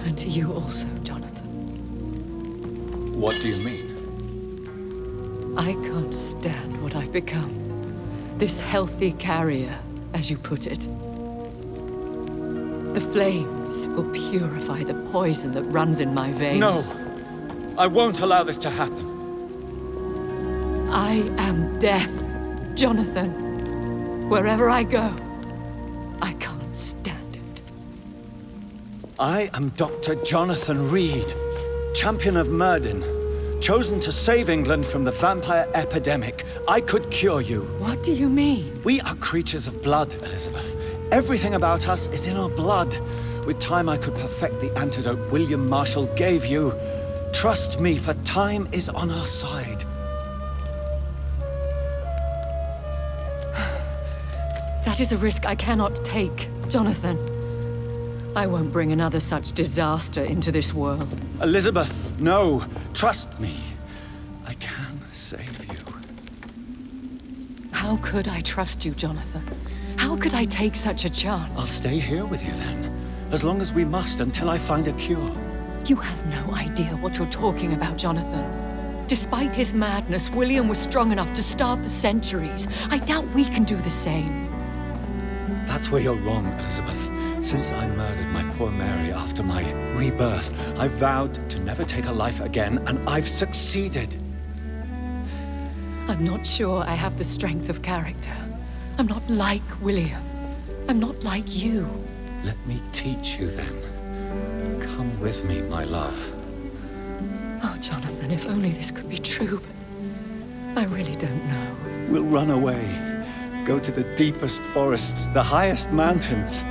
And to you also, Jonathan. What do you mean? I can't stand what I've become. This healthy carrier, as you put it. The flames will purify the poison that runs in my veins. No! I won't allow this to happen. I am death, Jonathan. Wherever I go, I can't stand it. I am Dr. Jonathan Reid, champion of Myrddin, chosen to save England from the vampire epidemic. I could cure you. What do you mean? We are creatures of blood, Elizabeth. Everything about us is in our blood. With time, I could perfect the antidote William Marshall gave you. Trust me, for time is on our side. That is a risk I cannot take, Jonathan. I won't bring another such disaster into this world. Elizabeth, no. Trust me. I can save you. How could I trust you, Jonathan? How could I take such a chance? I'll stay here with you then. As long as we must, until I find a cure. You have no idea what you're talking about, Jonathan. Despite his madness, William was strong enough to starve for centuries. I doubt we can do the same. That's where you're wrong, Elizabeth. Since I murdered my poor Mary after my rebirth, I vowed to never take a life again, and I've succeeded. I'm not sure I have the strength of character. I'm not like William. I'm not like you. Let me teach you then. Come with me, my love. Oh, Jonathan, if only this could be true, but I really don't know. We'll run away. Go to the deepest forests, the highest mountains.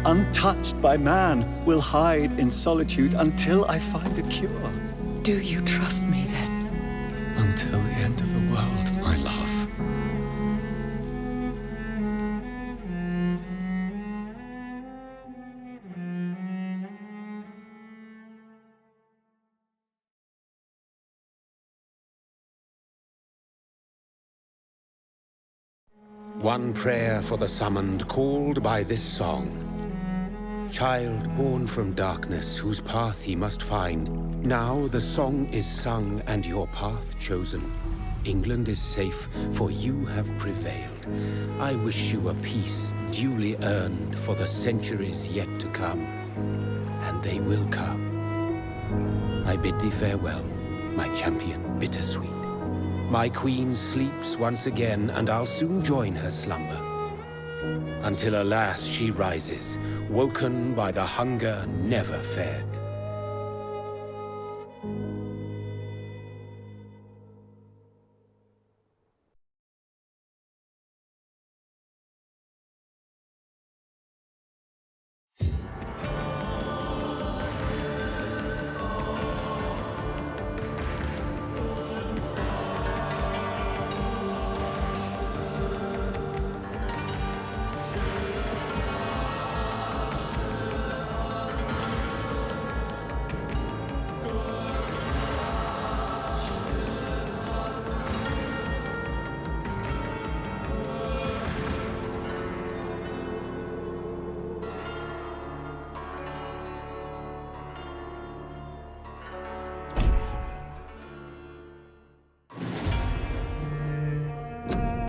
Untouched by man, we'll hide in solitude until I find a cure. Do you trust me then? Until the end of the world, my love. One prayer for the summoned, called by this song. Child born from darkness, whose path he must find. Now the song is sung and your path chosen. England is safe, for you have prevailed. I wish you a peace duly earned for the centuries yet to come. And they will come. I bid thee farewell, my champion bittersweet. My queen sleeps once again, and I'll soon join her slumber. Until alas she rises, woken by the hunger never fed.